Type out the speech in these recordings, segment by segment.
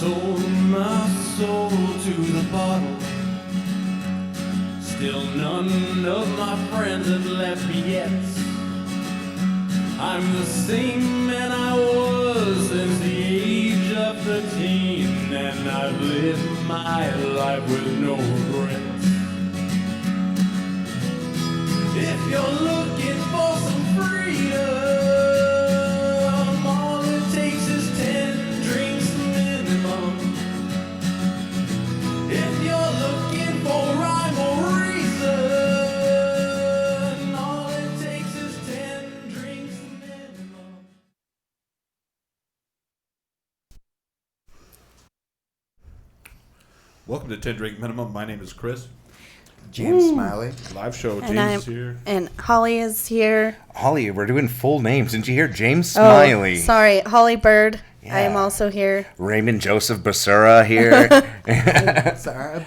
sold my soul to the bottle. Still none of my friends have left me yet. I'm the same man I was since the age of 13, and I've lived my life with no regrets. If you're looking for some freedom, all it takes is 10 drinks minimum. If you're looking for rhyme or reason, all it takes is 10 drinks minimum. Welcome to 10 Drink Minimum. My name is Chris. James Smiley. Live show. And James is here. And Holly is here. Holly, we're doing full names. Didn't you hear? James Smiley. Oh, sorry. Holly Bird. Yeah. I am also here. Raymond Joseph Basura here. Sorry,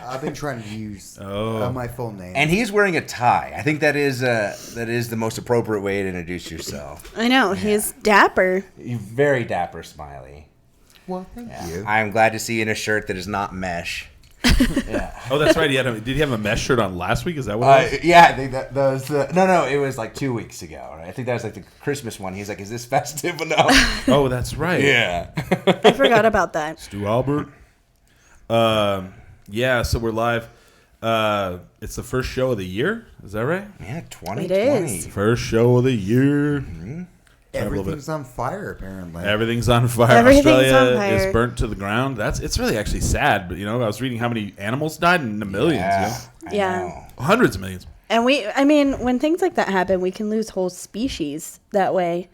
I've been trying to use my full name. And he's wearing a tie. I think that is the most appropriate way to introduce yourself. I know. He's dapper. You're very dapper, Smiley. Well, thank you. I'm glad to see you in a shirt that is not mesh. Yeah. Oh, that's right. Did he have a mesh shirt on last week? Is that what it was? Yeah, I think that was no, it was like 2 weeks ago. Right? I think that was like the Christmas one. He's like, is this festive enough? Oh, that's right. Yeah. I forgot about that. Stu Albert. Yeah, so we're live. It's the first show of the year. Is that right? Yeah, 2020. It is. First show of the year. Everything's on fire, apparently. Everything's on fire. Everything's Australia on fire. is burnt to the ground. It's really actually sad. But I was reading how many animals died in the millions. Yeah. I Yeah. know. Hundreds of millions. And when things like that happen, we can lose whole species that way,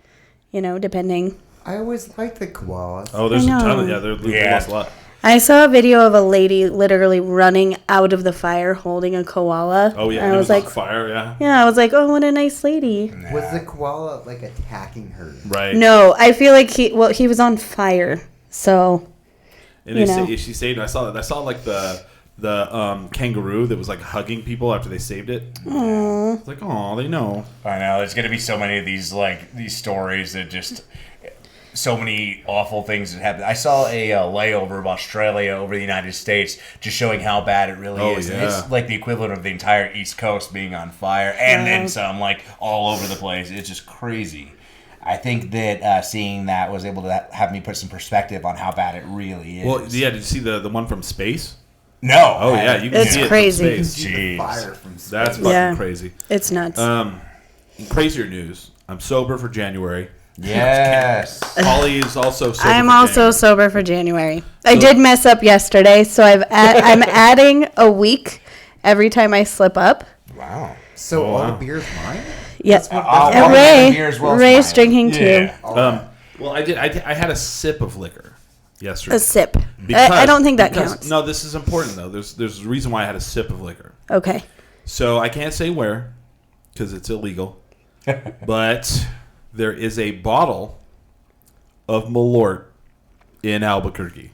depending. I always liked the koalas. Oh, there's a I ton of know. they lost a lot. I saw a video of a lady literally running out of the fire holding a koala. Oh yeah, And I it was on like, fire. Yeah. yeah, I was like, oh, what a nice lady. Was the koala like attacking her? Right. No, I feel like he was on fire. So, And she saved. I saw like the kangaroo that was like hugging people after they saved it. Aww. It's like, oh, they know. I know. There's going to be so many of these stories that just so many awful things that happen. I saw a layover of Australia over the United States, just showing how bad it really is. Yeah. And it's like the equivalent of the entire East Coast being on fire, and then some, like all over the place. It's just crazy. I think that seeing that was able to have me put some perspective on how bad it really is. Well, yeah. Did you see the one from space? No. Oh yeah, you can It's see it crazy. from space. See the fire from space. That's fucking Yeah. crazy. It's nuts. Crazier news. I'm sober for January. Yes. Holly is also sober. I'm for also January. sober for January. I did mess up yesterday, so I'm adding a week every time I slip up. Wow. So all wow. the beer's mine? Yes. I'll And order the beer as well, Ray's Smiley. drinking too. Well, I had a sip of liquor yesterday. A sip. Because- I don't think that because- counts. No, this is important though. There's a reason why I had a sip of liquor. Okay. So I can't say where because it's illegal. But there is a bottle of Malort in Albuquerque.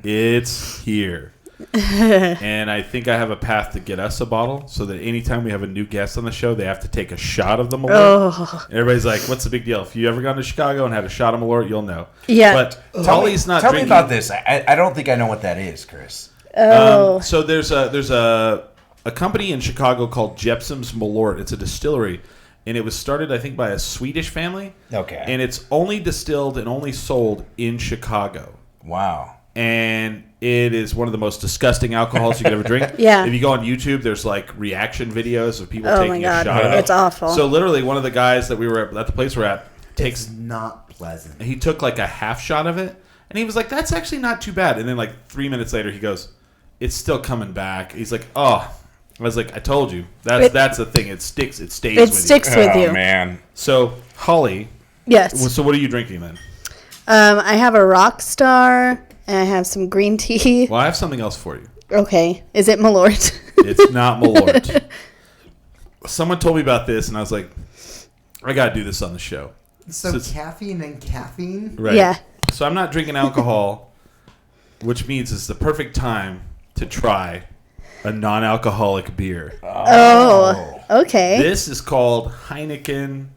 It's here. And I think I have a path to get us a bottle so that anytime we have a new guest on the show, they have to take a shot of the Malort. Oh. Everybody's like, what's the big deal? If you ever gone to Chicago and had a shot of Malort, you'll know. Yeah. But Holly's not Tell drinking. me about this. I don't think I know what that is, Chris. Oh. So there's a company in Chicago called Jepson's Malort. It's a distillery, and it was started, I think, by a Swedish family. Okay. And it's only distilled and only sold in Chicago. Wow. And it is one of the most disgusting alcohols you could ever drink. Yeah. If you go on YouTube, there's like reaction videos of people Oh my taking a God. shot of it. It's awful. So literally, one of the guys that we were at the place we're at It's not pleasant. he took like a half shot of it, and he was like, "That's actually not too bad." And then like 3 minutes later, he goes, "It's still coming back." He's like, "Oh." I was like, I told you. That's the thing. It sticks. It stays It with sticks you. with you. Oh, man. So, Holly, Yes. so what are you drinking then? I have a Rockstar and I have some green tea. Well, I have something else for you. Okay. Is it Malort? It's not Malort. Someone told me about this, and I was like, I got to do this on the show. So it's- caffeine and caffeine? Right. Yeah. So I'm not drinking alcohol, which means it's the perfect time to try a non-alcoholic beer. Oh. Okay. This is called Heineken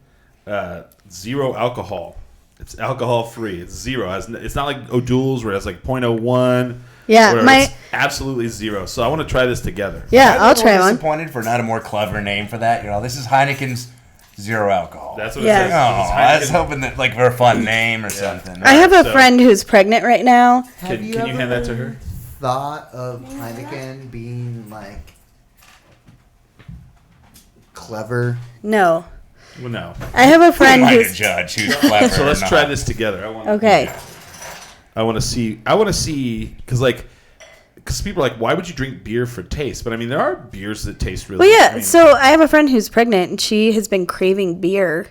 Zero Alcohol. It's alcohol free. It's zero. It's not like O'Doul's where it's like 0.01. Yeah, it's absolutely zero. So I want to try this together. Yeah, I'll try one. Disappointed for not a more clever name for that. This is Heineken's zero alcohol. That's what Yeah. it says. Oh, I was hoping that for a fun name or something. I have a So- friend who's pregnant right now. Can you hand that to her? Thought of Heineken being like clever? No. Well, no. I have a Who am friend I to who's judge who's clever? So let's or try not? this together. okay. I want to see because people are like, why would you drink beer for taste? But I mean, there are beers that taste really Well, yeah. I mean, So I have a friend who's pregnant, and she has been craving beer,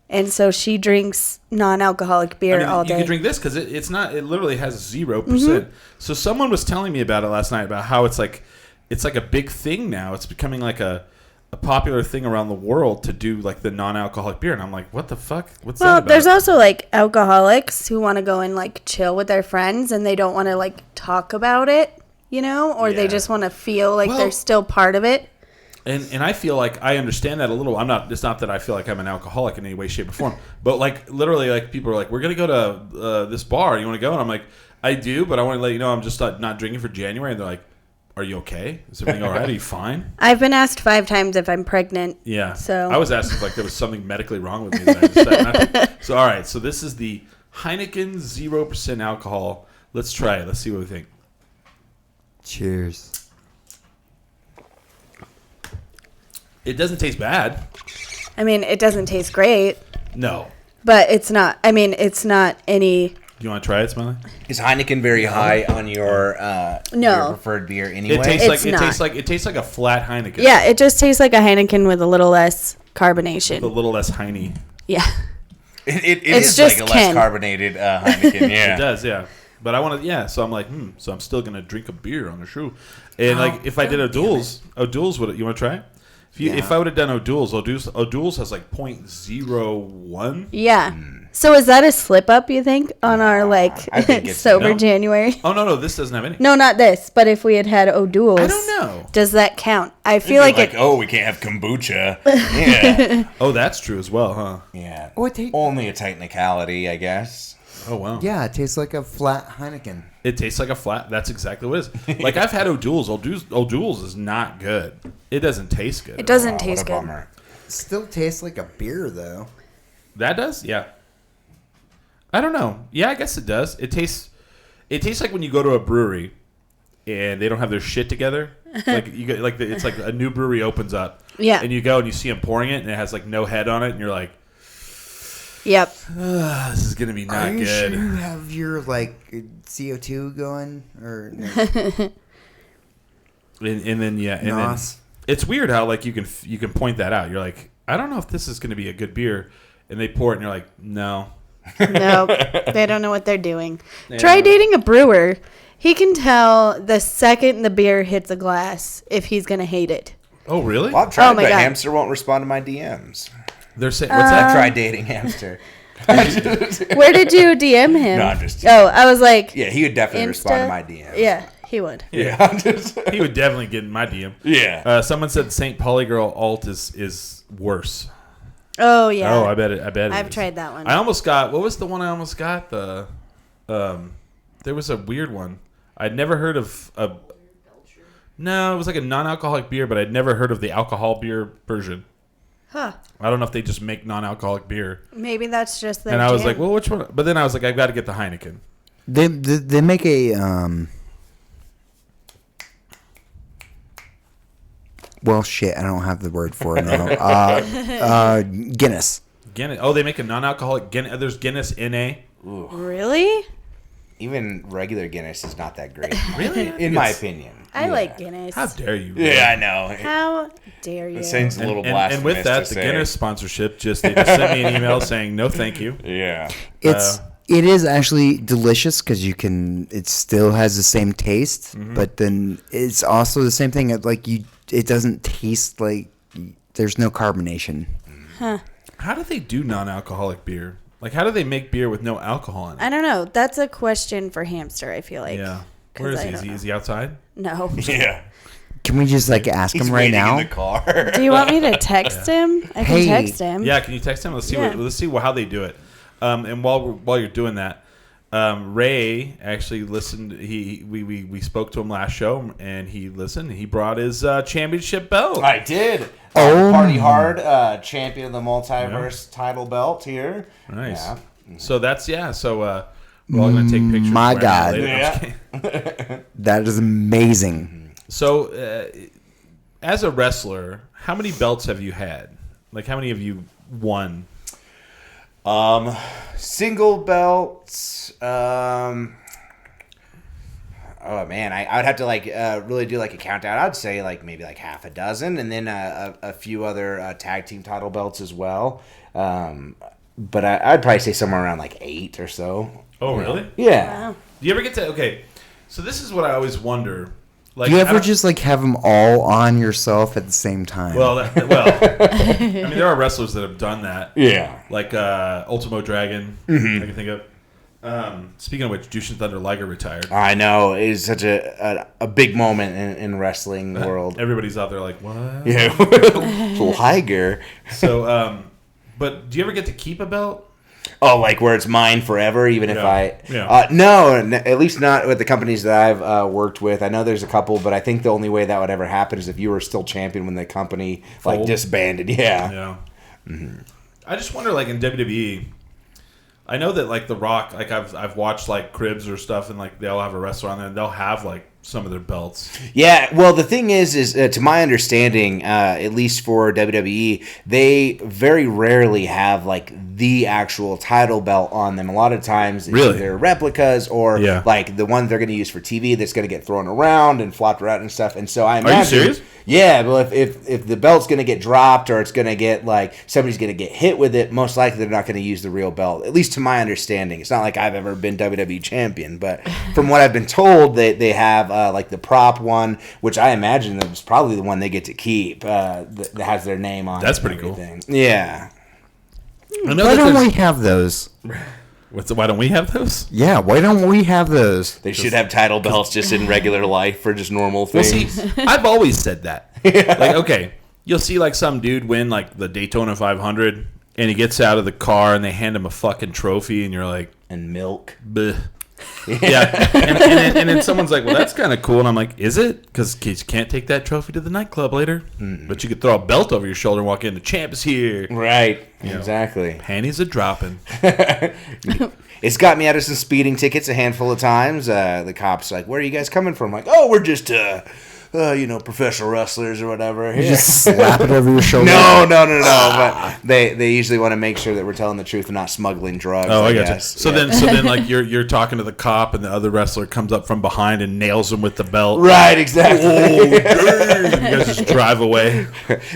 and so she drinks non-alcoholic beer all you day. can drink this because it literally has 0%. So someone was telling me about it last night about how it's like a big thing now. It's becoming like a popular thing around the world to do like the non-alcoholic beer, and I'm like, what the fuck? What's that Well, about? there's also like alcoholics who want to go and like chill with their friends, and they don't want to like talk about it, or they Yeah. just want to feel like Well- they're still part of it. And I feel like I understand that a little. It's not that I feel like I'm an alcoholic in any way, shape, or form. But like literally, like people are like, we're gonna go to this bar. You want to go? And I'm like, I do, but I want to let you know I'm just not drinking for January. And they're like, are you okay? Is everything all right? Are you fine? I've been asked 5 times if I'm pregnant. Yeah. So- I was asked if like there was something medically wrong with me. That I decided not to. So all right. So this is the Heineken 0% alcohol. Let's try it. Let's see what we think. Cheers. It doesn't taste bad. I mean, it doesn't taste great, No. but it's not. I mean, it's not any. Do you want to try it, Smiley? Is Heineken very high on your No. your preferred beer anyway? It tastes It's like not. it tastes like a flat Heineken. Yeah, it just tastes like a Heineken with a little less A carbonation. little less Heine. Yeah. It It's is just like a less Ken. carbonated Heineken. Yeah. It does, yeah. But I want to, yeah. So I'm like, so I'm still gonna drink a beer on the shoe. And like, if I did O'Doul's, would you want to try it? If I would have done O'Doul's has like 0.01. Yeah. So is that a slip up, you think, on our like I think it's- sober no. January? Oh no, this doesn't have any. No, not this. But if we had O'Doul's, I don't know. Does that count? I You'd feel be like it. oh, we can't have kombucha. Yeah. Oh, that's true as well, huh? Yeah. Oh, it tastes. Only a technicality, I guess. Oh wow. Yeah, it tastes like a flat Heineken. It tastes like a flat. That's exactly what it is. Like I've had O'Doul's. O'Doul's is not good. It doesn't taste good. It doesn't Oh, taste what a good. bummer. Still tastes like a beer though. That does, yeah. I don't know. Yeah, I guess it does. It tastes like when you go to a brewery and they don't have their shit together. Like you get it's like a new brewery opens up. Yeah. And you go and you see them pouring it and it has like no head on it and you're like, Yep. this is gonna be not Are you good. sure you have your like CO2 going or no? And then yeah, and then Nos? it's weird how like you can point that out. You're like, I don't know if this is gonna be a good beer, and they pour it and you're like, no. No, they don't know what they're doing. Try dating a brewer. He can tell the second the beer hits a glass if he's gonna hate it. Oh really? Well, I've tried, Oh my but God. Hamster won't respond to my DMs. They're saying what's that? I tried dating Hamster. Where did you DM him? No, I'm just Oh, I was like, Yeah, he would definitely respond to Insta? my DMs. yeah, he would. Yeah. I'm just, He would definitely get in my DM. yeah. Someone said St. Pauli Girl alt is worse. Oh yeah. Oh, I bet it. I've is. tried that one. I almost got. What was the one I almost got? There was a weird one. I'd never heard of a. No, it was like a non-alcoholic beer, but I'd never heard of the alcohol beer version. Huh. I don't know if they just make non-alcoholic beer. Maybe that's just the. And I was like, well, which one? But then I was like, I've got to get the Heineken. They make a well shit, I don't have the word for it now. Guinness. Guinness. Oh, they make a non-alcoholic Guinness. There's Guinness NA. Really? Even regular Guinness is not that great. Really? In my opinion. I Yeah. like Guinness. How dare you? Yeah, I know. How dare you? It seems a little And blasphemous with that, to the say. Guinness sponsorship they just sent me an email saying no, thank you. Yeah. It is actually delicious because it still has the same taste, Mm-hmm. but then it's also the same thing. It doesn't taste like there's no carbonation. How do they do non-alcoholic beer? Like, how do they make beer with no alcohol in it? I don't know. That's a question for Hamster. I feel like. Yeah. 'Cause Where is I he? Is don't he? know. Is he outside? No. Yeah. Can we just ask He's him right waiting now? in the car. Do you want me to text him? I can Hey. text him. Yeah. Can you text him? Let's see. Yeah. Let's see how they do it. And while you're doing that, Ray actually listened. We spoke to him last show, and he listened. He brought his championship belt. I did. Party Hard, champion of the Multiverse title belt here. Nice. Yeah. So that's So we're all gonna take pictures. My wearing that God. later. Yeah. That is amazing. So, as a wrestler, how many belts have you had? Like, how many have you won? Single belts. Oh man, I would have to really do like a countdown. I'd say like maybe like half a dozen, and then a few other tag team title belts as well. But I'd probably say somewhere around like 8 or so. Oh, really? Yeah. Wow. Do you ever get to? Okay, so this is what I always wonder. Like, Do you I ever don't- just like have them all on yourself at the same time? Well, I mean, there are wrestlers that have done that. Yeah. Like Ultimo Dragon, I can think of. Speaking of which, Jushin Thunder Liger retired. I know, it's such a big moment in wrestling world. Everybody's out there like, what? Yeah. Liger. So, but do you ever get to keep a belt? Oh, like where it's mine forever, even if Yeah. No, at least not with the companies that I've worked with. I know there's a couple, but I think the only way that would ever happen is if you were still champion when the company Fold. disbanded. Yeah. Yeah. I just wonder, like in WWE, I know that like The Rock, like I've watched like Cribs or stuff, and like they'll have a wrestler on there, and they'll have like some of their belts. Yeah, well, the thing is to my understanding, at least for WWE, they very rarely have like the actual title belt on them. A lot of times, it's Really? either replicas or Yeah. like the one they're going to use for TV that's going to get thrown around and flopped around and stuff. And so I imagine, serious? Yeah, well, if the belt's going to get dropped or it's going to get like somebody's going to get hit with it, most likely they're not going to use the real belt. At least to my understanding, it's not like I've ever been WWE champion, but from what I've been told, they have like the prop one, which I imagine is probably the one they get to keep. That has their name on. That's it and pretty cool. everything. Yeah. I know why that don't there's- we have those? Why don't we have those? Yeah, why don't we have those? They should have title belts just in regular life for just normal Well, things. see, I've always said that. Like, okay, you'll see like some dude win like the Daytona 500, and he gets out of the car and they hand him a fucking trophy, and you're like, And milk. bleh. Yeah, and then someone's like, well, that's kind of cool, and I'm like, is it? Because you can't take that trophy to the nightclub later, but you could throw a belt over your shoulder and walk in. The champ is here. Right. know. Exactly. Panties are dropping. It's got me out of some speeding tickets a handful of times. The cops like, where are you guys coming from? Like, oh, we're just professional wrestlers or whatever. You Yeah. just slap it over your shoulder. No. But they usually want to make sure that we're telling the truth and not smuggling drugs. Oh, I got you. guess. So Yeah. then like you're talking to the cop, and the other wrestler comes up from behind and nails him with the belt. Right, exactly. Oh, dang. You guys just drive away.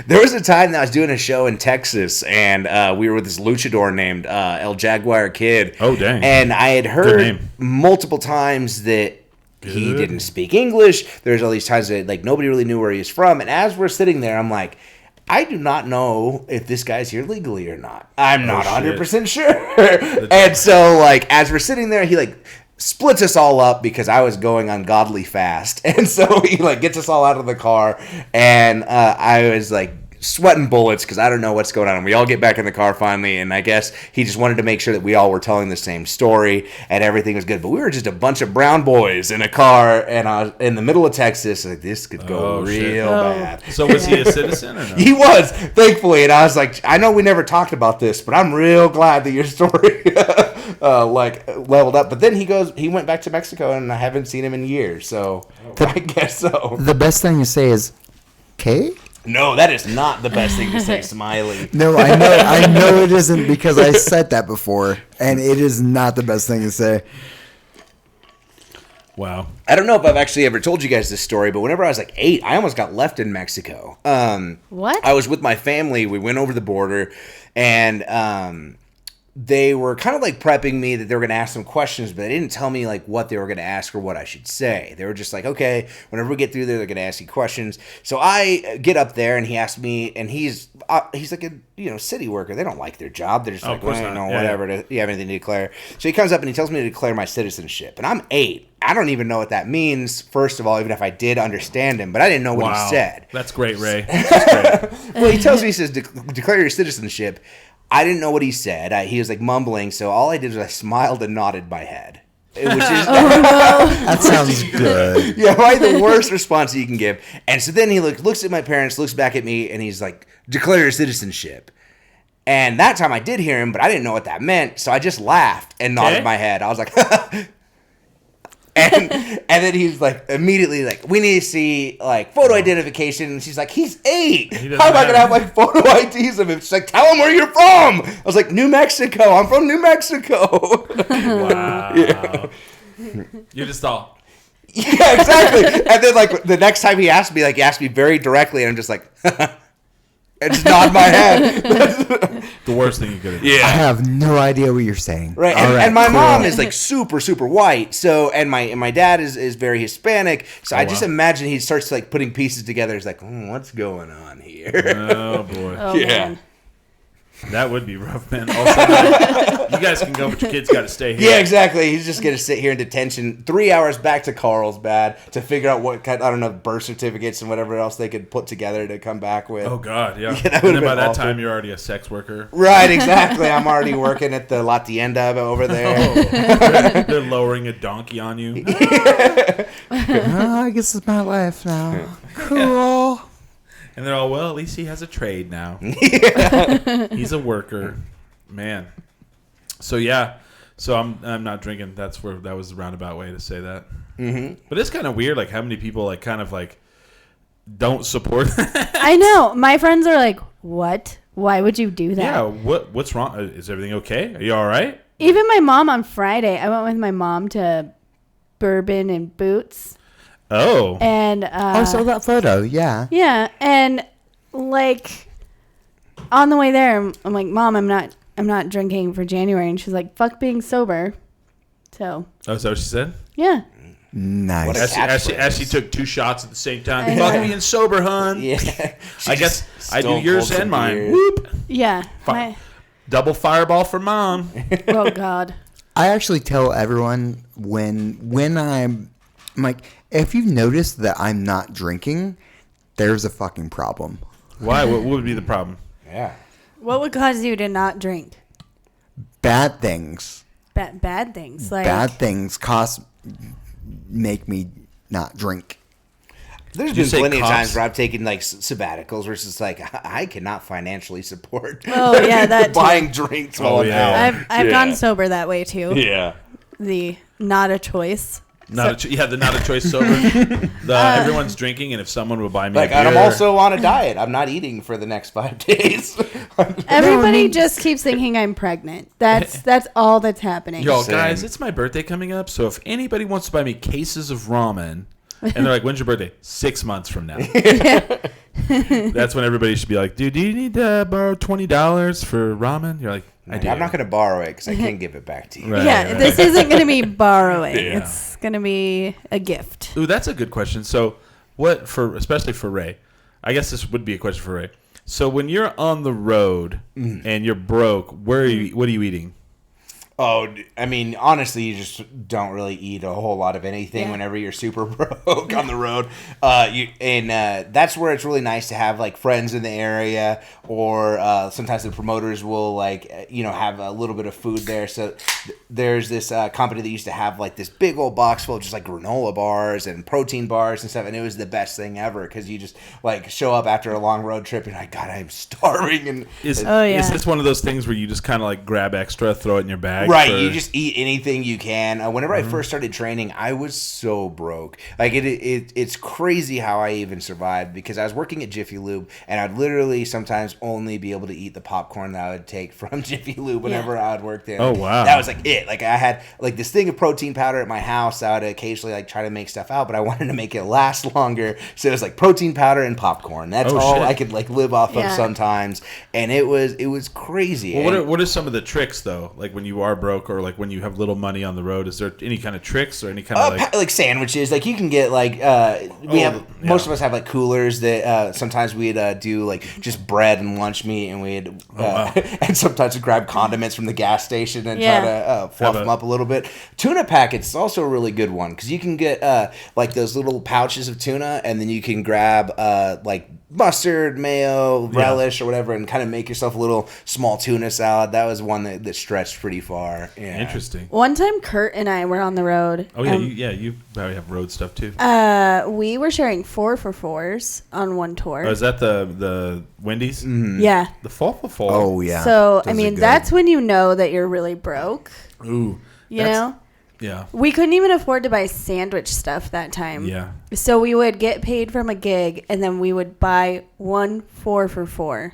There was a time that I was doing a show in Texas, and we were with this luchador named El Jaguar Kid. Oh, dang. And I had Good heard name. multiple times that he Good. didn't speak English. There's all these times that like nobody really knew where he was from. And as we're sitting there, I'm like, I do not know if this guy's here legally or not. I'm not shit. 100% sure. And so like as we're sitting there, he like splits us all up because I was going ungodly fast. And so he like gets us all out of the car, and I was like sweating bullets because I don't know what's going on. And we all get back in the car finally, and I guess he just wanted to make sure that we all were telling the same story and everything was good. But we were just a bunch of brown boys in a car, and I was in the middle of Texas. Like, this could go Oh, shit. real bad. So was he a citizen or no? He was, thankfully, and I was like, I know we never talked about this, but I'm real glad that your story leveled up. But then he went back to Mexico, and I haven't seen him in years, so I guess so. The best thing to say is, "Okay." No, that is not the best thing to say, Smiley. No, I know it isn't because I said that before, and it is not the best thing to say. Wow. I don't know if I've actually ever told you guys this story, but whenever I was like 8, I almost got left in Mexico. What? I was with my family. We went over the border, and they were kind of like prepping me that they were going to ask some questions, but they didn't tell me like what they were going to ask or what I should say. They were just like, okay, whenever we get through there, they're going to ask you questions. So I get up there, and he asked me, and he's like a city worker. They don't like their job. They're just Oh, like, of course well, not. Yeah, whatever. Do you have anything to declare? So he comes up and he tells me to declare my citizenship, and I'm 8. I don't even know what that means, first of all, even if I did understand him, but I didn't know what Wow. he said. That's great, Ray. That's great. Well, he tells me, he says, declare your citizenship. I didn't know what he said. He was like mumbling, so all I did was I smiled and nodded my head. Which is That sounds good. yeah, right. The worst response you can give. And so then he looks at my parents, looks back at me, and he's like, "Declare your citizenship." And that time I did hear him, but I didn't know what that meant, so I just laughed and nodded my head. I was like, and then he's like immediately like, "We need to see like photo identification." And she's like, "He's 8. How am I gonna have like photo IDs of him?" She's like, "Tell him where you're from." I was like, "New Mexico. I'm from New Mexico." Wow. Yeah. You're just all. Yeah, exactly. And then like the next time he asked me, like he asked me very directly, and I'm just like, and just nod my head. The worst thing you could have done. I have no idea what you're saying. Right. All And my cool. mom is like super, super white. So, and my dad is very Hispanic. So I just imagine he starts like putting pieces together. He's like, what's going on here? Oh boy. Oh, Yeah. man. That would be rough, man. Also, like, you guys can go, but your kids got to stay here. Yeah, exactly. He's just going to sit here in detention 3 hours back to Carlsbad to figure out what kind, I don't know, birth certificates and whatever else they could put together to come back with. Oh God, yeah. that And would've then by been that awful. time, you're already a sex worker. Right, exactly. I'm already working at the La Tienda over there. They're lowering a donkey on you. Oh, I guess it's my life now. Cool. And they're all, well, at least he has a trade now. He's a worker. Man. So, yeah. So, I'm not drinking. That was the roundabout way to say that. Mm-hmm. But it's kind of weird, like, how many people, like, kind of, like, don't support that. I know. My friends are like, what? Why would you do that? Yeah, what's wrong? Is everything okay? Are you all right? Even my mom on Friday, I went with my mom to Bourbon and Boots. Oh. And I saw that photo. Yeah. yeah, and like on the way there, I'm like, Mom, I'm not drinking for January, and she's like, fuck being sober. So Oh, is that what she said? yeah. Nice. What a As she took 2 shots at the same time. I Fuck know. being sober, hun. Yeah. I guess I do Stone yours Cold and mine. severe. Whoop. Yeah. Fi- Double fireball for mom. Oh God. I actually tell everyone when I'm like, if you've noticed that I'm not drinking, there's a fucking problem. Why? What would be the problem? Yeah. What would cause you to not drink? Bad things. Bad things like Bad things make me not drink. There's Did you been say plenty of cops? times where I've taken like sabbaticals where it's just like I cannot financially support Oh, yeah, that too. buying drinks while Oh, I'm yeah. out. I've gone sober that way too. Yeah. The not a choice. The not a choice sober. Everyone's drinking, and if someone would buy me Like, a beer, and I'm also on a diet. I'm not eating for the next 5 days. Everybody just keeps thinking I'm pregnant. That's all that's happening. yo, Same. guys, it's my birthday coming up, so if anybody wants to buy me cases of ramen, and they're like, "When's your birthday?" 6 months from now. That's when everybody should be like, "Dude, do you need to borrow $20 for ramen?" You're like, "I do." I'm not going to borrow it because I can't give it back to you. Right, Yeah, right. this isn't going to be borrowing. Yeah. It's going to be a gift. Ooh, that's a good question. So, especially for Ray, I guess this would be a question for Ray. So, when you're on the road and you're broke, what are you eating? Oh, I mean, honestly, you just don't really eat a whole lot of anything Yeah. whenever you're super broke on the road. That's where it's really nice to have like friends in the area, or sometimes the promoters will have a little bit of food there. So there's this company that used to have like this big old box full of just like granola bars and protein bars and stuff, and it was the best thing ever because you just like show up after a long road trip and like, God, I'm starving, and Is yeah. this one of those things where you just kind of like grab extra, throw it in your bag? right, for- you just eat anything you can. Whenever I first started training, I was so broke. Like it's crazy how I even survived because I was working at Jiffy Lube, and I'd literally sometimes only be able to eat the popcorn that I would take from Jiffy Lube whenever I would work there. Oh, wow. That was like it. Like I had like this thing of protein powder at my house. I would occasionally like try to make stuff out, but I wanted to make it last longer, so it was like protein powder and popcorn. That's Oh, all shit. I could like live off of Yeah. sometimes, and it was crazy. Well, And- what are some of the tricks though? Like when you are are broke or like when you have little money on the road? Is there any kind of tricks or any kind of Like sandwiches, like you can get like most of us have like coolers that sometimes we'd do like just bread and lunch meat, and we'd and sometimes we'd grab condiments from the gas station and try to fluff them up a little bit. Tuna packets is also a really good one because you can get like those little pouches of tuna, and then you can grab like mustard, mayo, relish, or whatever, and kind of make yourself a little small tuna salad. That was one that stretched pretty far. Yeah. Interesting. One time, Kurt and I were on the road. Oh yeah, you probably have road stuff too. We were sharing 4 for 4s on one tour. Oh, is that the Wendy's? Yeah. The 4 for 4. Oh yeah. So Those I are mean, good. that's when you know that you're really broke. Ooh. You know. Yeah. We couldn't even afford to buy sandwich stuff that time. Yeah. So we would get paid from a gig, and then we would buy 1 4 for 4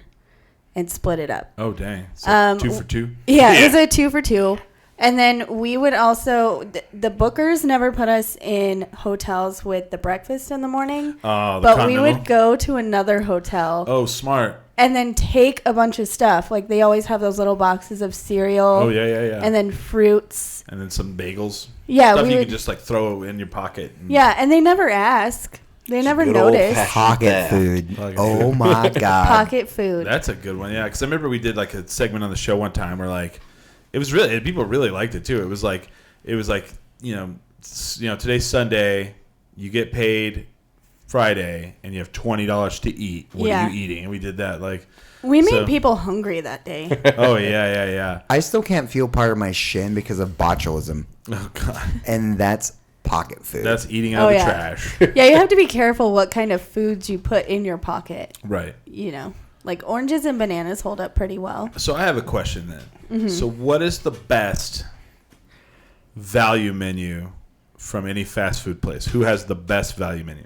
and split it up. Oh dang. So 2 for 2. Yeah, it was a 2 for 2. And then we would also, the bookers never put us in hotels with the breakfast in the morning. Oh, the but we Continental? would go to another hotel Oh, smart. and then take a bunch of stuff. Like they always have those little boxes of cereal. Oh yeah. And then fruits. And then some bagels. Yeah, Stuff we you would. can just like throw in your pocket. And Yeah, and they never ask. They never good notice. old-fashioned pocket theft. food. Pocket Oh food. my god. Pocket food. That's a good one, yeah. Because I remember we did like a segment on the show one time where like it was really people really liked it too. It was like today's Sunday, you get paid Friday, and you have $20 to eat. What are you eating? And we did that like. We made So- people hungry that day. Oh yeah. I still can't feel part of my shin because of botulism, Oh god, and that's pocket food. that's eating out of the trash. Yeah, you have to be careful what kind of foods you put in your pocket. Right. You know, like oranges and bananas hold up pretty well. So I have a question then. Mm-hmm. So what is the best value menu from any fast food place? Who has the best value menu?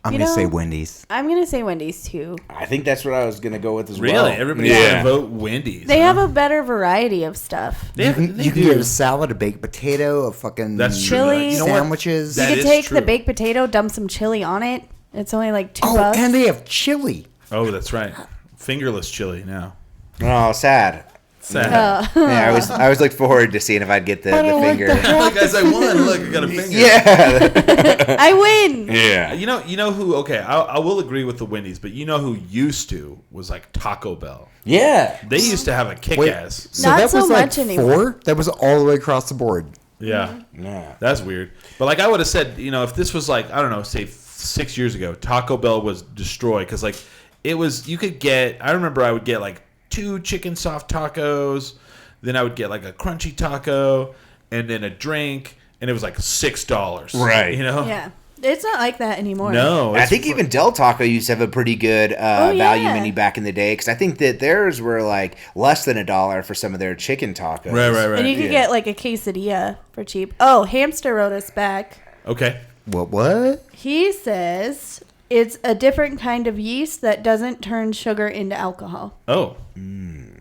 I'm you gonna say know, Wendy's. I'm gonna say Wendy's too. I think that's what I was gonna go with as Really? well. Everybody's gonna vote Wendy's. They huh? have a better variety of stuff. They You can do. get a salad, a baked potato, a fucking That's true. Chili. You know what? sandwiches. That you is could take true. the baked potato, dump some chili on it. It's only like $2. oh, and they have chili. Oh, that's right. Fingerless chili now. Oh, sad. Sad. Yeah, I was looking forward to seeing if I'd get the finger. Look, guys, I won. Look, I got a finger. Yeah. I win. Yeah. You know who? Okay, I will agree with the Wendy's, but you know who used to was like Taco Bell. Yeah. They used to have a kick-ass. So Not that so was like much anymore. 4. That was all the way across the board. Yeah, Yeah. that's weird. But like I would have said, if this was like I don't know, say 6 years ago, Taco Bell was destroyed because like it was. You could get. I remember I would get like 2 chicken soft tacos. Then I would get like a crunchy taco and then a drink, and it was like $6. Right. Yeah, it's not like that anymore. No, I think even Del Taco used to have a pretty good value yeah. menu back in the day because I think that theirs were like less than $1 for some of their chicken tacos. Right. And you could get like a quesadilla for cheap. Oh, Hamster wrote us back. Okay. What? He says it's a different kind of yeast that doesn't turn sugar into alcohol. Oh,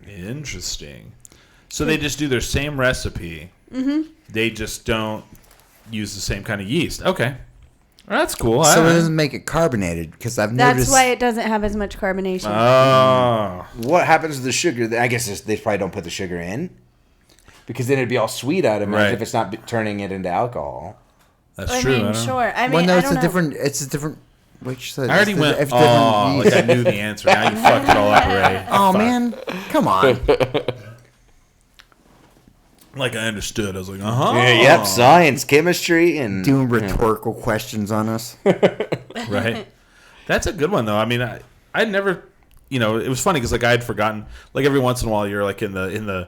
interesting. So they just do their same recipe. Mm-hmm. They just don't use the same kind of yeast. Okay, well, that's cool. So I- it doesn't make it carbonated because I've That's noticed. why it doesn't have as much carbonation. Oh, What happens to the sugar? I guess they probably don't put the sugar in because then it'd be all sweet, I'd imagine, Right. if it's not turning it into alcohol. that's I true. mean, I don't know. sure. I mean, well, no, I it's don't a know. different. It's a different. What you said? I already it's went. it's Oh, like yeast. I knew the answer. Now you fucked it all up, Ray. Oh Fuck. man, come on. Like I understood. I was like, uh-huh. Yep, science, chemistry, and Doing rhetorical questions on us. Right. That's a good one though. I mean, I never, it was funny because like I had forgotten. Like every once in a while, you're like in the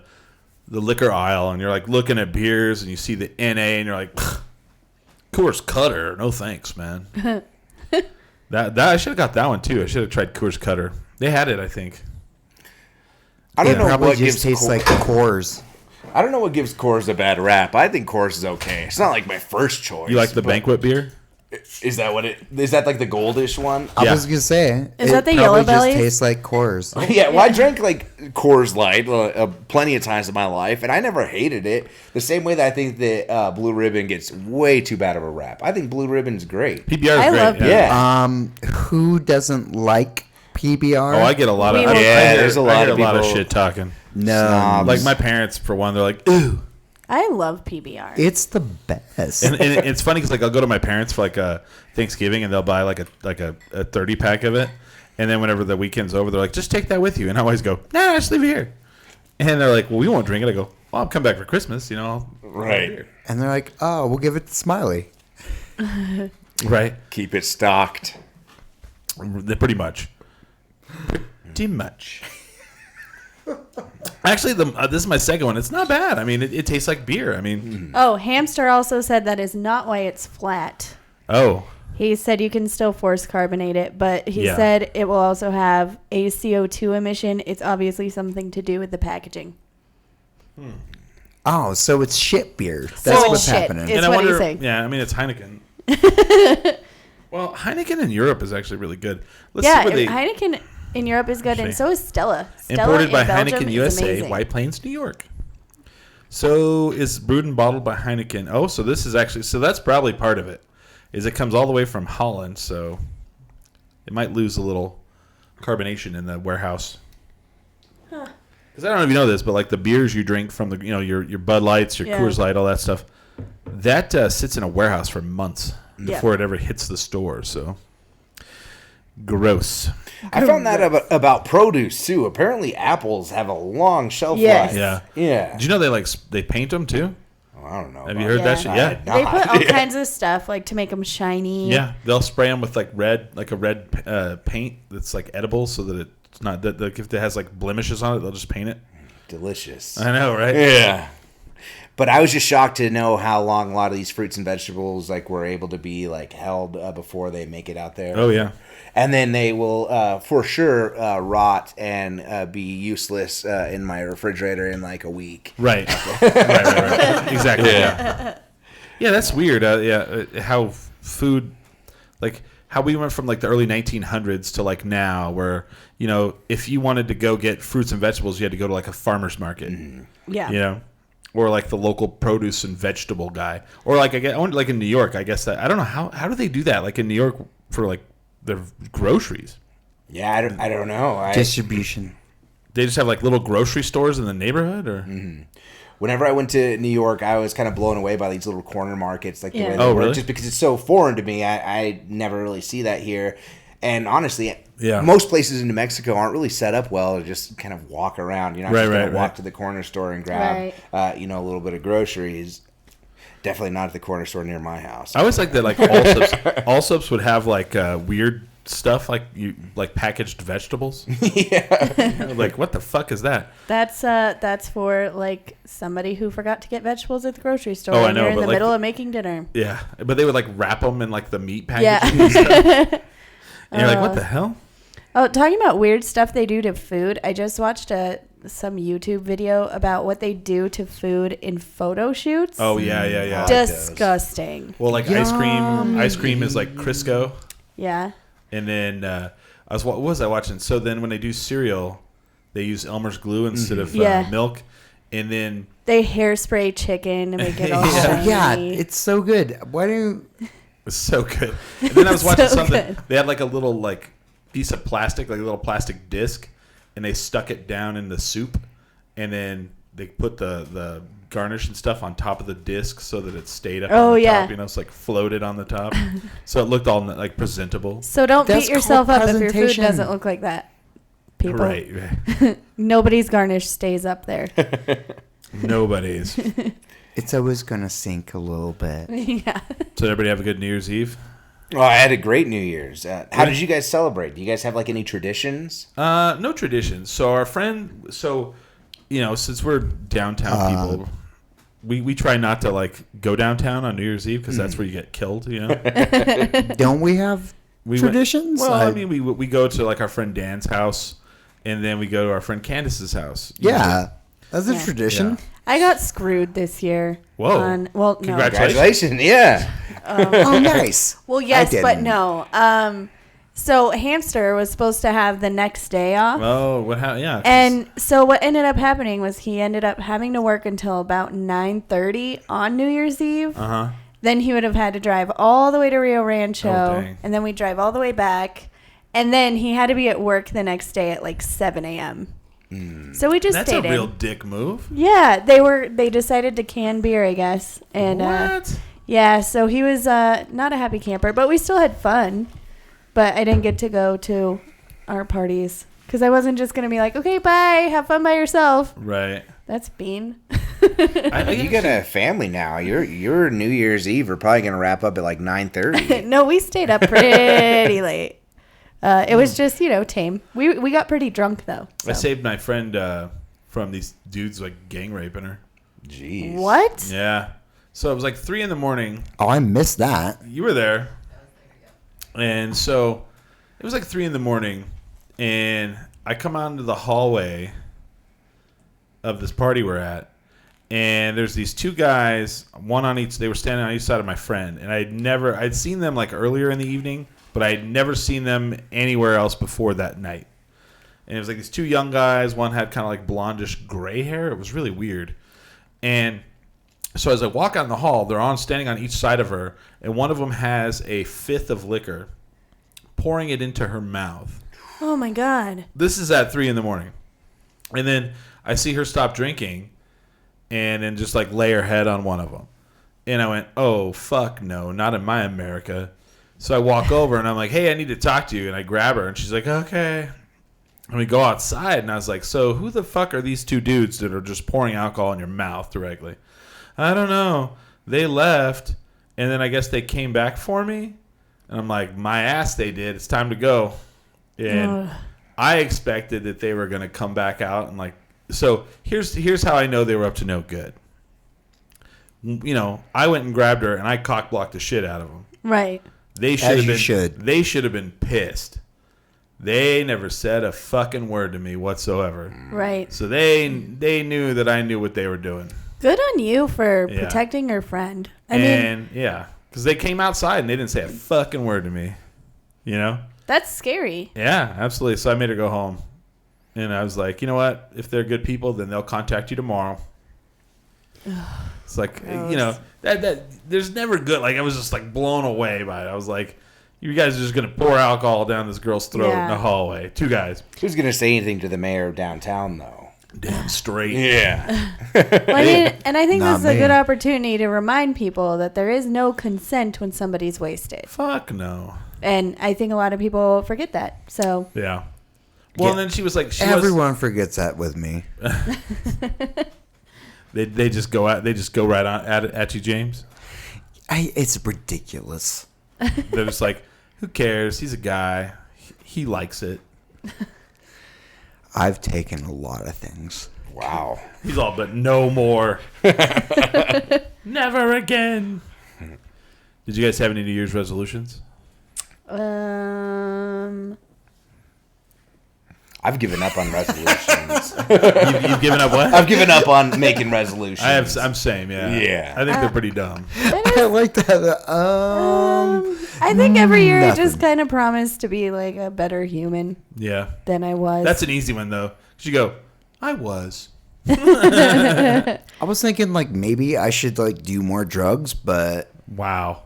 liquor aisle and you're like looking at beers and you see the NA and you're like, Coors Cutter, no thanks, man. that I should have got that one too. I should have tried Coors Cutter. They had it, I think. I don't It know probably what just gives tastes Coors- like Coors. I don't know what gives Coors a bad rap. I think Coors is okay. It's not like my first choice. You like the but- banquet beer? Is that what it? Is that like the goldish one? I Yeah. was gonna say. Is it that the probably Yellow just Bellies? tastes like Coors. Yeah, well, I drank like Coors Light plenty of times in my life, and I never hated it. The same way that I think that Blue Ribbon gets way too bad of a rap. I think Blue Ribbon's great. PBR is I great. love Yeah. Who doesn't like PBR? Oh, I get a lot of We I will- hear- there's a I lot hear of a lot of people- shit talking. No. Snobs. Like my parents, for one, they're like, ooh. I love PBR. It's the best. And it's funny because like I'll go to my parents for like a Thanksgiving and they'll buy like a 30-pack of it, and then whenever the weekend's over, they're like, just take that with you, and I always go, nah, just leave it here. And they're like, well, we won't drink it. I go, well, I'll come back for Christmas, you know. I'll Right. beer." And they're like, oh, we'll give it to Smiley. Right. Keep it stocked. Pretty much. Pretty much. Actually, this is my second one. It's not bad. I mean, it tastes like beer. I mean, Oh, Hamster also said that is not why it's flat. oh, He said you can still force carbonate it, but he Yeah. said it will also have a CO2 emission. It's obviously something to do with the packaging. Oh, so it's shit beer. That's So what's shit. happening. It's and I what wonder. he's saying. Yeah, I mean, it's Heineken. Well, Heineken in Europe is actually really good. Let's Yeah, see where they Heineken in Europe is good, and Shame. so is Stella. Stella imported by in Belgium Heineken is USA, amazing. White Plains, New York. So is brewed and bottled by Heineken. Oh, so this is actually that's probably part of it. Is it comes all the way from Holland, so it might lose a little carbonation in the warehouse. Because I don't know if you know this, but like the beers you drink from the your Bud Lights, your Yeah. Coors Light, all that stuff, that sits in a warehouse for months Yeah. before it ever hits the store. So gross. I found that about produce too. Apparently, apples have a long shelf Yes. life. Yeah. Yeah. Did you know they paint them too? Oh, I don't know. Have you about heard that Yeah. shit? Yeah. They put all Yeah. kinds of stuff like to make them shiny. Yeah, they'll spray them with like a red paint that's like edible, so that it's not that if it has like blemishes on it, they'll just paint it. Delicious. I know, right? Yeah. But I was just shocked to know how long a lot of these fruits and vegetables like were able to be like held before they make it out there. Oh yeah, And then they will for sure rot and be useless in my refrigerator in like a week. right, right. Exactly. Yeah, yeah, that's weird. How food, like how we went from like the early 1900s to like now, where if you wanted to go get fruits and vegetables, you had to go to like a farmer's market. Yeah. Or like the local produce and vegetable guy, or like I wonder, like in New York, I guess that I don't know how do they do that, like in New York for like their groceries. Yeah, I don't know. Distribution. They just have like little grocery stores in the neighborhood, or Whenever I went to New York, I was kind of blown away by these little corner markets, like the Yeah. way they Oh, work, really? just because it's so foreign to me. I never really see that here. And honestly, Yeah. most places in New Mexico aren't really set up well to just kind of walk around. You're not just going to walk to the corner store and grab, a little bit of groceries. Definitely not at the corner store near my house. I always like that. Like Allsup's would have like weird stuff, like packaged vegetables. Yeah, like what the fuck is that? That's for like somebody who forgot to get vegetables at the grocery store. Oh, I and know, You're in but, the like, middle of making dinner. Yeah, but they would like wrap them in like the meat Yeah. packaging. And stuff. And you're like, what the hell? Oh, talking about weird stuff they do to food. I just watched some YouTube video about what they do to food in photo shoots. Oh yeah. Disgusting. Well, like ice cream. Ice cream is like Crisco. Yeah. And then what was I watching? So then when they do cereal, they use Elmer's glue instead of Yeah. milk. And then They hairspray chicken to make it all Yeah. shiny. Yeah, it's so good. Why do it's so good. And then I was watching So something. good. They had like a little like piece of plastic, like a little plastic disc, and they stuck it down in the soup, and then they put the garnish and stuff on top of the disc so that it stayed up Oh, on the yeah. top. It's like floated on the top, so it looked all like presentable. So don't That's beat yourself called up if your food presentation. doesn't look like that. People. Right. Nobody's garnish stays up there. Nobody's. it's always gonna sink a little bit? Yeah. So everybody have a good New Year's Eve. Oh, I had a great New Year's. How did you guys celebrate? Do you guys have like any traditions? No traditions. So our friend, since we're downtown people, we try not to like go downtown on New Year's Eve because that's where you get killed. Don't we have We traditions? Went, well, I mean, we go to like our friend Dan's house, and then we go to our friend Candace's house. yeah, that's a Yeah. tradition. Yeah. I got screwed this year. Whoa. No. Congratulations! Yeah. Oh, nice. Well, yes, I but didn't. no. So Hamster was supposed to have the next day off. Oh, what happened? Yeah. 'cause- And so what ended up happening was he ended up having to work until about 9:30 on New Year's Eve. Uh-huh. Then he would have had to drive all the way to Rio Rancho, Oh, dang. and then we'd drive all the way back. And then he had to be at work the next day at like 7 a.m. So we just That's a stayed real in. dick move. Yeah, they decided to can beer, I guess. And What? yeah, so he was not a happy camper, but we still had fun. But I didn't get to go to our parties because I wasn't just going to be like, okay, bye, have fun by yourself. Right. That's mean. You got a family now. Your New Year's Eve are probably gonna wrap up at like 9:30. No, we stayed up pretty late. It was just, tame. We got pretty drunk, though. I so. saved my friend from these dudes like gang raping her. Jeez. What? Yeah. So it was like 3 a.m. Oh, I missed that. You were there. And so it was like 3 a.m. and I come out into the hallway of this party we're at, and there's these two guys, one on each. They were standing on each side of my friend, and I'd seen them like earlier in the evening, but I'd never seen them anywhere else before that night. And it was like these two young guys. One had kind of like blondish gray hair. It was really weird. And so as I walk out in the hall, they're standing on each side of her, and one of them has a fifth of liquor, pouring it into her mouth. Oh, my God. This is at 3 a.m. And then I see her stop drinking and then just like lay her head on one of them. And I went, oh, fuck no, not in my America. So I walk over and I'm like, hey, I need to talk to you. And I grab her and she's like, okay. And we go outside and I was like, so who the fuck are these two dudes that are just pouring alcohol in your mouth directly? I don't know. They left and then I guess they came back for me. And I'm like, my ass they did. It's time to go. And I expected that they were going to come back out and like, so here's how I know they were up to no good. I went and grabbed her and I cock blocked the shit out of them. Right. They should have been. should. They should have been pissed. They never said a fucking word to me whatsoever. Right. So they knew that I knew what they were doing. Good on you for Yeah. protecting your friend. I mean, Yeah, because they came outside and they didn't say a fucking word to me. that's scary. Yeah, absolutely. So I made her go home. And I was like, you know what? If they're good people, then they'll contact you tomorrow. It's like, Gross. that there's never good. Like, I was just like blown away by it. I was like, you guys are just going to pour alcohol down this girl's throat in the hallway. Two guys. Who's gonna say anything to the mayor of downtown though? Damn straight. Yeah. Well, I mean, and I think Not this is a me. good opportunity to remind people that there is no consent when somebody's wasted. Fuck no. And I think a lot of people forget that. So, Yeah. Well, and then she was like, Everyone forgets that with me. They just go at they just go right on at you, James. It's ridiculous. They're just like, who cares? He's a guy. He likes it. I've taken a lot of things. Wow. He's all, but no more. Never again. Did you guys have any New Year's resolutions? I've given up on resolutions. You've given up what? I've given up on making resolutions. I'm same, yeah. Yeah. I think they're pretty dumb. I like that. I think every year I nothing. just kind of promise to be like a better human Yeah. than I was. That's an easy one, though. 'Cause you go, I was. I was thinking like maybe I should like do more drugs, but Wow.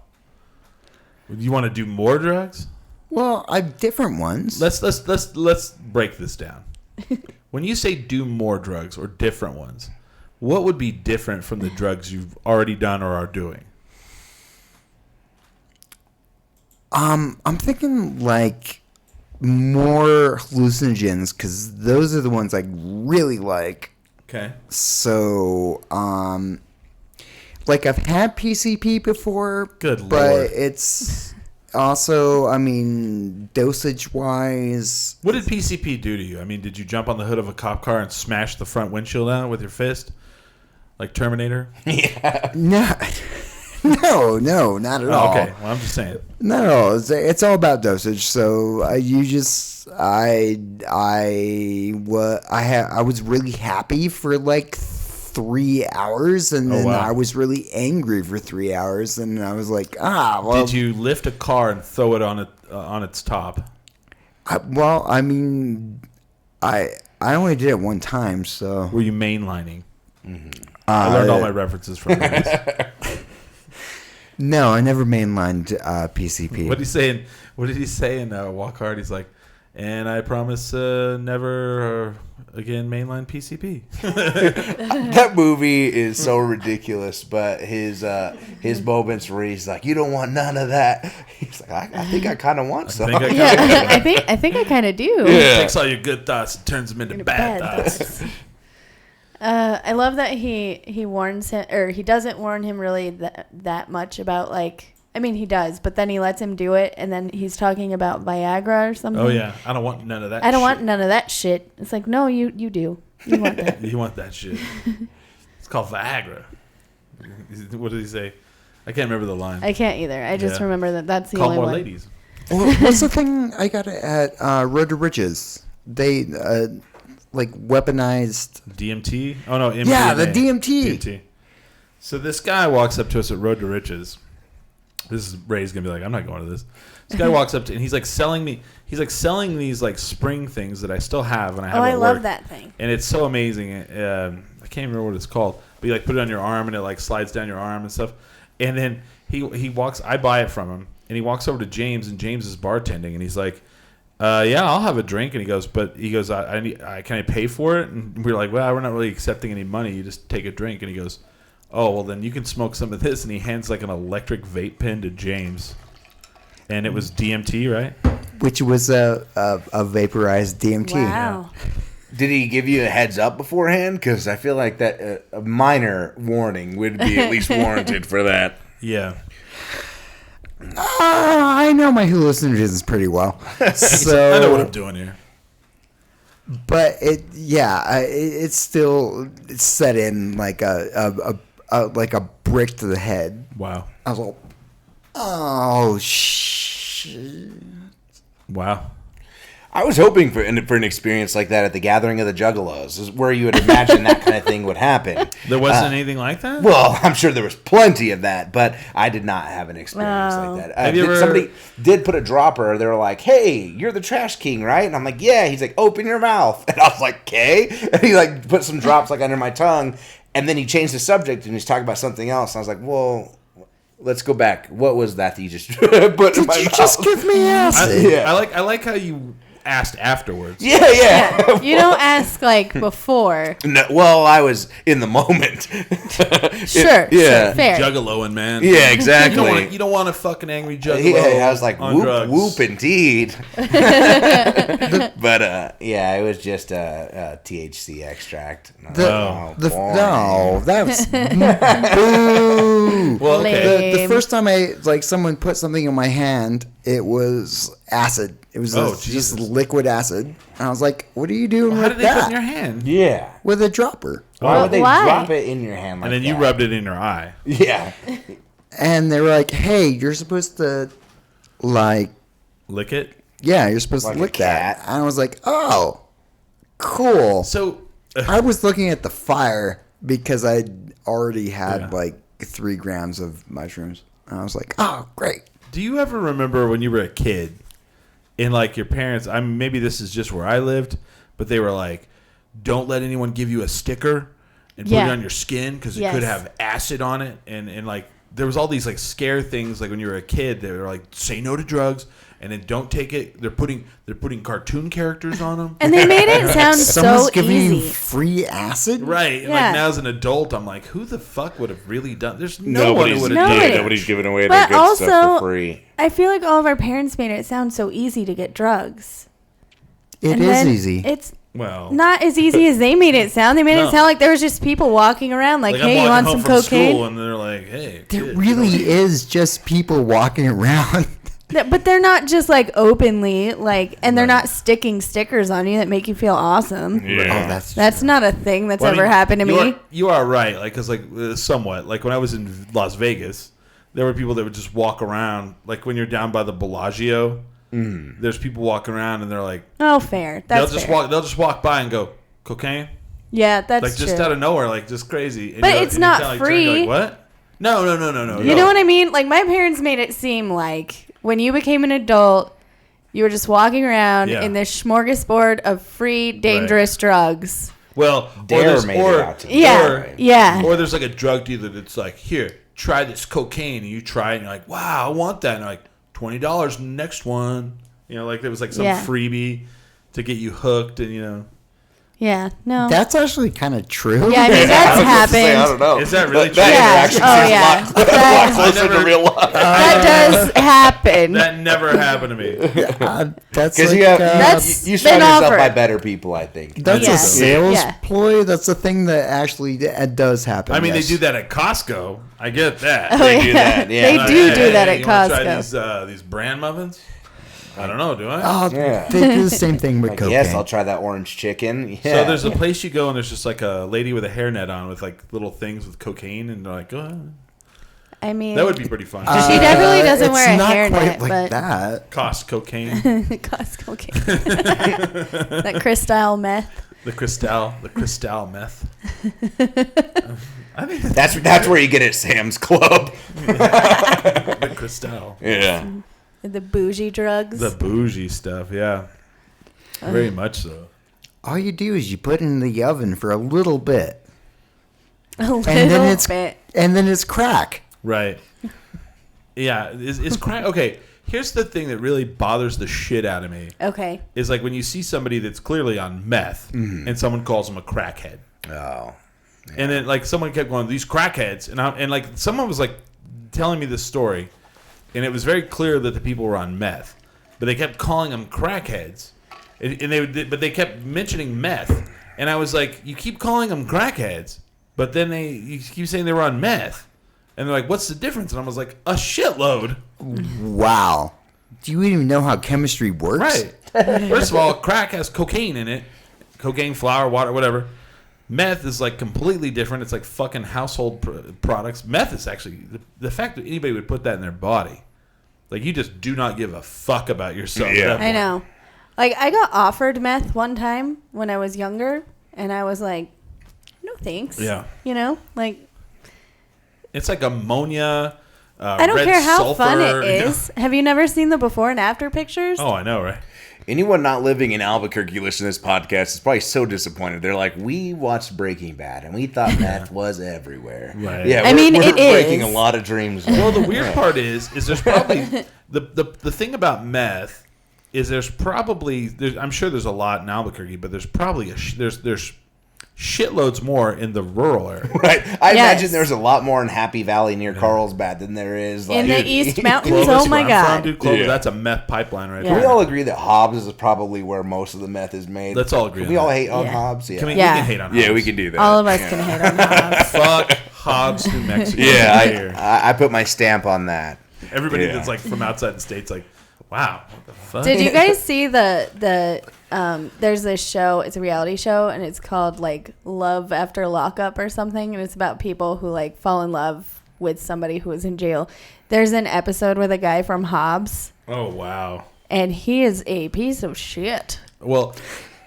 You want to do more drugs? well, I've different ones. Let's break this down. When you say do more drugs or different ones, what would be different from the drugs you've already done or are doing? I'm thinking like more hallucinogens because those are the ones I really like. Okay. So, like I've had PCP before, Good but Lord. it's also, I mean, dosage wise. What did PCP do to you? I mean, did you jump on the hood of a cop car and smash the front windshield out with your fist? Like Terminator? No, no, not at all. Okay. Well, I'm just saying. Not at all. It's all about dosage. So I was really happy for like 3 hours, and then wow. I was really angry for 3 hours, and I was like, well. Did you lift a car and throw it on its top? I mean, I only did it one time, so. Were you mainlining? I learned all my references from movies. No, I never mainlined PCP. What did he say in Walk Hard? He's like, and I promise never again mainline PCP. That movie is so ridiculous, but his moments where he's like, "You don't want none of that." He's like, "I think I kind of want some." Yeah, I think I kind of do. Takes all your good thoughts and turns them into bad thoughts. I love that he warns him, or he doesn't warn him really that much about, like, I mean, he does, but then he lets him do it, and then he's talking about Viagra or something. Oh yeah, I don't want none of that. I don't want none of that shit. It's like, no, you do. You want that. You want that shit. It's called Viagra. What did he say? I can't remember the line. I can't either. I just remember that's the Call only more one. ladies. What's the thing I got at Road to Riches? They like weaponized DMT? Oh no, MDMA. Yeah, the DMT. So this guy walks up to us at Road to Riches. This is Ray's gonna be like, I'm not going to this. This guy walks up to, and he's like selling these like spring things that I still have, and I have. Oh, I at love work. that thing. And it's so amazing. I can't remember what it's called, but you like put it on your arm, and it like slides down your arm and stuff. And then he walks. I buy it from him, and he walks over to James, and James is bartending, and he's like, "Yeah, I'll have a drink." And he goes, "I can I pay for it?" And we're like, "Well, we're not really accepting any money. You just take a drink." And he goes, "Oh, well, then you can smoke some of this." And he hands like an electric vape pen to James, and it was DMT, right? which was a vaporized DMT. Wow. Did he give you a heads up beforehand? Because I feel like that a minor warning would be at least warranted for that. Yeah. I know my hallucinogens pretty well, so I know what I'm doing here. But it's still set in like a brick to the head. Wow. I was like, oh shit. Wow. I was hoping for an experience like that at the Gathering of the Juggalos, is where you would imagine that kind of thing would happen. There wasn't anything like that? Well, I'm sure there was plenty of that, but I did not have an experience Wow. like that. Have you ever- Somebody did put a dropper. They were like, "Hey, you're the Trash King, right?" And I'm like, "Yeah." He's like, "Open your mouth." And I was like, "Okay." And he like put some drops like under my tongue, and then he changed the subject and he's talking about something else. And I was like, "Well, let's go back. What was that you just put in Did my you mouth?" just give me acid? Yeah. I like how you asked afterwards. Yeah. You don't ask like before. No, well, I was in the moment. Sure. Yeah. Sure, fair. Juggaloing, man. Yeah, exactly. You don't want a fucking angry juggalo. Yeah, I was like, on whoop, drugs. whoop, indeed. But, yeah, it was just a THC extract. And I was like, boring. No, that's boo. Well, okay. The Lame. first time someone put something in my hand, it was acid. It was Oh, just Jesus. liquid acid. And I was like, what are you doing How with did they that? put in your hand? Yeah. With a dropper. Why would they Why? drop it in your hand like And then you that? rubbed it in your eye. Yeah. And they were like, hey, you're supposed to, like, Lick it. yeah, you're supposed Like to a lick that. cat. And I was like, oh, cool. So, I was looking at the fire because I already had Yeah. like 3 grams of mushrooms. And I was like, oh, great. do you ever remember when you were a kid and like your parents, maybe this is just where I lived, but they were like, don't let anyone give you a sticker and put Yeah. it on your skin because it Yes. could have acid on it. And like, there was all these like scare things like when you were a kid. They were like, say no to drugs and then don't take it. They're putting cartoon characters on them. And they made it sound Someone's so giving you easy. free acid? Right. And Yeah. like now as an adult, I'm like, who the fuck would have really done? There's no one who would have Nobody. done that. Nobody's giving away But their good stuff also- for free. I feel like all of our parents made it sound so easy to get drugs. It And is then easy. It's Well, not as easy as they made it sound. They made No. it sound like there was just people walking around like, like hey, I'm you walking want home some from cocaine? school and they're like, hey, There kid, really you know, is just people walking around. But they're not just like openly like, and they're Right. not sticking stickers on you that make you feel awesome. Oh, that's That's not a thing that's Well, I ever mean, happened to you me. Are, you are right, like, cause like somewhat, like when I was in Las Vegas, there were people that would just walk around, like when you're down by the Bellagio. There's people walking around and they're like, Oh, fair. That's fair. they'll just walk by and go cocaine, Yeah, that's like just true. out of nowhere, like just crazy. And But you- it's and you not kinda, like, turn, free. you're like, what? No. You know what I mean? Like my parents made it seem like when you became an adult, you were just walking around Yeah. in this smorgasbord of free, dangerous drugs. Well, Dare made it out to be. Yeah, yeah. Or there's like a drug dealer that's like, here, try this cocaine, and you try it, and you're like, wow, I want that, and they're like, $20 next one. You know, like there was like some Yeah. freebie to get you hooked, and you know. Yeah, no. That's actually kind of true. Yeah, I mean, that's happened. know. Is that really That true? interaction Yeah. seems Oh, a yeah. lot closer to real life. That does happen. That never happened to me. That's Because like, That's you surround been yourself offered. by better people, I think. that's Yeah. a sales Yeah. ploy. That's a thing that actually does happen. I mean, yes. they do that at Costco. I get that. Oh, They do that, yeah. They do that at you wanna try Costco. these brand muffins? I don't know. Do I? Oh, Yeah. they do the same thing with Like, cocaine. yes, I'll try that orange chicken. Yeah. So there's a place you go and there's just like a lady with a hairnet on with like little things with cocaine, and they're like, go ahead. I mean, That would be pretty fun. She definitely doesn't it's wear a not hairnet, quite like but- that. Cost cocaine. Costco cake. That Cristal meth. The Cristal meth. I think That's where you get it at Sam's Club. the Cristal. Yeah. The bougie drugs. The bougie stuff, yeah. Very much so. All you do is you put it in the oven for a little bit, a little and then it's bit. crack. Right. Yeah. Is crack okay? Here's the thing that really bothers the shit out of me. Okay. Is like when you see somebody that's clearly on meth and someone calls them a crackhead. Oh. And then like someone kept going, these crackheads, and like someone was like telling me this story, and it was very clear that the people were on meth, but they kept calling them crackheads, but they kept mentioning meth, and I was like, you keep calling them crackheads, but then you keep saying they were on meth, and they're like, what's the difference? And I was like, a shitload. Wow. Do you even know how chemistry works? Right. First of all, crack has cocaine in it, cocaine, flour, water, whatever. Meth is like completely different. It's like fucking household products. Meth is actually the fact that anybody would put that in their body. Like you just do not give a fuck about yourself. Yeah. at that I point. know. Like, I got offered meth one time when I was younger, and I was like, no thanks. Yeah. You know? Like, It's like ammonia. I don't red care how sulfur, fun it you know? is. Have you never seen the before and after pictures? Oh, I know, right? Anyone not living in Albuquerque listening to this podcast is probably so disappointed. They're like, we watched Breaking Bad and we thought meth was everywhere. Right. Yeah, I mean, we're it breaking is. a lot of dreams. Well, the weird part is there's probably the thing about meth is I'm sure there's a lot in Albuquerque, but there's probably there's shitloads more in the rural area. Right. I Yes. imagine there's a lot more in Happy Valley near Carlsbad than there is like In the East Mountains? Clovis, Oh my where I'm from, God. dude, Clovis, Yeah. that's a meth pipeline right Yeah. Can we there. all agree that Hobbs is probably where most of the meth is made? Let's all agree Can on we all that. hate on Yeah. Hobbs? Yeah. Can we, Yeah. we can hate on Yeah, Hobbs. we can do that. All of us can hate on Hobbs. Fuck Hobbs, New Mexico. Yeah, Here. I put my stamp on that. Everybody Yeah. that's like from outside the state's like, wow, what the fuck? Did you guys see the there's this show, it's a reality show, and it's called like Love After Lockup or something, and it's about people who like fall in love with somebody who is in jail. There's an episode with a guy from Hobbs, Oh wow. and he is a piece of shit. Well,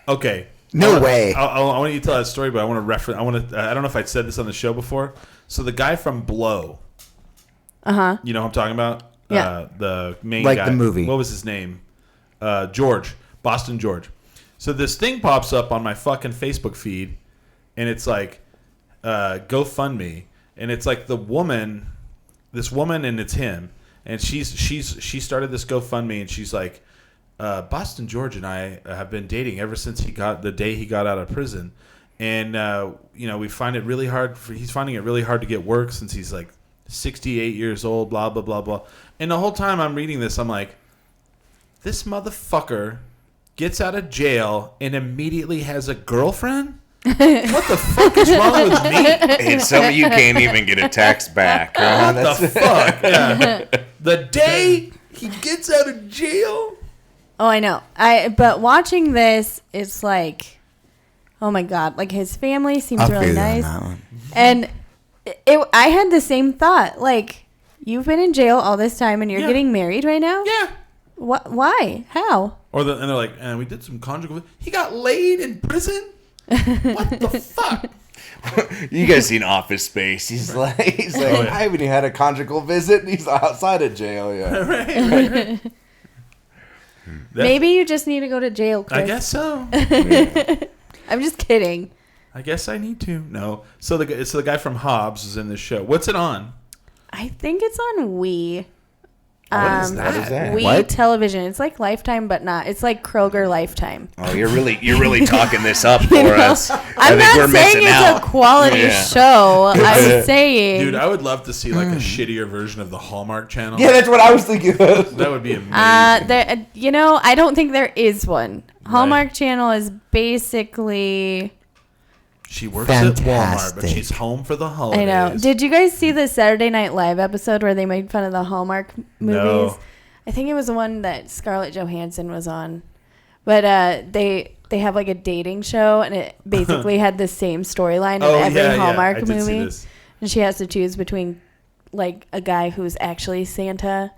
okay. No way. I want you to tell that story, but I want to reference. I don't know if I'd said this on the show before. So the guy from Blow. You know who I'm talking about? Yeah. The main Like guy. the movie. What was his name? George. Boston George. So this thing pops up on my fucking Facebook feed, and it's like, GoFundMe, and it's like this woman, and it's him, and she started this GoFundMe, and she's like, Boston George and I have been dating ever since the day he got out of prison, and we find it really hard. He's finding it really hard to get work since he's like 68 years old. Blah blah blah blah. And the whole time I'm reading this, I'm like, this motherfucker gets out of jail and immediately has a girlfriend. What the fuck is wrong with me? And some of you can't even get a text back. Huh? What the fuck? Yeah. The day he gets out of jail. Oh, I know. But watching this, it's like, oh my god, like his family seems I'll really feel you on nice, that one. and I had the same thought. Like, you've been in jail all this time, and you're Yeah. getting married right now. Yeah. What? Why? How? And they're like, and we did some conjugal. He got laid in prison. What the fuck? You guys seen Office Space? He's like, Oh, yeah. I haven't even had a conjugal visit. He's outside of jail. Yeah. Maybe you just need to go to jail, Chris. I guess so. I'm just kidding. I guess I need to. No. So the guy from Hobbs is in this show. What's it on? I think it's on Wii. What is that? What is that? We What? Television. It's like Lifetime, but not. It's like Kroger Lifetime. Oh, you're really talking this up for us. I'm not saying it's a quality Yeah. show. I'm saying. Dude, I would love to see like a shittier version of the Hallmark Channel. Yeah, that's what I was thinking of. That would be amazing. I don't think there is one. Hallmark Channel is basically. She works at Walmart, but Fantastic. she's home for the I holidays. know. Did you guys see the Saturday Night Live episode where they made fun of the Hallmark movies? No. I think it was the one that Scarlett Johansson was on. But they have like a dating show, and it basically had the same storyline of every Hallmark I did see movie. this. And she has to choose between like a guy who's actually Santa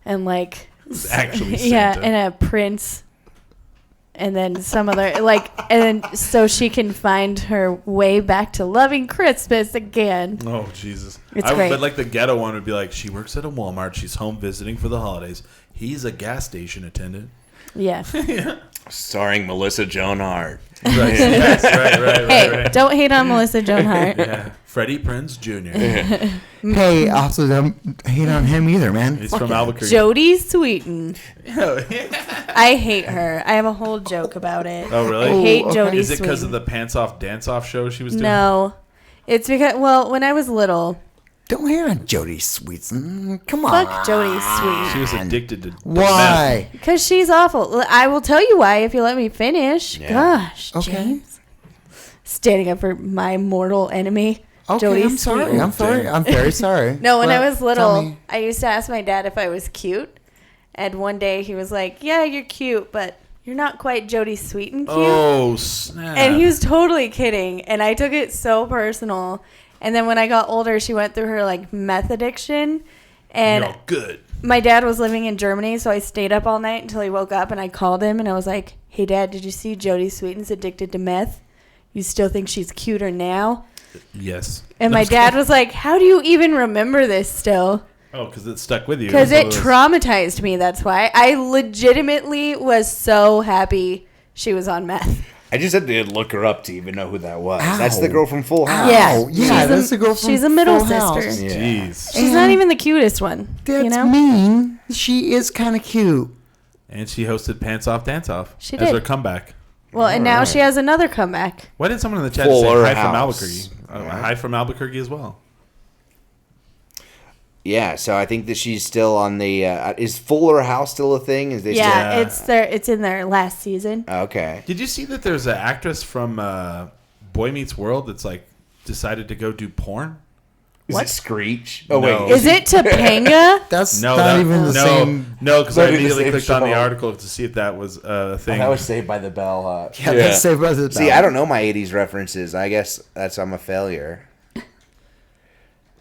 and like Actually, yeah, Santa. and a prince. And then some other like, and then so she can find her way back to loving Christmas again. Oh Jesus! It's great. But like the ghetto one would be like, she works at a Walmart. She's home visiting for the holidays. He's a gas station attendant. Yeah. Starring Melissa Joan Hart. Right. Yes, right. Hey, don't hate on Melissa Joan Hart. Yeah. Freddie Prinze Jr. Hey, also don't hate on him either, man. He's Fuck from it. Albuquerque. Jodie Sweetin. I hate her. I have a whole joke about it. Oh really? I hate okay. Jodie Is it because Sweetin. of the pants off dance off show she was doing? No, it's because when I was little, Don't hate on Jodie Sweetson. Come on. fuck Jodie Sweetin. She was addicted to Why? Because she's awful. I will tell you why if you let me finish. Yeah. Gosh, Okay. James. Standing up for my mortal enemy. Okay, Jodie I'm sorry. Sweetin. I'm sorry. I'm very sorry. No, when Well, I was tell little, me. I used to ask my dad if I was cute. And one day he was like, yeah, you're cute, but you're not quite Jodie Sweetin cute. Oh snap! And he was totally kidding. And I took it so personal. And then when I got older, she went through her like meth addiction. And You're all good. my dad was living in Germany, so I stayed up all night until he woke up, and I called him and I was like, hey Dad, did you see Jodie Sweetin's addicted to meth? You still think she's cuter now? Yes. And my dad was like, how do you even remember this still? Oh, because it stuck with you. Because it So traumatized me, that's why. I legitimately was so happy she was on meth. I just had to look her up to even know who that was. Ow. That's the girl from Full House. Yeah. Oh, yeah, that's the girl from She's a middle Full House. sister. Yeah. Jeez. She's not even the cutest one. That's you know? mean. She is kind of cute. And she hosted Pants Off Dance Off She as did. her comeback. Well, and now she has another comeback. Why did someone in the chat Fuller say hi from House. Albuquerque? Yeah. Hi from Albuquerque as well. Yeah, so I think that she's still on the. Is Fuller House still a thing? Is they Yeah, Yeah. it's in their last season. still? Okay. Did you see that there's an actress from Boy Meets World that's like decided to go do porn? Is What? it Screech? Oh No. wait, Is it Topanga? That's No, not even the no, same. No, because I Not even the immediately same clicked on the show. article to see if that was a thing. that was Saved by the Bell. Yeah, that's Saved by the See, Bell. I don't know my '80s references. I guess I'm a failure.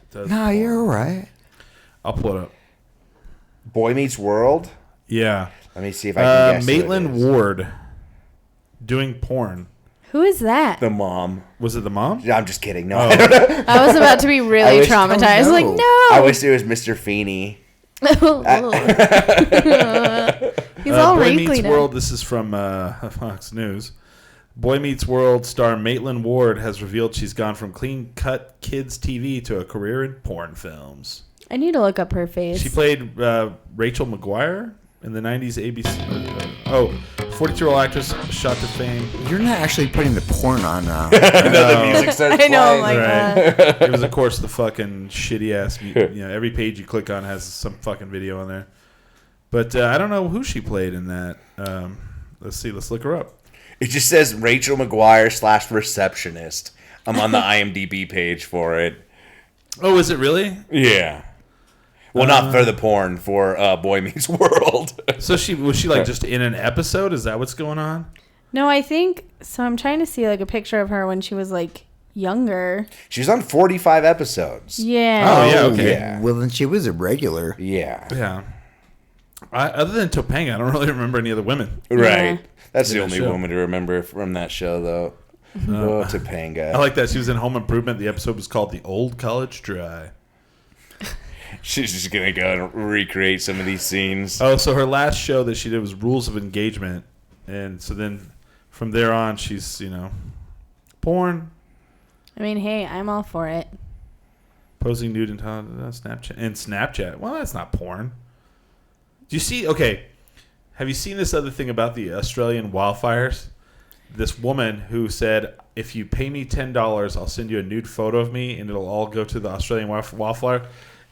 Does No, porn. you're all right. I'll pull it up. Boy Meets World. Yeah. Let me see if I can guess. who it Maitland is. Ward doing porn. Who is that? The mom. Was it the mom? I'm just kidding. No, Oh. I don't know. I was about to be really wish- traumatized. oh, Like, no. no. I wish it was Mr. Feeney. He's all Boy wrinkly Meets now. World. This is from Fox News. Boy Meets World star Maitland Ward has revealed she's gone from clean-cut kids TV to a career in porn films. I need to look up her face. She played Rachel McGuire in the 90s ABC. 42-year-old actress shot to fame. You're not actually putting the porn on now. The music starts I know, playing. like, Right. It was, of course, the fucking shitty ass. You know, every page you click on has some fucking video on there. But I don't know who she played in that. Let's see. Let's look her up. It just says Rachel McGuire / receptionist. I'm on the IMDb page for it. Oh, is it really? Yeah. Well, not for the porn, for Boy Meets World. So was she like just in an episode? Is that what's going on? No, I think so. I'm trying to see like a picture of her when she was like younger. She was on 45 episodes. Yeah. Oh, yeah, okay. Yeah. Well, then she was a regular. Yeah. Yeah. Other than Topanga, I don't really remember any other women. Right. That's In the that only show. woman to remember from that show, though. Oh, Topanga. I like that she was in Home Improvement. The episode was called "The Old College Dry." She's just going to go and recreate some of these scenes. Oh, so her last show that she did was Rules of Engagement, and so then from there on, she's porn. I mean, hey, I'm all for it. Posing nude in Snapchat. Well, that's not porn. Do you see? Okay, have you seen this other thing about the Australian wildfires? This woman who said, "If you pay me $10, I'll send you a nude photo of me, and it'll all go to the Australian wildfire."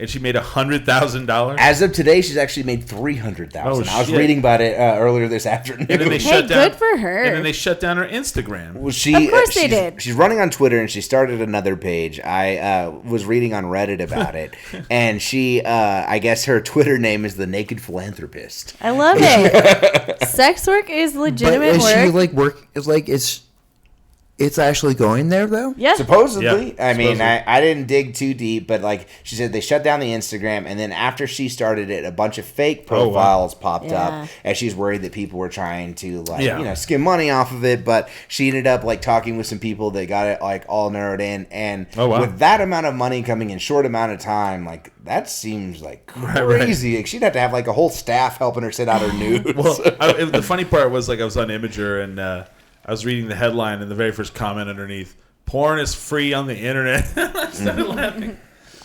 And she made $100,000. As of today, she's actually made $300,000. Oh, I was shit. reading about it earlier this afternoon. And then they Hey, shut down. good for her. And then they shut down her Instagram. Well, Of course they did. She's running on Twitter, and she started another page. I was reading on Reddit about it, and she, I guess her Twitter name is The Naked Philanthropist. I love it. Sex work is But legitimate is work. she like work? It's like it's actually going there though. yeah. Supposedly, Yeah, I mean, supposedly. I didn't dig too deep, but like she said, they shut down the Instagram, and then after she started it, a bunch of fake Oh, wow. profiles popped Yeah. up, and she's worried that people were trying to like Yeah. skim money off of it. But she ended up like talking with some people that got it like all narrowed in, and Oh, wow. with that amount of money coming in short amount of time, like that seems like Right. crazy. Like, she'd have to have like a whole staff helping her send out her nudes. Well, the funny part was like I was on Imager and I was reading the headline and the very first comment underneath, "Porn is free on the internet." I started laughing.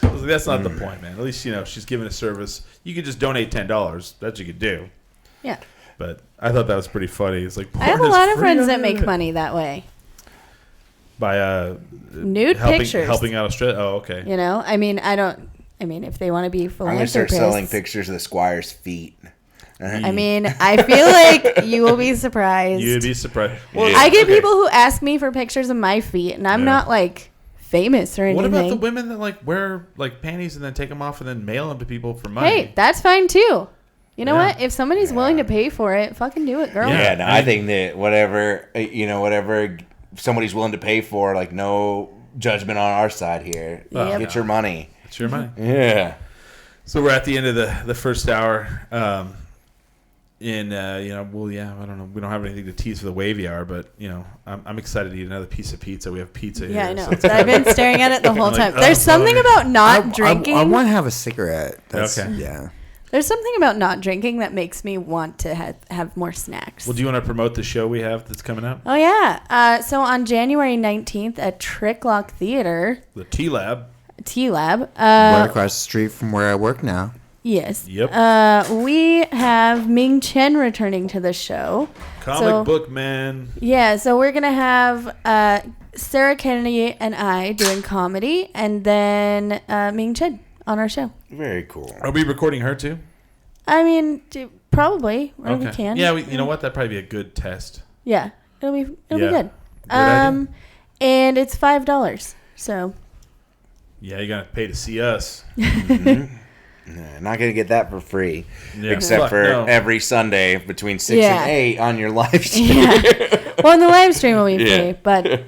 I was like, that's not the point, man. At least she's giving a service. You could just donate $10. That you could do. Yeah. But I thought that was pretty funny. It's like I have a porn is lot of free friends on that the make internet. money that way. By Nude pictures. helping out Australia. Oh, okay. You know, I mean, if they want to be I'm gonna start philanthropists. selling pictures of the Squire's feet. I mean, I feel like you will be surprised. You'd be surprised. Well, Yeah. I get okay. people who ask me for pictures of my feet, and I'm Yeah. not like famous or anything. What about the women that like wear like panties and then take them off and then mail them to people for money? Hey, that's fine too. You know Yeah. what? If somebody's willing to pay for it, fucking do it, girl. Yeah. Yeah, no, I think that whatever somebody's willing to pay for, like no judgment on our side here. Yep. Get your money. It's your money. Yeah. So we're at the end of the first hour. I don't know. We don't have anything to tease for the wavy hour, but I'm excited to eat another piece of pizza. We have pizza here. Yeah, I know. so it's- I've been staring at it the whole I'm time. like, There's oh, something sorry. about not drinking. I want to have a cigarette. That's, Okay. Yeah. There's something about not drinking that makes me want to have more snacks. Well, do you want to promote the show we have that's coming up? Oh yeah. So on January 19th at Tricklock Theater, The T Lab. T-Lab. Right across the street from where I work now. Yes. Yep. We have Ming Chen returning to the show. Comic book man. Yeah, so we're going to have Sarah Kennedy and I doing comedy, and then Ming Chen on our show. Very cool. Are we recording her too? I mean, probably. Or we can. Yeah, you know what? That'd probably be a good test. Yeah, it'll be Yeah. good. idea. And it's $5. So Yeah, you're gonna pay to see us. Yeah, not gonna get that for free, Yeah. except Fuck for no. every Sunday between 6 Yeah. and 8 on your live stream. yeah. Well, the live stream will be free, Yeah. but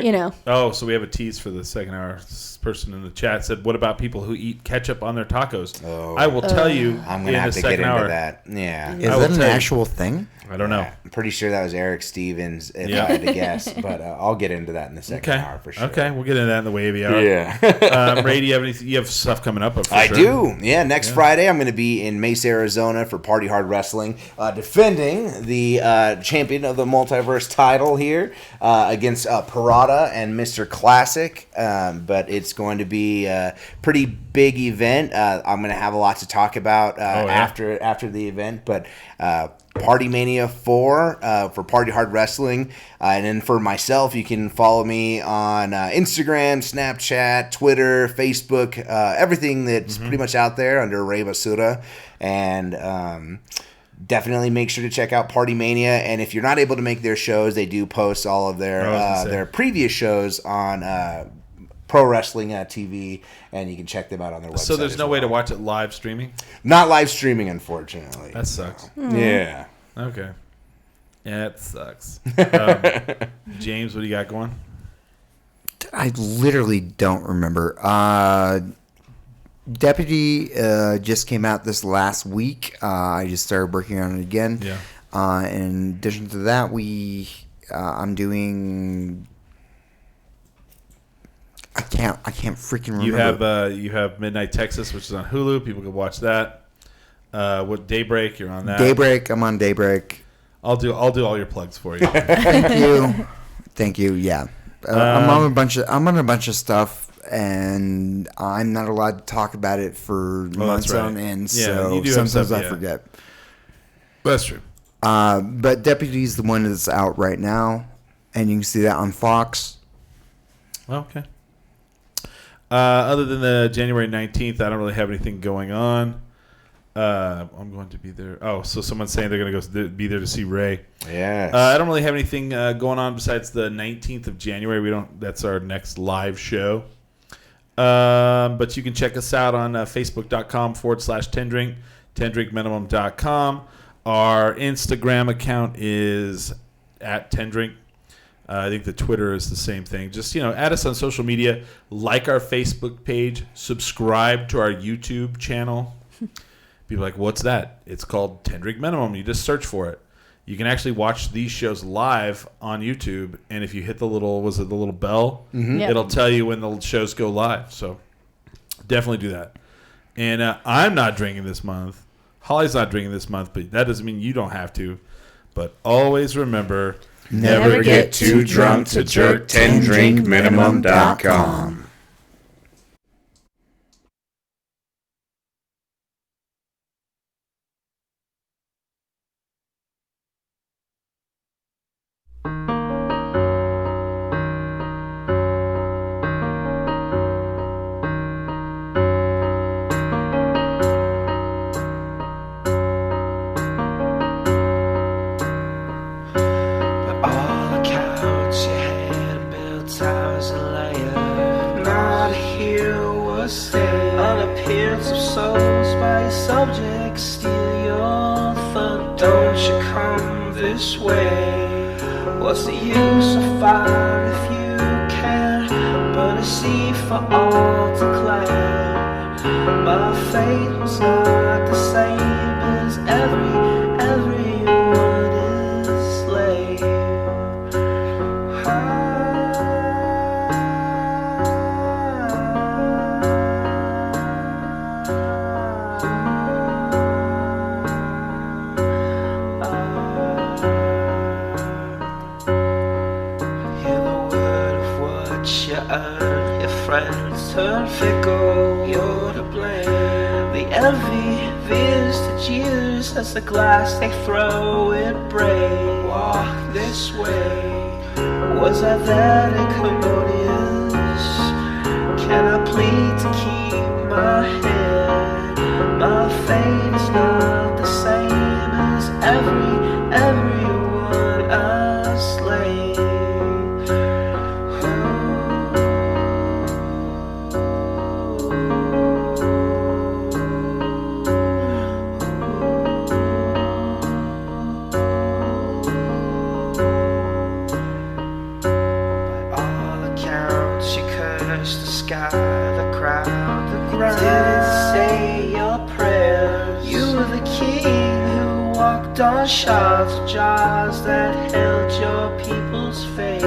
Oh, so we have a tease for the second hour. This person in the chat said, "What about people who eat ketchup on their tacos?" Oh. I will tell you I'm in gonna have the to get second into hour. that. Yeah. Is I will that an tell you. actual thing? I don't know. I'm pretty sure that was Eric Stevens, if Yeah. I had to guess, but I'll get into that in the second Okay. hour for sure. Okay, we'll get into that in the wavy hour. Yeah. Ray, do you have anything? You have stuff coming up? For I sure. do. Yeah, next Friday I'm going to be in Mesa, Arizona for Party Hard Wrestling, defending the champion of the Multiverse title here against Parada and Mr. Classic. But it's going to be a pretty big event. I'm going to have a lot to talk about after the event, but Party Mania 4 for Party Hard Wrestling. And then for myself, you can follow me on Instagram, Snapchat, Twitter, Facebook, everything that's pretty much out there under Ray Basura. And definitely make sure to check out Party Mania. And if you're not able to make their shows, they do post all of their previous shows on Pro Wrestling TV, and you can check them out on their website. So there's as no way to well. watch it live streaming? Not live streaming, unfortunately. That sucks. Yeah. Okay. Yeah, it sucks. James, what do you got going? I literally don't remember. Deputy just came out this last week. I just started working on it again. Yeah. In addition to that, I'm doing. I can't freaking remember. You have Midnight Texas, which is on Hulu. People can watch that. What Daybreak? You're on that. Daybreak. I'm on Daybreak. I'll do all your plugs for you. Thank you. Yeah. I'm on a bunch of stuff. and I'm not allowed to talk about it for months right. on end. Yeah, So you do have sometimes stuff, I yeah. forget. That's true. But Deputy is the one that's out right now, and you can see that on Fox. Okay. Other than the January 19th, I don't really have anything going on. I'm going to be there. Oh, so someone's saying they're going to go be there to see Ray. Yes. I don't really have anything going on besides the 19th of January. That's our next live show. But you can check us out on Facebook.com/10drink, 10drinkminimum.com. Our Instagram account is at 10drink. I think the Twitter is the same thing. Just, add us on social media, like our Facebook page, subscribe to our YouTube channel. People are like, what's that? It's called 10 Drink Minimum. You just search for it. You can actually watch these shows live on YouTube, and if you hit the little bell, Yep. it'll tell you when the shows go live. So definitely do that. And I'm not drinking this month. Holly's not drinking this month, but that doesn't mean you don't have to. But always remember, Never get too drunk to jerk 10drinkminimum.com. All accounts you had built towers and layers. Not a hero was saved. On appearance of souls by your subjects, steal your thunder. Don't you come this way. What's the use of fire if you can't burn a sea for all to claim? My fate was not the same as everyone is slave. Hear the word of what you earn. Your friends turn fickle, you're to blame. The envy veers to jeers as the glass they throw it break. Walk this way. Was I that incommodious? Can I plead to keep my head? My fate is not the same as everyone I slay. All accounts, you cursed the sky, the crowd, the ground. Didn't say your prayers. You were the king who walked on shards of jars that held your people's fate.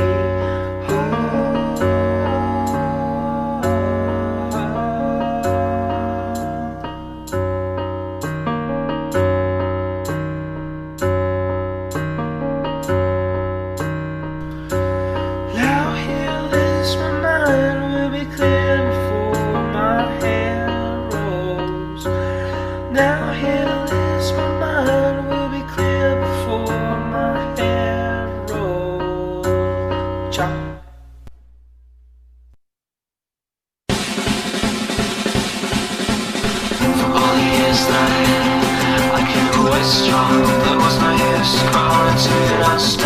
Now here is my mind will be clear before my hair rolls. Now here is my mind will be clear before my hair rolls. Chop. For all the years that I kept quite strong, there was no use crawling to the dust. I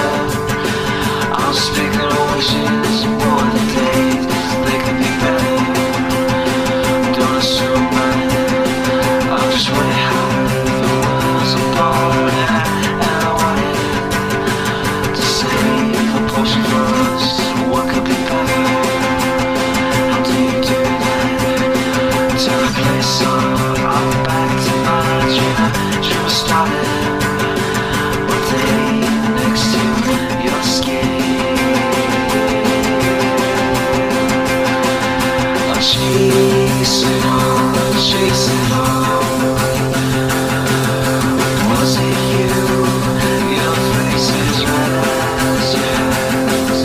was speaking of wishes, more than days, they could be better. Don't assume I'm just way high, the world's apart, and I wanted to save a portion for us. What could be better? How do you do that? To the place I'm back to my dream started. One day next to your skin. Chasing on. Was it you? Your face is red as yours.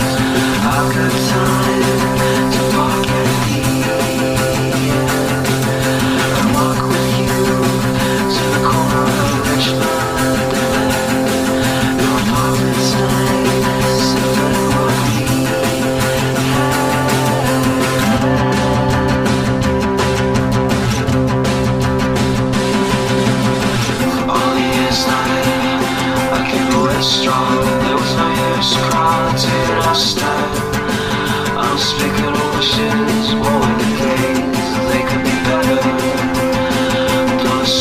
I've got time to forget these.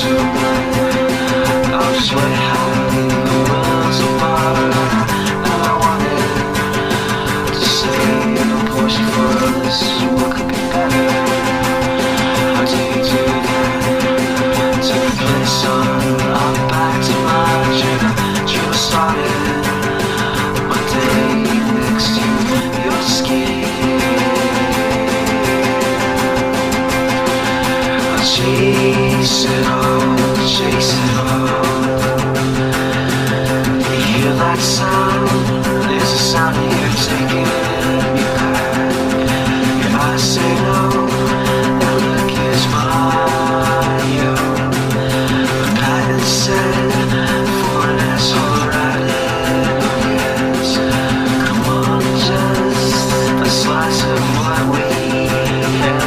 I was way high, the world's apart, and I wanted to say no portion for us. What could be better? How do you do that? Took the place on, I'm back to my dream started. My day next to your skin. I chase it all, chase it all. You hear that sound? There's a sound of you taking me back. If I say no, that look is my own. The pattern said for an asshole riding on yes. Come on, just a slice of what we had.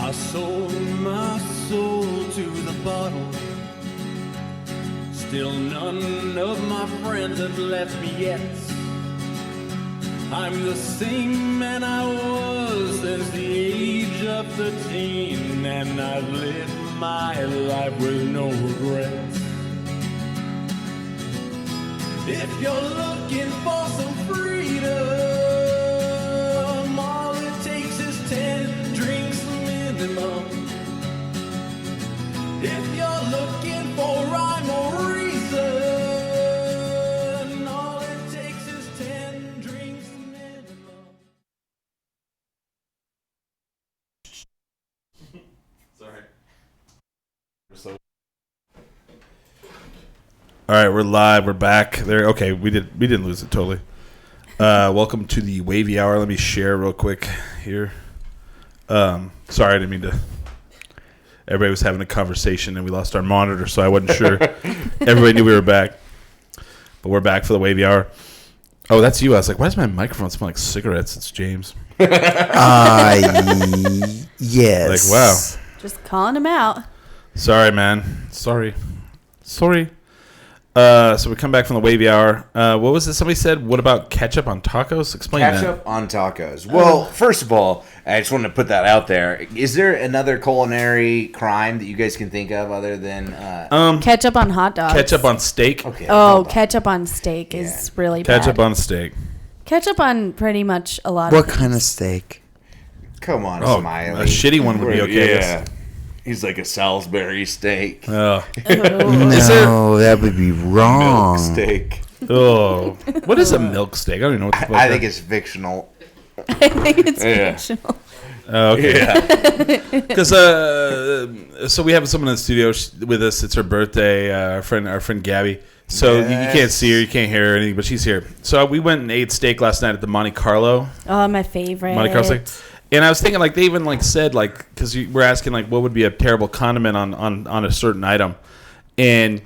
I sold my soul to the bottle. Still none of my friends have left me yet. I'm the same man I was since the age of 13, and I've lived my life with no regrets. If you're looking for some freedom, all it takes is 10 drinks minimum. If you're looking for rhyme or reason, all it takes is 10 drinks minimum. Sorry. All right, we're live. We're back. There. Okay, we didn't lose it totally. Welcome to the Wavy Hour. Let me share real quick here. Sorry, I didn't mean to. Everybody was having a conversation and we lost our monitor, so I wasn't sure. Everybody knew we were back, but we're back for the Wavy Hour. Oh, that's you. I was like, why does my microphone smell like cigarettes? It's James. Yes. Like, wow. Just calling him out. Sorry, man. Sorry. So we come back from the Wavy Hour. What was it? Somebody said, what about ketchup on tacos? Explain that. Ketchup on tacos. Well, first of all, I just wanted to put that out there. Is there another culinary crime that you guys can think of other than... Ketchup on hot dogs. Ketchup on steak. okay. Oh, hold on. ketchup on steak is really bad. Ketchup on steak. Ketchup on pretty much a lot What of kind of steak? Come on, Oh, Smiley. a shitty one would be okay. Yeah. He's like a Salisbury steak. Oh. No, that would be wrong. Milk steak. Oh. What is a milk steak? I don't even know what the fuck I that- think it's fictional. I think it's Yeah. fictional. Oh, okay. Yeah. Because so we have someone in the studio with us. It's her birthday. Our friend Gabby. So you can't see her, you can't hear her or anything, but she's here. So we went and ate steak last night at the Monte Carlo. Oh, my favorite. Monte Carlo steak. And I was thinking, like, they even like said, like, because we're asking, like, what would be a terrible condiment on a certain item, and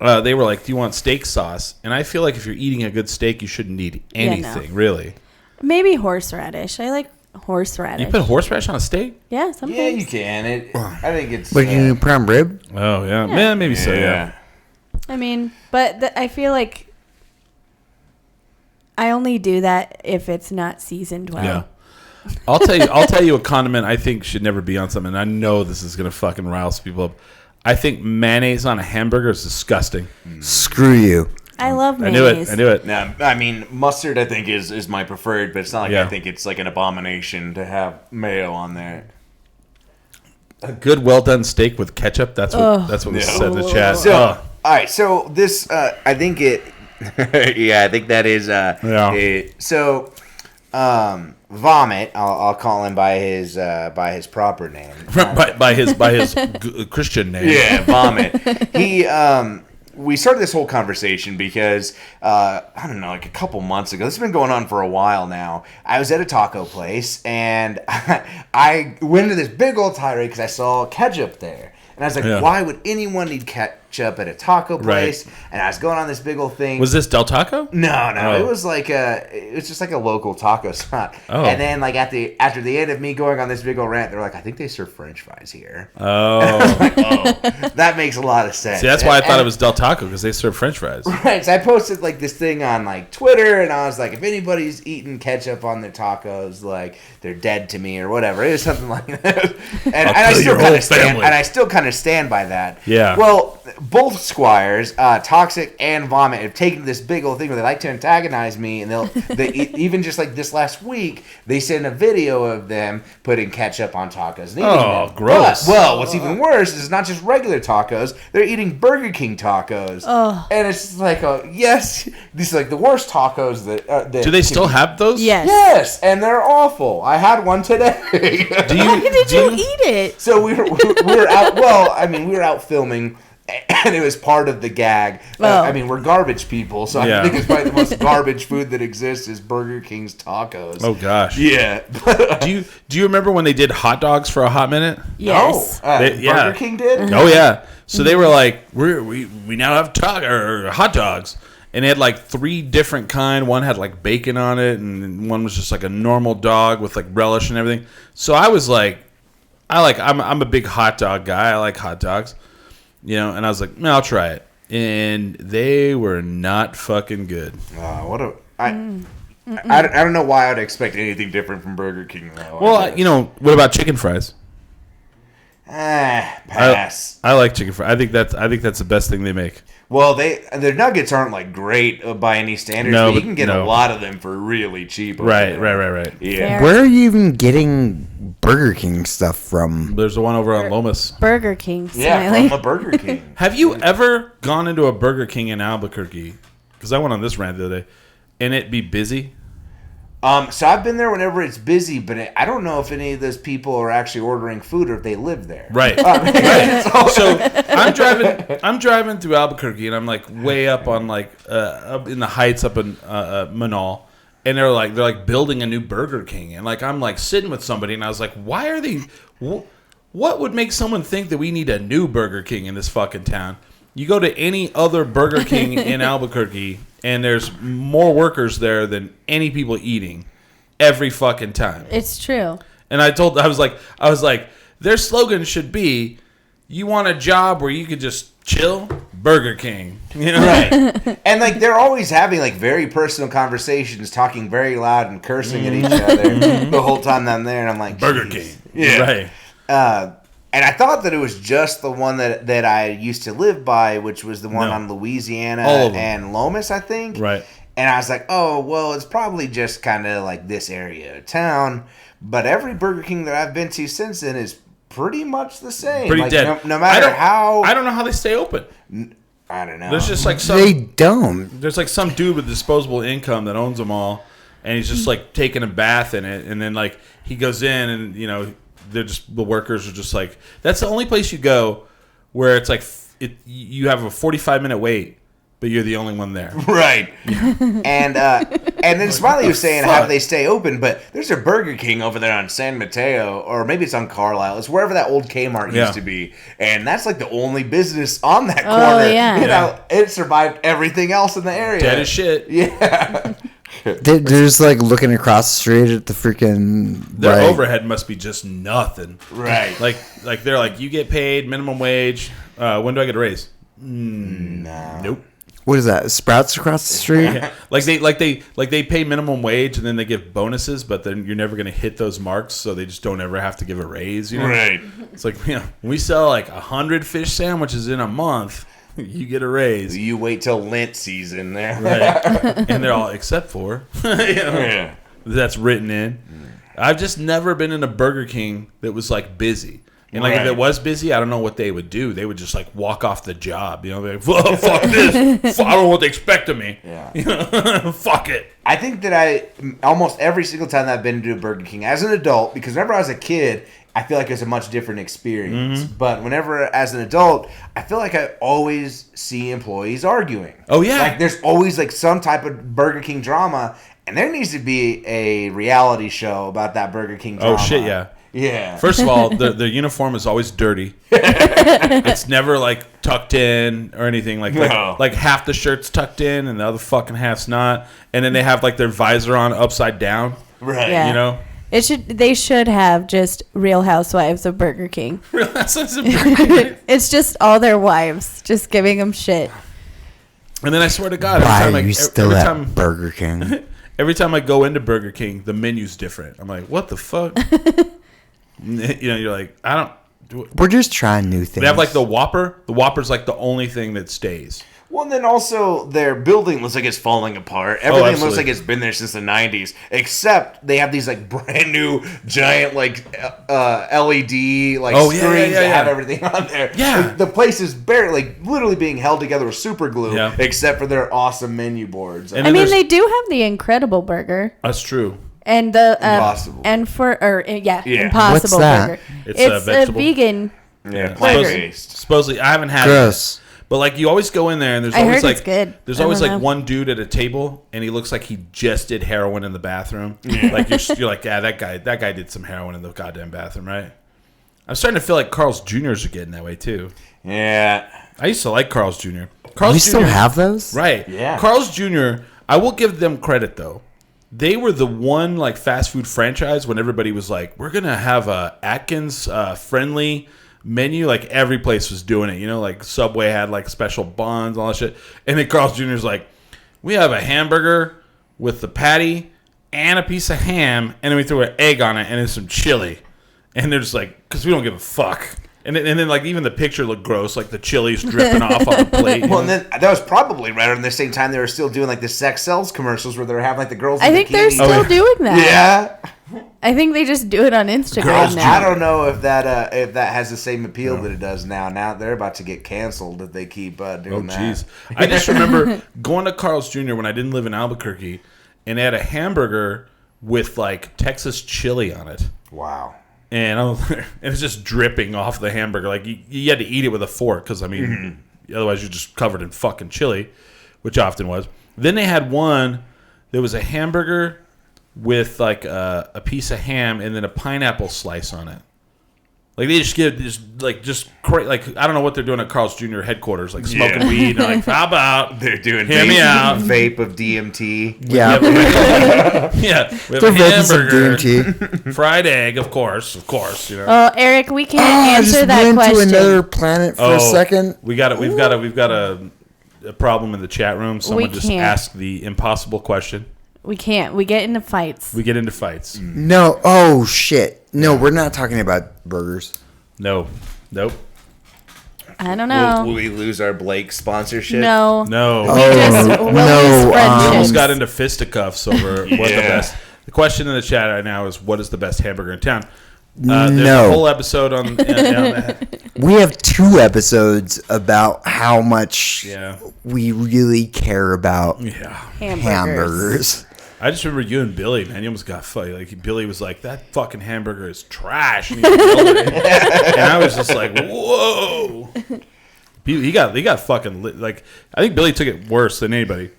they were like, do you want steak sauce? And I feel like if you're eating a good steak, you shouldn't need anything, really. Maybe horseradish. I like horseradish. You put horseradish on a steak? Yeah, sometimes. Yeah, you can. I think it's... What, you do prime rib? Oh yeah, man, maybe so. Yeah. I mean, but I feel like I only do that if it's not seasoned well. Yeah. I'll tell you a condiment I think should never be on something. I know this is gonna fucking rile some people up. I think mayonnaise on a hamburger is disgusting. Screw you. I love I knew mayonnaise. it. I knew it. Now, I mean, mustard I think is my preferred, but it's not like Yeah. I think it's like an abomination to have mayo on there. A good, well done steak with ketchup. That's what was said in the chat. So, Oh. all right. So this, I think it. Yeah, I think that is. Yeah. So, Vomit. I'll call him by his proper name. by his Christian name. Yeah, Vomit. We started this whole conversation because, I don't know, like a couple months ago, this has been going on for a while now. I was at a taco place and I went into this big old tirade because I saw ketchup there. And I was like, Yeah. why would anyone need ketchup at a taco place? Right. And I was going on this big old thing. Was this Del Taco? No, Oh. it was like it was just like a local taco spot. Oh. And then like after the end of me going on this big old rant, they're like, I think they serve French fries here. Oh. That makes a lot of sense. See, that's why I thought And- it was Del Taco, because they serve French fries. Right, so I posted like this thing on like Twitter, and I was like, if anybody's eating ketchup on their tacos, like they're dead to me or whatever. It was something like that, and I kill still your kind whole of stand, family. and I still kind of stand by that. Yeah. Well, both squires, Toxic and Vomit, have taken this big old thing where they like to antagonize me, and they even just like this last week, they sent a video of them putting ketchup on tacos. and eating Oh, them. gross. But, well, what's even worse is not just regular tacos; they're eating Burger King tacos. And it's just like, yes, these are like the worst tacos that. Do they still have those? Yes. Yes, and they're awful. I had one today. Do you? Why did do you eat it? So we were out. Well, I mean, we were out filming, and it was part of the gag. Oh. I mean, we're garbage people, so Yeah. I think it's probably the most garbage food that exists is Burger King's tacos. Oh gosh. Yeah. Do you remember when they did hot dogs for a hot minute? Yes. Yeah. Burger King did. Oh yeah. So they were like, we now have hot dogs, and they had like 3 different kind. One had like bacon on it, and one was just like a normal dog with like relish and everything. So I was like, I'm a big hot dog guy. I like hot dogs, you know. And I was like, no, I'll try it, and they were not fucking good. I don't know why I'd expect anything different from Burger King though. Well, you know, what about chicken fries? Pass. I like chicken fries. I think that's the best thing they make. Well, their nuggets aren't like great by any standards, No, but you but can get no. a lot of them for really cheap. over Right. there. Yeah. Fair. Where are you even getting Burger King stuff from? There's the one over on Lomas. Burger King, Yeah, Smiley. from a Burger King. Have you ever gone into a Burger King in Albuquerque? Because I went on this rant the other day, and it be busy. So I've been there whenever it's busy, but I don't know if any of those people are actually ordering food or if they live there. Right. So I'm driving through Albuquerque, and I'm like way up on up in the heights up in Manal, and they're like building a new Burger King, and like I'm like sitting with somebody, and I was like, why are they? What would make someone think that we need a new Burger King in this fucking town? You go to any other Burger King in Albuquerque, and there's more workers there than any people eating every fucking time. It's true. And I was like, their slogan should be, you want a job where you could just chill? Burger King. You know? Right. And like they're always having like very personal conversations, talking very loud and cursing at each other the whole time I'm there, and I'm like, Burger "Jeez." King. Yeah. Right. And I thought that it was just the one that I used to live by, which was the one No. on Louisiana All of them. and Lomas, I think. Right. And I was like, oh, well, it's probably just kind of like this area of town. But every Burger King that I've been to since then is pretty much the same. Pretty like, dead. No matter how. I don't know how they stay open. I don't know. There's just like They don't. there's like some dude with disposable income that owns them all, and he's just like taking a bath in it, and then like he goes in, and you know the workers are just like, that's the only place you go where it's like you have a 45-minute wait, but you're the only one there. Right. And then Smiley was saying how they stay open, but there's a Burger King over there on San Mateo, or maybe it's on Carlisle. It's wherever that old Kmart Yeah. used to be. And that's like the only business on that Oh, corner. yeah. You know, it survived everything else in the area. Dead as shit. Yeah. They're just like looking across the street at the freaking. Their right. overhead must be just nothing. Right. Like they're like, you get paid minimum wage. When do I get a raise? No. Nope. What is that? Sprouts across the street? Like they pay minimum wage and then they give bonuses, but then you're never gonna hit those marks, so they just don't ever have to give a raise. You know? Right. It's like, you know, when we sell like 100 fish sandwiches in a month, you get a raise. You wait till Lent season there. Right. And they're all except for you know, Yeah. that's written in. I've just never been in a Burger King that was like busy. And like if Right. it was busy, I don't know what they would do. They would just like walk off the job. You know, they're like, "Well, fuck this. I don't know what they expect of me. Yeah. You know, fuck it. I think that almost every single time that I've been to a Burger King as an adult, because whenever I was a kid, I feel like it's a much different experience. Mm-hmm. But whenever as an adult, I feel like I always see employees arguing. Oh, yeah. Like there's always like some type of Burger King drama, and there needs to be a reality show about that Burger King drama. Oh shit, yeah. Yeah. First of all, their uniform is always dirty. It's never like tucked in or anything No. like half the shirt's tucked in and the other fucking half's not. And then they have like their visor on upside down. Right. Yeah. You know. They should have just Real Housewives of Burger King. And It's just all their wives just giving them shit. then I swear to God, Why every are you time still every at time Burger King? every time I go into Burger King, the menu's different. I'm like, what the fuck? You know, you're like, I don't. We're just trying new things. They have like the Whopper. The Whopper's like the only thing that stays. Well, and then also their building looks like it's falling apart. Everything looks absolutely. like it's been there since the 90s, except they have these like brand new giant like LED like Oh, yeah, screens yeah, that yeah. have everything on there. Yeah. Like, the place is barely like literally being held together with super glue, Yeah. except for their awesome menu boards. And I then mean, there's- they do have the Incredible Burger That's true. and the Impossible. yeah, Yeah. Impossible What's that? Burger. It's, It's a vegetable. vegan. yeah, Burger. plant-based. Supposedly, I haven't had Gross. it. But like, you always go in there and there's I always heard like it's good. there's I always don't like know. one dude at a table and he looks like he just did heroin in the bathroom. Like you're like, yeah, that guy did some heroin in the goddamn bathroom, right? I'm starting to feel like Carl's Jr.'s are getting that way too. Yeah. I used to like Carl's Jr. Carl's We Jr. still have those? Right. Yeah. Carl's Jr., I will give them credit, though. they were the one like fast food franchise when everybody was like, we're gonna have a Atkins friendly menu. Like every place was doing it. You know, like Subway had like special buns, all that shit. And then Carl's Jr.'s like, we have a hamburger with the patty and a piece of ham, and then we throw an egg on it and then some chili. And they're just like, because we don't give a fuck. And then like even the picture looked gross, like the chili's dripping off on the plate. Well, and then that was probably right around the same time they were still doing like the sex sells commercials where they were having like the girls. I in think they're bikinis. still doing that. Yeah, I think they just do it on Instagram girls. now. I don't know if that has the same appeal that it does now. Now they're about to get canceled if they keep doing Oh, that. jeez. I just remember going to Carl's Jr. when I didn't live in Albuquerque, and they had a hamburger with like Texas chili on it. Wow. And and it's just dripping off the hamburger. Like you had to eat it with a fork because I mean, otherwise you're just covered in fucking chili, which often was. Then they had one. There was a hamburger with like a piece of ham and then a pineapple slice on it. Like they just give like I don't know what they're doing at Carl's Jr. headquarters, like smoking weed. And like, how about They're doing Hear me out. vape of DMT. Yeah. yeah, we have They're a making some hamburger, DMT. fried egg, of course, you know. Oh, Eric, we can't I answer just that went question. to another planet for a second. We've got a problem in the chat room. Someone just can't. asked the impossible question. We can't. We get into fights. We get into fights. No. Oh shit. No, we're not talking about burgers. No. Nope. I don't know. Will we lose our Blake sponsorship? No. No. We just we'll lose We friendships. almost got into fisticuffs over what the best. The question in the chat right now is, what is the best hamburger in town? There's No. a whole episode on that. We have 2 episodes about how much Yeah. we really care about Yeah. hamburgers. I just remember you and Billy, man. You almost got fight. Like Billy was like, "That fucking hamburger is trash," and, he yelled at it. And I was just like, "Whoa!" He got fucking lit. Like I think Billy took it worse than anybody.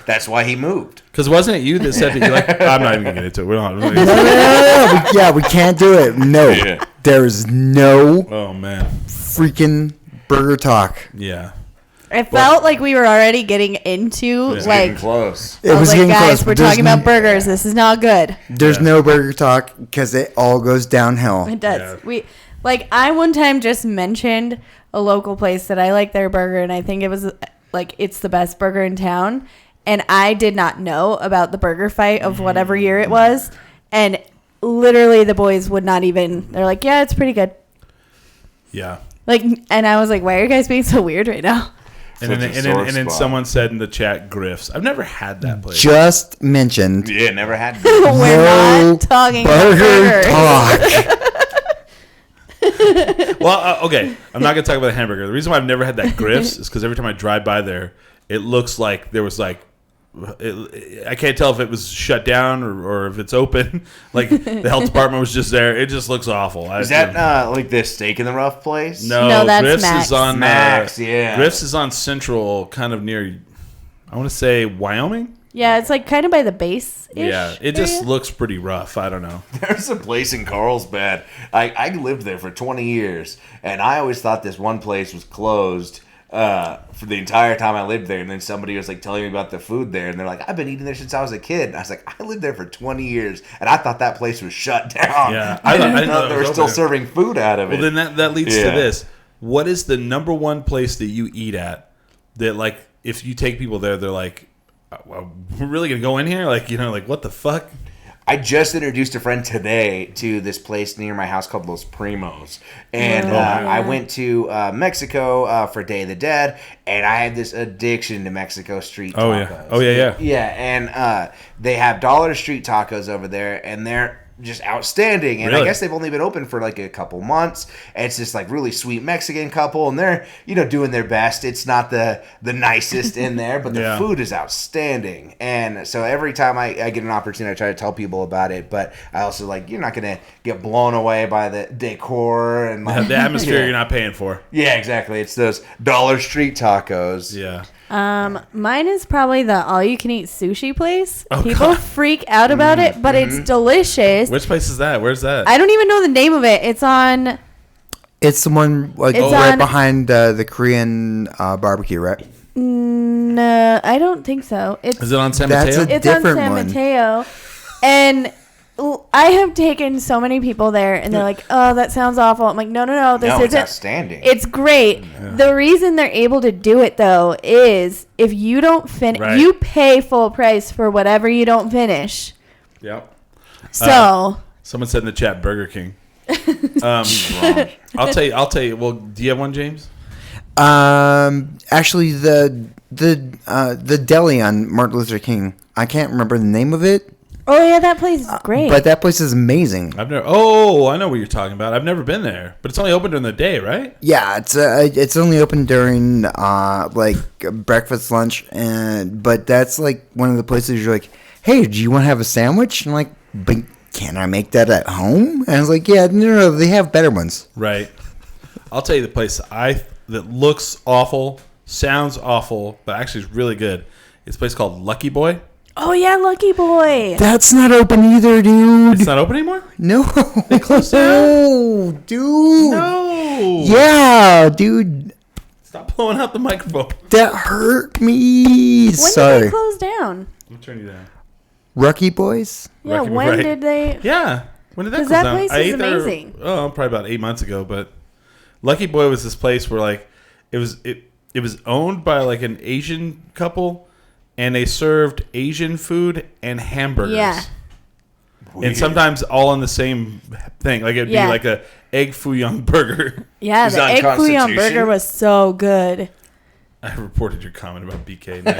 That's why he moved. Because wasn't it you that said that? You're like, I'm not even gonna get into it. We don't. Yeah, we can't do it. No, Yeah. there's no Oh man. freaking burger talk. Yeah. I felt like we were already getting into Getting like. close. It I was was like, getting guys, close. we're but there's talking about burgers. This is not good. There's no burger talk because it all goes downhill. It does. Yeah. I one time just mentioned a local place that I like their burger, and I think it was like it's the best burger in town. And I did not know about the burger fight of whatever year it was, and literally the boys would not even. They're like, "Yeah, it's pretty good." Yeah. Like, and I was like, "Why are you guys being so weird right now?" And then, Such a and, then, sore and then spot. someone said in the chat, Griff's. I've never had that place. Just mentioned Yeah, never had. We're no not talking about burger burgers. talk. Well, okay. I'm not gonna talk about the hamburger. The reason why I've never had that Griff's is because every time I drive by there, it looks like there was like, I can't tell if it was shut down or if it's open. Like the health department was just there. It just looks awful. Is that like the Steak in the Rough place? no? that's Griff's Max. is on Max, yeah. Griff's is on Central, kind of near. I want to say Wyoming. Yeah, it's like kind of by the base. Yeah, it just looks pretty rough. I don't know. There's a place in Carlsbad. I lived there for 20 years, and I always thought this one place was closed for the entire time I lived there. And then somebody was like telling me about the food there, and they're like, "I've been eating there since I was a kid." And I was like, "I lived there for 20 years, and I thought that place was shut down." Yeah, I didn't know know it they were was still open. serving food out of it. Well, then that leads Yeah. to this. What is the number one place that you eat at that, like, if you take people there, they're like, well, we're really going to go in here? Like, you know, like, what the fuck? I just introduced a friend today to this place near my house called Los Primos. And I went to Mexico for Day of the Dead, and I had this addiction to Mexico street Oh, tacos. yeah. Oh, yeah. Yeah, and they have Dollar Street tacos over there, and they're just outstanding. And I Really? guess they've only been open for like a couple months. And it's this like really sweet Mexican couple, and they're, you know, doing their best. It's not the nicest in there, but the Yeah. food is outstanding. And so every time I get an opportunity, I try to tell people about it. But I also like, you're not gonna get blown away by the decor and like The atmosphere Yeah. you're not paying for. Yeah, exactly. It's those Dollar Street tacos. Yeah. Mine is probably the all-you-can-eat sushi place. Oh, People God. freak out about it, but it's delicious. Which place is that? Where's that? I don't even know the name of it. It's on. It's the one like It's right on- behind the Korean barbecue, right? No, I don't think so. Is it on San That's Mateo? a- It's on different San one. Mateo, and I have taken so many people there, and they're like, "Oh, that sounds awful." I'm like, "No, this No, it's isn't. outstanding. It's great." The reason they're able to do it though is if you don't finish, Right. you pay full price for whatever you don't finish. Yep. So Someone said in the chat, Burger King. I'll tell you. Well, do you have one, James? Actually, the deli on Martin Luther King. I can't remember the name of it, oh yeah, that place is great. but that place is amazing. I've never. Oh, I know what you're talking about. I've never been there, but it's only open during the day, right? Yeah, it's only open during like breakfast, lunch, but that's like one of the places you're like, hey, do you want to have a sandwich? And I'm like, but can I make that at home? And I was like, yeah, no, they have better ones. Right. I'll tell you the place that looks awful, sounds awful, but actually is really good. It's a place called Lucky Boy. oh yeah, Lucky Boy. That's not open either, dude. It's not open anymore? No, closed no, dude. No. Yeah, dude, Stop blowing out the microphone. that hurt me. When did Sorry, they close down? I'll turn you down. Rucky Boys. Yeah, Lucky Boy, when right. did they? Yeah. When did that 'Cause close that down? place I is ate there, amazing. probably about 8 months ago, but Lucky Boy was this place where like it was owned by like an Asian couple and they served Asian food and hamburgers. Yeah. And sometimes all on the same thing. Like it'd Yeah. be like a egg foo young burger. Yeah, Is the it on egg foo young Constitution? burger was so good. I reported your comment about BK. Nice.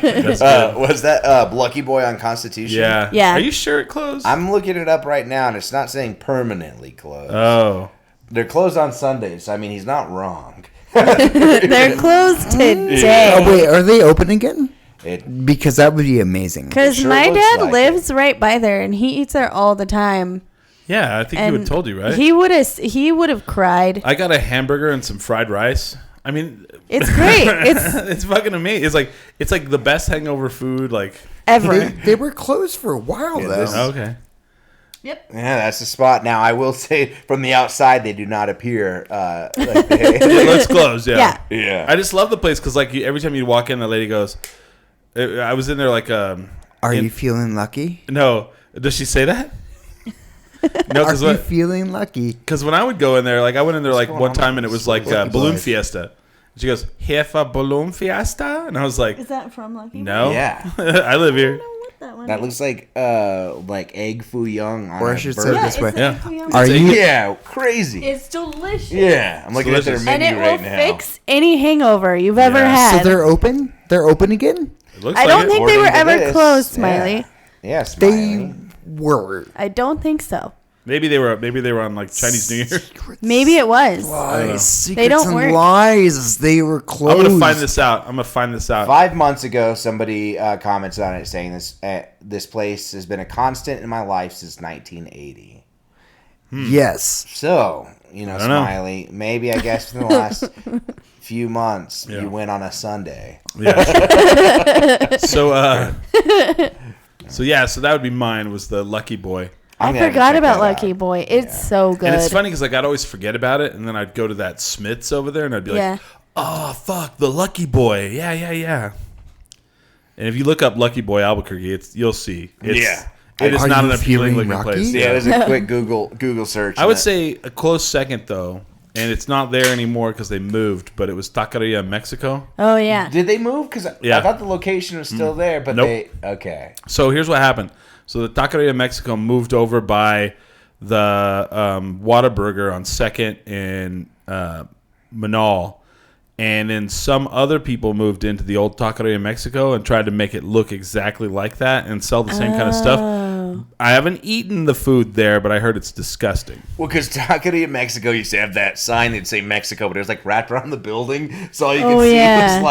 That's good. Was that Lucky Boy on Constitution? Yeah. Yeah. Are you sure it closed? I'm looking it up right now, and it's not saying permanently closed. Oh. They're closed on Sundays. So, I mean, he's not wrong. They're closed today. Oh wait, are they open again? It Because that would be amazing. Because It sure my looks dad like lives right by there, and he eats there all the time. Yeah, I think he And would told you, right? He would have cried. I got a hamburger and some fried rice. I mean, It's great. It's it's fucking amazing. It's like the best hangover food. Like, ever. They were closed for a while though. this- okay, Yeah, that's the spot. Now, I will say, from the outside, they do not appear like they. let's close. Yeah, Yeah. Yeah. I just love the place because like every time you walk in, the lady goes. I was in there like Are you feeling lucky? No, does she say that? No, Are you feeling lucky? because when I would go in there, like I went in there like going one on time with and it this was like Lucky balloon Boys? fiesta. She goes, "Here for balloon fiesta," and I was like, Is that from Lucky? "No, Yeah. I live here." That one. That looks like egg foo young on Or I a should say burger. yeah, this way. it's Yeah. Lucky Young. Are you? Yeah, crazy. It's delicious. Yeah, I'm looking at their delicious. menu And it right will now. fix any hangover you've ever Yeah. had. So they're open? They're open again? It looks I like don't it. think they were According to ever this, closed, yeah. Smiley. Yeah, They Smiley. were. I don't think so. Maybe they were on like Chinese New Year. Maybe it was. Lies, secrets don't and work. lies. They were closed. I'm gonna find this out. 5 months ago, somebody commented on it saying this place has been a constant in my life since 1980. Yes. So, don't know. Smiley, maybe I guess in the last few months Yeah. you went on a Sunday. Yeah. so that would be mine. Was the Lucky Boy. I'm I gonna have to forgot check about that Lucky out. Boy. It's so good. And it's funny because like I'd always forget about it, and then I'd go to that Smith's over there, and I'd be like, Yeah. "Oh fuck, the Lucky Boy, yeah." And if you look up Lucky Boy Albuquerque, you'll see. Yeah. it is Are not you an appealing feeling looking Rocky? place. Yeah, there's a quick Google search. I would and say a close second though, and it's not there anymore because they moved. But it was Taqueria Mexico. Oh yeah. Did they move? Because Yeah. I thought the location was still there, but Nope. okay. So here's what happened. So the Taqueria Mexico moved over by the Whataburger on 2nd in Manal. And then some other people moved into the old Taqueria Mexico and tried to make it look exactly like that and sell the same kind of stuff. I haven't eaten the food there, but I heard it's disgusting. Well, because Taqueria Mexico used to have that sign that'd say Mexico, but it was like wrapped around the building, so all you could Oh, see yeah.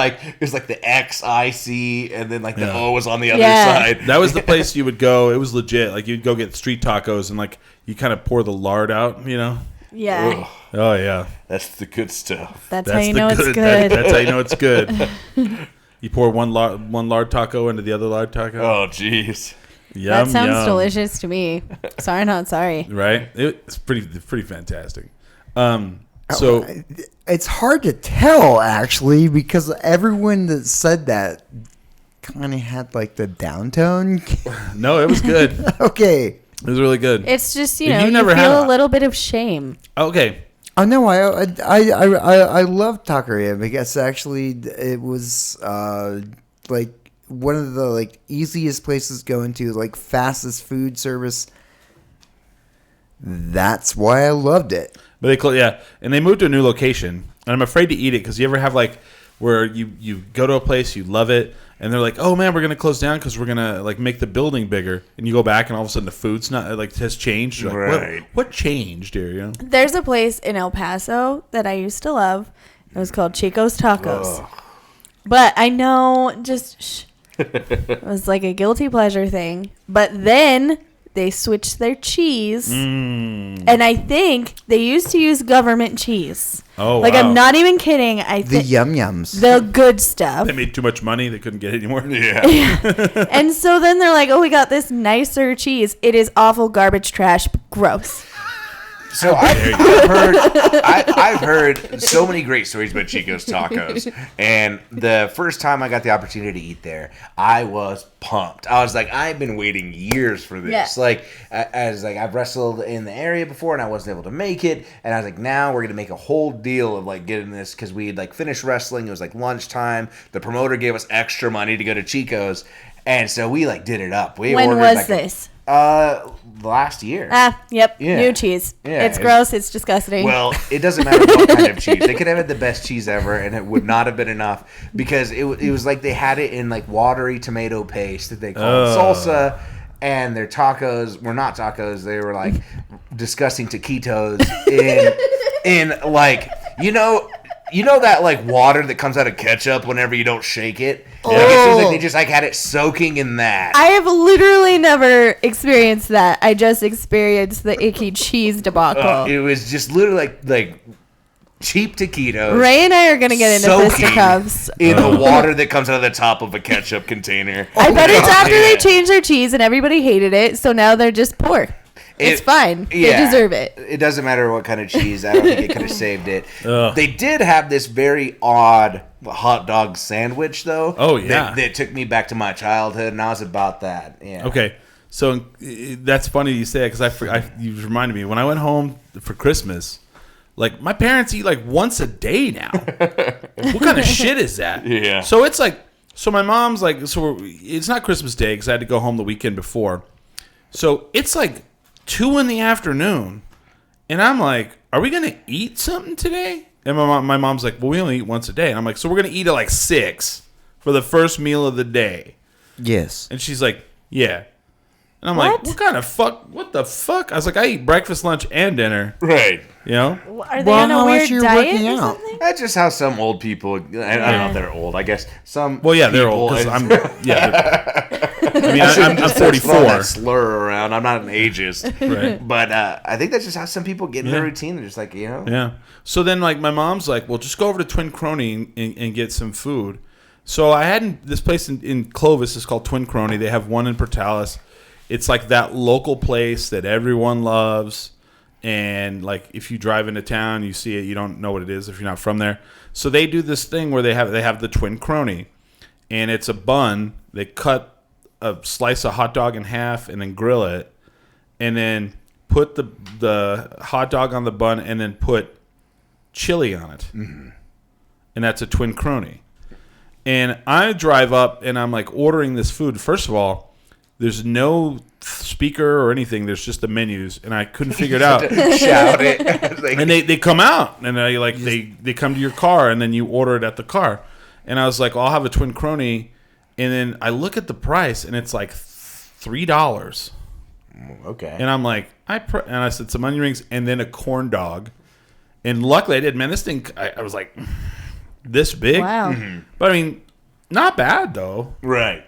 was like the XIC, and then like the Yeah. O was on the other Yeah. side. That was the place you would go. It was legit. Like you'd go get street tacos and like you kind of pour the lard out, you know? Yeah. Oh yeah. That's the good stuff. That's how you know it's good. That's how you know it's good. You pour one lard taco into the other lard taco. Oh, jeez. Yum, That sounds yum. delicious to me. Sorry, not sorry. Right? It's pretty fantastic. So It's hard to tell, actually, because everyone that said that kind of had like the downtone. no, it was good. Okay. It was really good. It's just, You you never had feel a- a little bit of shame. Okay. Oh no, I love taqueria because actually it was like one of the like easiest places to go into, like fastest food service. That's why I loved it. But and they moved to a new location, and I'm afraid to eat it because you ever have like where you go to a place, you love it, and they're like, oh man, we're gonna close down because we're gonna like make the building bigger, and you go back and all of a sudden the food's not like has changed. You're like, Right. what changed here? You know? There's a place in El Paso that I used to love. It was called Chico's Tacos. But I know it was like a guilty pleasure thing. But then they switched their cheese. And I think they used to use government cheese. Oh, like, wow. I'm not even kidding. I The think yum yums. the good stuff. They made too much money; they couldn't get it anymore. Yeah. And so then they're like, oh, we got this nicer cheese. It is awful garbage trash. Gross. So I've heard so many great stories about Chico's Tacos, and the first time I got the opportunity to eat there, I was pumped. I was like, I've been waiting years for this. Yeah. Like, as like I've wrestled in the area before, and I wasn't able to make it, and I was like, now we're gonna make a whole deal of like getting this because we had like finished wrestling. It was like lunchtime. The promoter gave us extra money to go to Chico's, and so we like did it up. We When ordered, was like, this? Last year. Yep. Yeah. New cheese. Yeah, It's it's- gross. It's disgusting. Well, it doesn't matter what kind of cheese. They could have had the best cheese ever, and it would not have been enough because it was like they had it in like watery tomato paste that they called salsa, and their tacos were not tacos. They were like disgusting taquitos in like you know that like water that comes out of ketchup whenever you don't shake it. Like, it seems like they just like had it soaking in that. I have literally never experienced that. I just experienced the icky cheese debacle. It was just literally like cheap taquitos. Ray and I are gonna get into soaking fisticuffs. in the water that comes out of the top of a ketchup container. I bet it's after Yeah. they changed their cheese and everybody hated it, so now they're just poor. It's fine. They deserve it. It doesn't matter what kind of cheese. I don't think it could have saved it. Ugh. They did have this very odd hot dog sandwich, though. Oh, yeah. That took me back to my childhood, and I was about that. Yeah. Okay, so that's funny you say it because you reminded me when I went home for Christmas. Like my parents eat like once a day now. What kind of shit is that? Yeah. So it's like, so my mom's like, it's not Christmas Day because I had to go home the weekend before. So it's like 2 p.m, and I'm like, are we gonna eat something today? And my mom's like, well, we only eat once a day. And I'm like, so we're gonna eat at like 6 for the first meal of the day. Yes. And she's like, yeah. And I'm like, what the fuck? I was like, I eat breakfast, lunch, and dinner. Right. You know? Are they Well, on a how much weird you're diet working or out? something? That's just how some old people. I don't know if they're old. I guess some. Well, yeah, they're people- old. 'Cause I'm, yeah. I mean, I'm Just 44. throwing that slur around. I'm not an ageist, Right. but I think that's just how some people get in their routine. They're just like, Yeah. So then, like, my mom's like, well, just go over to Twin Crony and get some food. So I had this place in Clovis is called Twin Crony. They have one in Portales. It's like that local place that everyone loves. And, like, if you drive into town, you see it, you don't know what it is if you're not from there. So they do this thing where they have the Twin Crony. And it's a bun. They cut a slice of hot dog in half and then grill it. And then put the hot dog on the bun and then put chili on it. Mm-hmm. And that's a Twin Crony. And I drive up and I'm like ordering this food. First of all, there's no speaker or anything. There's just the menus, and I couldn't figure it out. shout it. Like, And they come out, and they come to your car, and then you order it at the car. And I was like, well, I'll have a Twin Crony. And then I look at the price, and it's like $3. okay. And I'm like, and I said some onion rings and then a corn dog. And luckily I did. Man, this thing, I was like, this big. Wow. Mm-hmm. But I mean, not bad though. Right.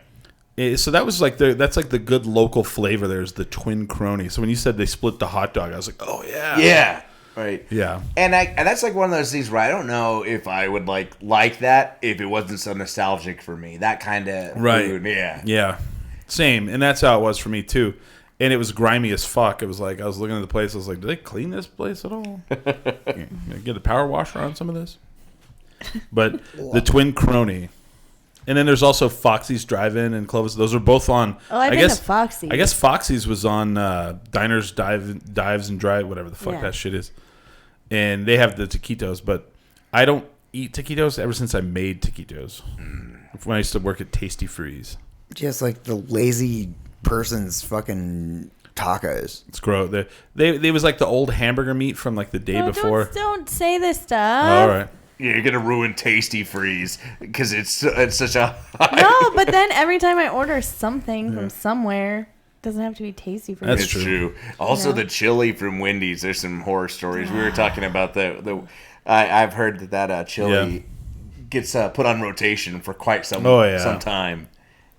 So that was like that's like the good local flavor. There's the Twin Crony. So when you said they split the hot dog, I was like, oh yeah. Yeah. Right. Yeah. And that's like one of those things where I don't know if I would like that if it wasn't so nostalgic for me. That kind of Right. food. Yeah. Yeah. Same. And that's how it was for me too. and it was grimy as fuck. It was like I was looking at the place. I was like, do they clean this place at all? Get a power washer on some of this. But the Twin Crony, and then there's also Foxy's Drive-In and Clovis. Those are both on. Oh, I've been to Foxy's. I guess Foxy's was on Diners, Dives, and Drive, whatever the fuck Yeah. that shit is. And they have the taquitos, but I don't eat taquitos ever since I made taquitos. When I used to work at Tasty Freeze. Just like the lazy person's fucking tacos. It's gross. They was like the old hamburger meat from like the day before. Don't say this stuff. All right. Yeah, you're gonna ruin Tasty Freeze because it's such a No, but then every time I order something from somewhere, it doesn't have to be tasty for That's It's me. true. Also, Yeah. the chili from Wendy's. There's some horror stories. We were talking about I've heard that chili gets put on rotation for quite some time.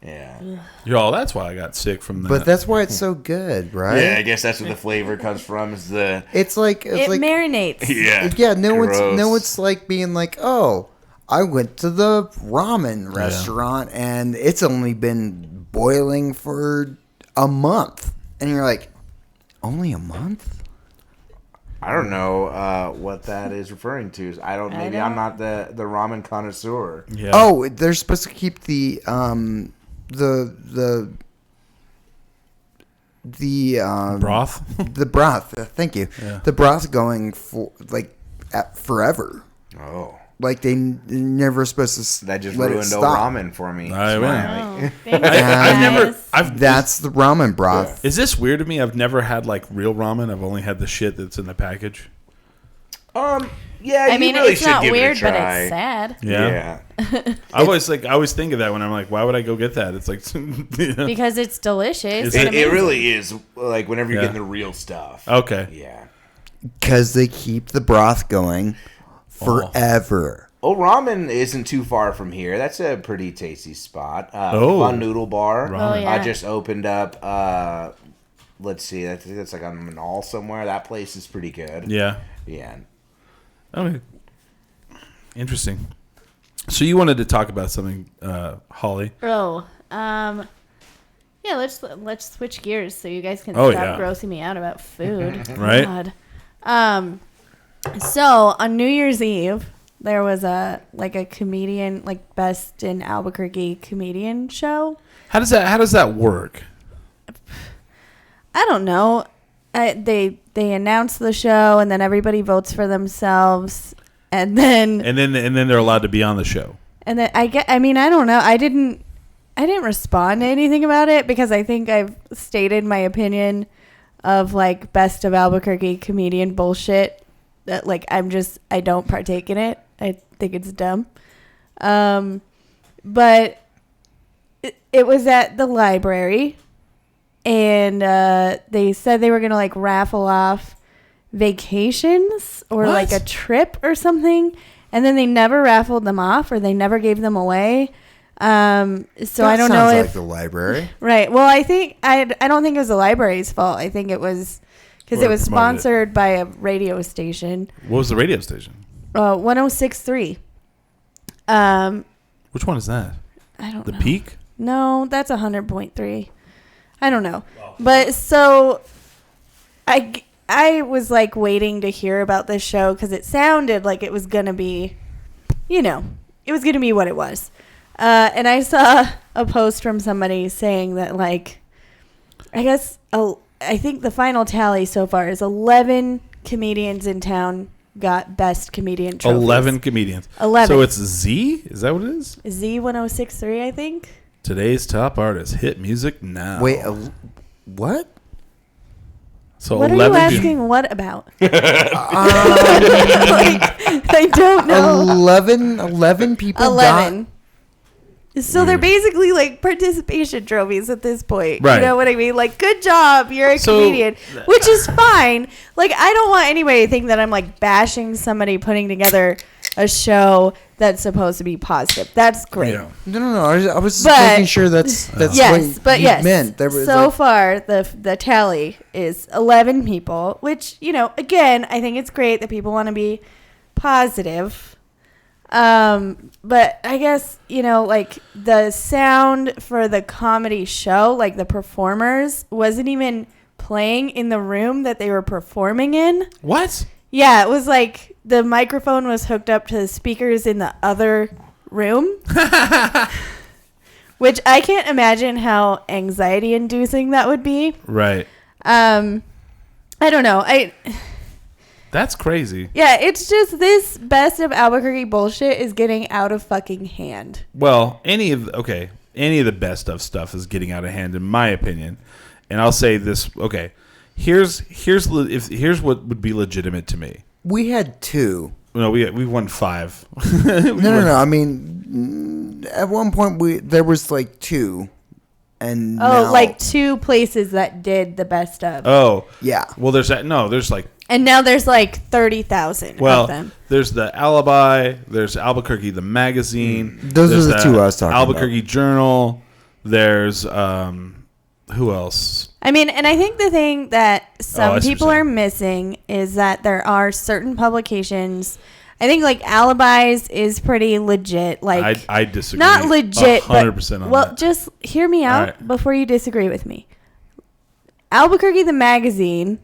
Yeah. That's why I got sick from that. But that's why it's so good, right? Yeah, I guess that's where the flavor comes from. Is the It's like It like marinates. yeah. No, Gross. it's like being like, oh, I went to the ramen restaurant and it's only been boiling for a month, and you're like, only a month? I don't know what that is referring to. Maybe I'm not the ramen connoisseur. yeah. Oh, they're supposed to keep the broth. the broth. Thank you. Yeah. The broth going for like forever. Oh, Like they're never supposed to. that just let it ruined stop. ramen for me. I Smiley. win. Oh, thanks, I've never. guys. I've That's the ramen broth. Is this weird to me? I've never had like real ramen. I've only had the shit that's in the package. Yeah, I mean, you really it's should not give weird, it a but try. it's sad Yeah. I always think of that when I'm like, why would I go get that? It's like, because it's delicious. Is and It amazing. really is like whenever you're Yeah. getting the real stuff. okay. Yeah. Because they keep the broth going forever. Oh, ramen isn't too far from here. That's a pretty tasty spot. Fun Noodle Bar. Oh, yeah. I just opened up. Let's see. I think that's like on Manal somewhere. That place is pretty good. Yeah. Yeah. Okay. Interesting. So you wanted to talk about something, Holly? Oh, yeah. Let's switch gears so you guys can Oh, stop yeah. grossing me out about food. Right. God. So on New Year's Eve, there was a comedian, like best in Albuquerque comedian show. How does that work? I don't know. They announce the show and then everybody votes for themselves, and then And then they're allowed to be on the show. I don't know. I didn't respond to anything about it because I think I've stated my opinion of like best of Albuquerque comedian bullshit that like I don't partake in it. I think it's dumb. But it was at the library, and they said they were going to like raffle off vacations or What? like a trip or something, and then they never raffled them off or they never gave them away. So I don't know sounds if like the library. right. Well, I think I don't think it was the library's fault. I think it was because it Whoever was promoted it. sponsored by a radio station, What was the radio station? 106.3. Which one is that? I don't The know. Peak? No, that's 100.3. I don't know. But so I was like waiting to hear about this show because it sounded like it was going to be, it was going to be what it was. And I saw a post from somebody saying that like, I think the final tally so far is 11 comedians in town got best comedian trophies. 11 comedians. 11. So it's Z? Is that what it is? Z1063, I think. Today's top artist. Hit music now. Wait, what? So What are 11 you asking what about? I don't know. 11 people 11. So they're basically like participation trophies at this point. Right. You know what I mean? Like, good job, you're a So- comedian, which is fine. Like, I don't want anybody to think that I'm like bashing somebody putting together a show that's supposed to be positive. That's great. Yeah. No. I was just But- making sure that's Yes, what but you yes. meant. There was So like, far, the tally is 11 people, which, again, I think it's great that people want to be positive. But I guess, like the sound for the comedy show, like the performers wasn't even playing in the room that they were performing in. What? Yeah, it was like the microphone was hooked up to the speakers in the other room. Which I can't imagine how anxiety inducing that would be. Right. I don't know. That's crazy. Yeah, it's just this best of Albuquerque bullshit is getting out of fucking hand. Well, any of the best of stuff is getting out of hand, in my opinion. And I'll say this. Okay, here's what would be legitimate to me. We had 2. No, we won 5. No. I mean, at one point there was like 2, and like 2 places that did the best of. Oh, yeah. Well, there's that. No, there's like. And now there's like 30,000 of them. There's the Alibi. There's Albuquerque the magazine. Those there's are the 2 I was talking Albuquerque about. Journal. There's who else? I mean, and I think the thing that I some see what people you're are saying. missing is that there are certain publications. I think like Alibis is pretty legit. Like I disagree. not legit, 100% on well, that. just hear me out right. before you disagree with me. Albuquerque the magazine.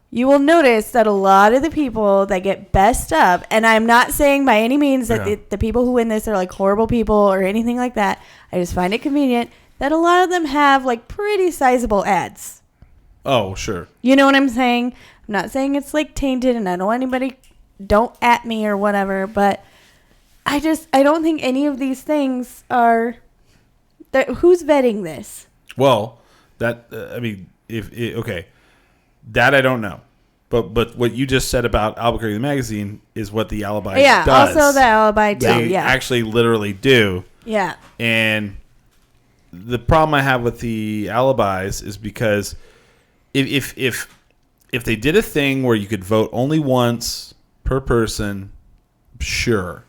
You will notice that a lot of the people that get best of, and I'm not saying by any means that Yeah. the people who win this are like horrible people or anything like that. I just find it convenient that a lot of them have like pretty sizable ads. Oh, sure. You know what I'm saying? I'm not saying it's like tainted and I don't want anybody don't at me or whatever, but I don't think any of these things are who's vetting this? Well, that I mean, okay, that I don't know, but what you just said about Albuquerque the magazine is what the Alibi Yeah, does. also the Alibi too. They Yeah. actually literally do. Yeah. And the problem I have with the Alibis is because if they did a thing where you could vote only once per person, sure.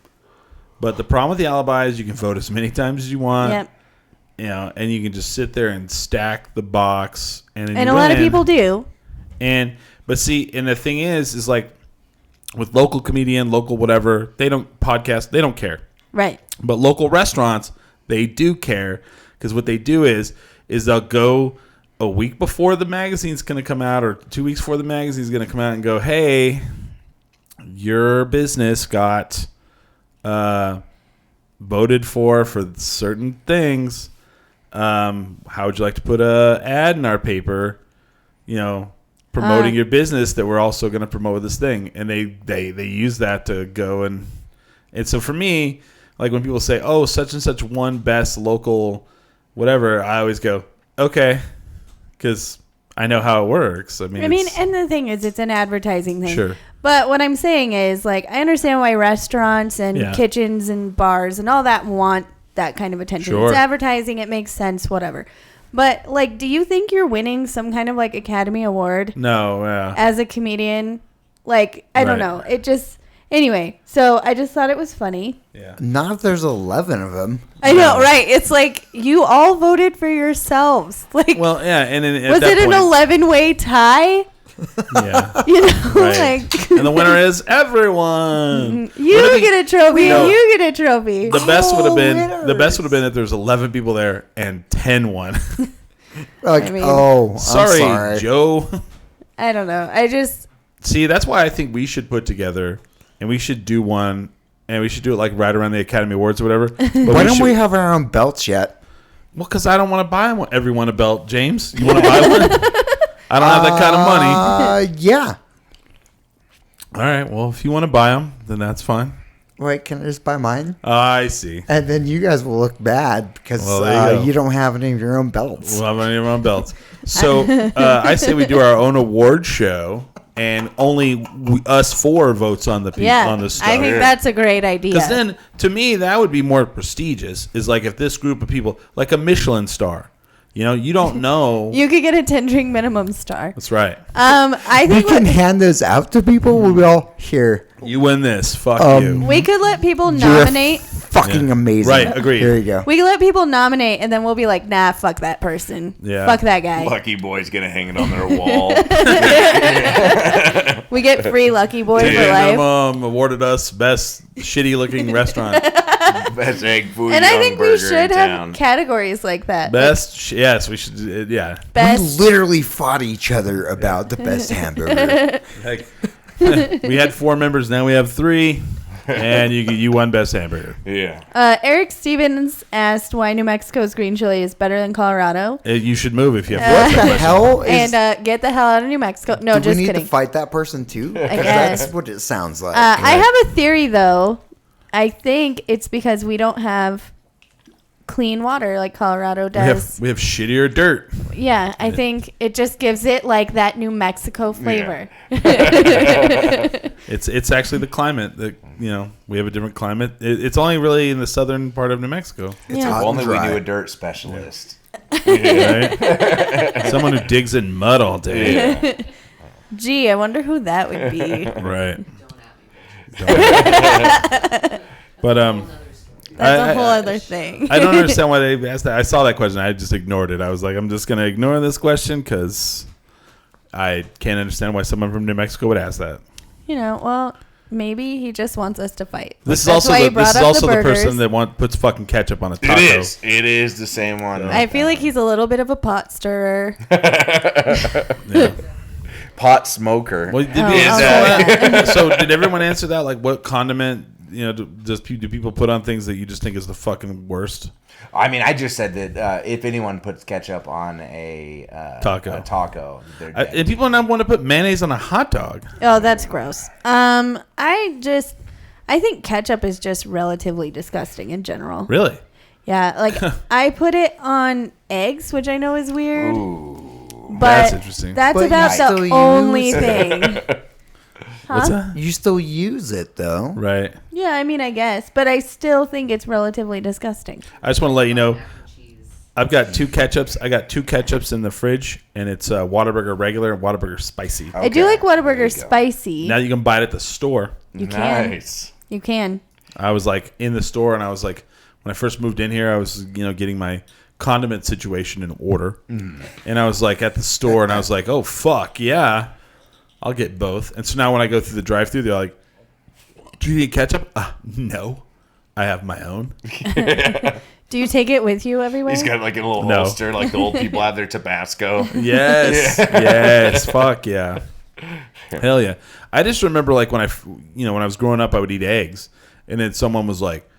But the problem with the Alibi is you can vote as many times as you want. Yep. And you can just sit there and stack the box, and then And you a lot of win. people do. But see, and the thing is like with local comedian, local whatever, they don't podcast, they don't care. Right. But local restaurants, they do care, because what they do is they'll go a week before the magazine's going to come out, or 2 weeks before the magazine's going to come out, and go, hey, your business got voted for certain things. How would you like to put a ad in our paper, promoting your business that we're also going to promote this thing? And they use that to go and so for me, like when people say, oh, such and such won best local whatever, I always go, okay, because I know how it works. I mean, and the thing is, it's an advertising thing. Sure. But what I'm saying is, like, I understand why restaurants and Yeah. kitchens and bars and all that want that kind of attention. Sure. It's advertising. It makes sense, whatever. But, like, do you think you're winning some kind of, like, Academy Award no, yeah. as a comedian? Like, I don't Right. know. It just... Anyway, so I just thought it was funny. Yeah. Not if there's 11 of them. I know, right? It's like, you all voted for yourselves. Like, Well, yeah, and then at was that it an point, 11-way tie? Yeah. You know, Right. like... And the winner is everyone. You What if get a trophy. No. You get a trophy. The best would have been winners. that there's 11 people there and 10 won. Like, I mean- I'm sorry, Joe. I don't know. I just... See, that's why I think we should put together, and we should do one, and we should do it like right around the Academy Awards or whatever. But Why don't should- we have our own belts yet? Well, because I don't want to buy everyone a belt, James. You want to buy one? I don't have that kind of money. Yeah. All right. Well, if you want to buy them, then that's fine. Wait, can I just buy mine? I see. And then you guys will look bad because Well, there you go. you don't have any of your own belts. We'll have any of our own belts. So I say we do our own award show, and only us four votes on the people Yeah, on the stuff. I think that's a great idea. Because then, to me, that would be more prestigious. Is like if this group of people, like a Michelin star, you don't know. You could get a 10-drink minimum star. That's right. I We think can hand those out to people. We'll be all here. You win this. Fuck you. we could let people You're nominate. fucking amazing. Right, agreed. Here you go. We can let people nominate, and then we'll be like, nah, fuck that person. Yeah. Fuck that guy. Lucky Boy's gonna hang it on their wall. We get free Lucky Boy for life. Mom awarded us best shitty looking restaurant. Best egg foo And I young think we burger should in have town. categories like that. Best, yes, we should. Yeah, Best. We literally fought each other about the best hamburger. like, we had 4 members, now we have 3, and you won best hamburger. Yeah. Eric Stevens asked why New Mexico's green chili is better than Colorado. You should move if you have. What the hell is? And get the hell out of New Mexico. No, do we just need kidding. to fight that person too? 'Cause guess. that's what it sounds like. I have a theory, though. I think it's because we don't have clean water like Colorado does. We have shittier dirt. Yeah, I think it just gives it like that New Mexico flavor. It's actually the climate that we have a different climate. It's only really in the southern part of New Mexico. It's Yeah. hot If only and we dry. knew a dirt specialist. Right? Someone who digs in mud all day. Gee, I wonder who that would be. Right. But That's a whole other thing. I don't understand why they asked that. I saw that question. I just ignored it. I was like, I'm just going to ignore this question because I can't understand why someone from New Mexico would ask that. Well, maybe he just wants us to fight. This is That's also why he the, brought this is up also the burgers. person that puts fucking ketchup on a taco. It is the same one. I feel like he's a little bit of a pot stirrer. Yeah. pot smoker. Well, did Oh, we I'll answer go that? So did everyone answer that? Like, what condiment do people put on things that you just think is the fucking worst? I mean, I just said that if anyone puts ketchup on a taco, they're dead. And people now want to put mayonnaise on a hot dog. Oh, that's gross. I think ketchup is just relatively disgusting in general. Really? Yeah, like I put it on eggs, which I know is weird. But That's interesting. That's But you about still the use only it. thing. What's that? You still use it though. Right. Yeah, I mean, I guess, but I still think it's relatively disgusting. I just want to let you know, I've got 2 ketchups. I got 2 ketchups in the fridge, and it's Whataburger regular and Whataburger spicy. I do like Whataburger spicy. Now you can buy it at the store. You can. Nice. You can. I was like in the store, and I was like, when I first moved in here, I was getting my condiment situation in order, and I was like at the store, and I was like, oh fuck yeah, I'll get both. And so now when I go through the drive-thru, they're like, do you need ketchup? No, I have my own. Do you take it with you everywhere? He's got like a little No. holster, like the old people have their Tabasco. Yes, yes, fuck yeah, hell yeah. I just remember like when when I was growing up, I would eat eggs, and then someone was like,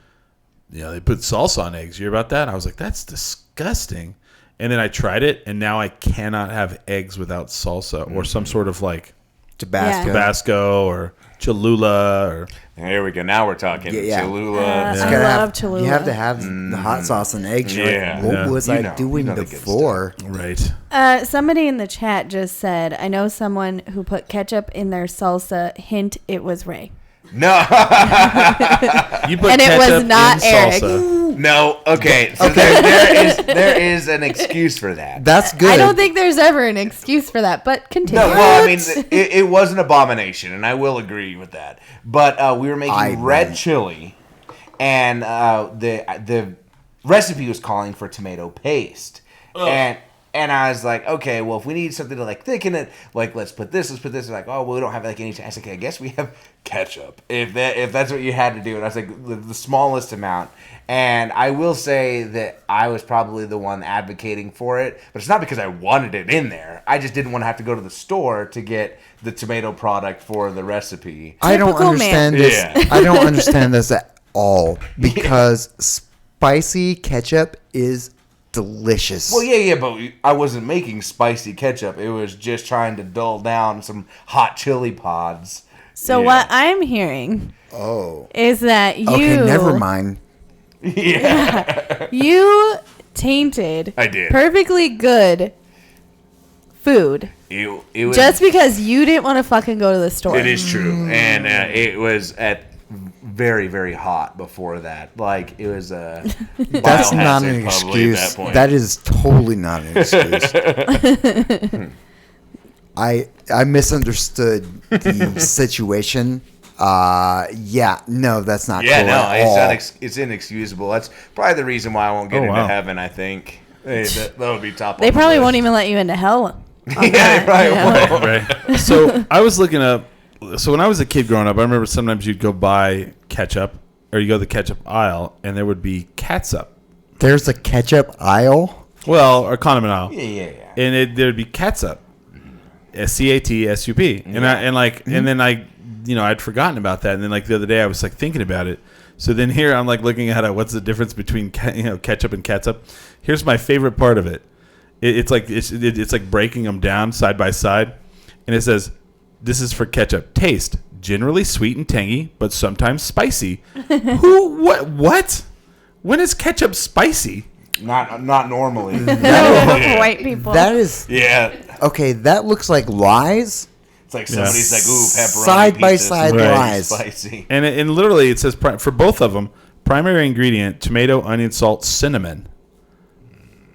they put salsa on eggs. You hear about that? I was like, that's disgusting. And then I tried it, and now I cannot have eggs without salsa or some sort of like Tabasco. Tabasco or Cholula or Here we go. Now we're talking Yeah. Cholula. I You gotta love have- Cholula. You have to have the hot sauce and eggs. You're Yeah. like, what Yeah. was You I know- doing you know the good before? right. Somebody in the chat just said, I know someone who put ketchup in their salsa. Hint, it was Ray. No, You put And it was ketchup not in Eric. salsa. no. Okay, so there is an excuse for that. That's good. I don't think there's ever an excuse for that, but continue. No, well, I mean, it was an abomination, and I will agree with that. But we were making red chili, and the recipe was calling for tomato paste, and I was like, okay, well, if we need something to like thicken it, like let's put this. They're like, oh, well, we don't have like any. I was like, I guess we have ketchup. If that's what you had to do, and I was like, the smallest amount. And I will say that I was probably the one advocating for it, but it's not because I wanted it in there. I just didn't want to have to go to the store to get the tomato product for the recipe. I don't Typical man. understand this. Yeah. I don't understand this at all because spicy ketchup is delicious. Well, yeah, but I wasn't making spicy ketchup. It was just trying to dull down some hot chili pods. So Yeah. what I'm hearing is that you Okay, never mind. you tainted I did. perfectly good food It was just because you didn't want to fucking go to the store. It is true, and it was at very, very hot before that. Like it was a. That's not an excuse. That is totally not an excuse. I misunderstood the situation. Yeah, no, that's not Yeah, cool no, at all. it's inexcusable. That's probably the reason why I won't get Oh, into wow. heaven, I think. Hey, that would be top They on the probably list. won't even let you into hell. on Yeah, that, they probably you know? won't. Right. So I was looking up. So when I was a kid growing up, I remember sometimes you'd go buy ketchup, or you go to the ketchup aisle, and there would be catsup. There's a ketchup aisle. Well, or condiment aisle. Yeah. And there'd be catsup, CATSUP, and and then I'd forgotten about that, and then like the other day I was like thinking about it. So then here I'm like looking at it. What's the difference between ketchup and catsup? Here's my favorite part of it. It's like breaking them down side by side, and it says, "This is for ketchup. Taste generally sweet and tangy, but sometimes spicy." Who? What? When is ketchup spicy? Not normally. White people. That is Yeah. okay. That looks like lies. It's like somebody's like, ooh, pepperoni Side by pizza, side super lies. spicy. And literally it says for both of them, primary ingredient: tomato, onion, salt, cinnamon.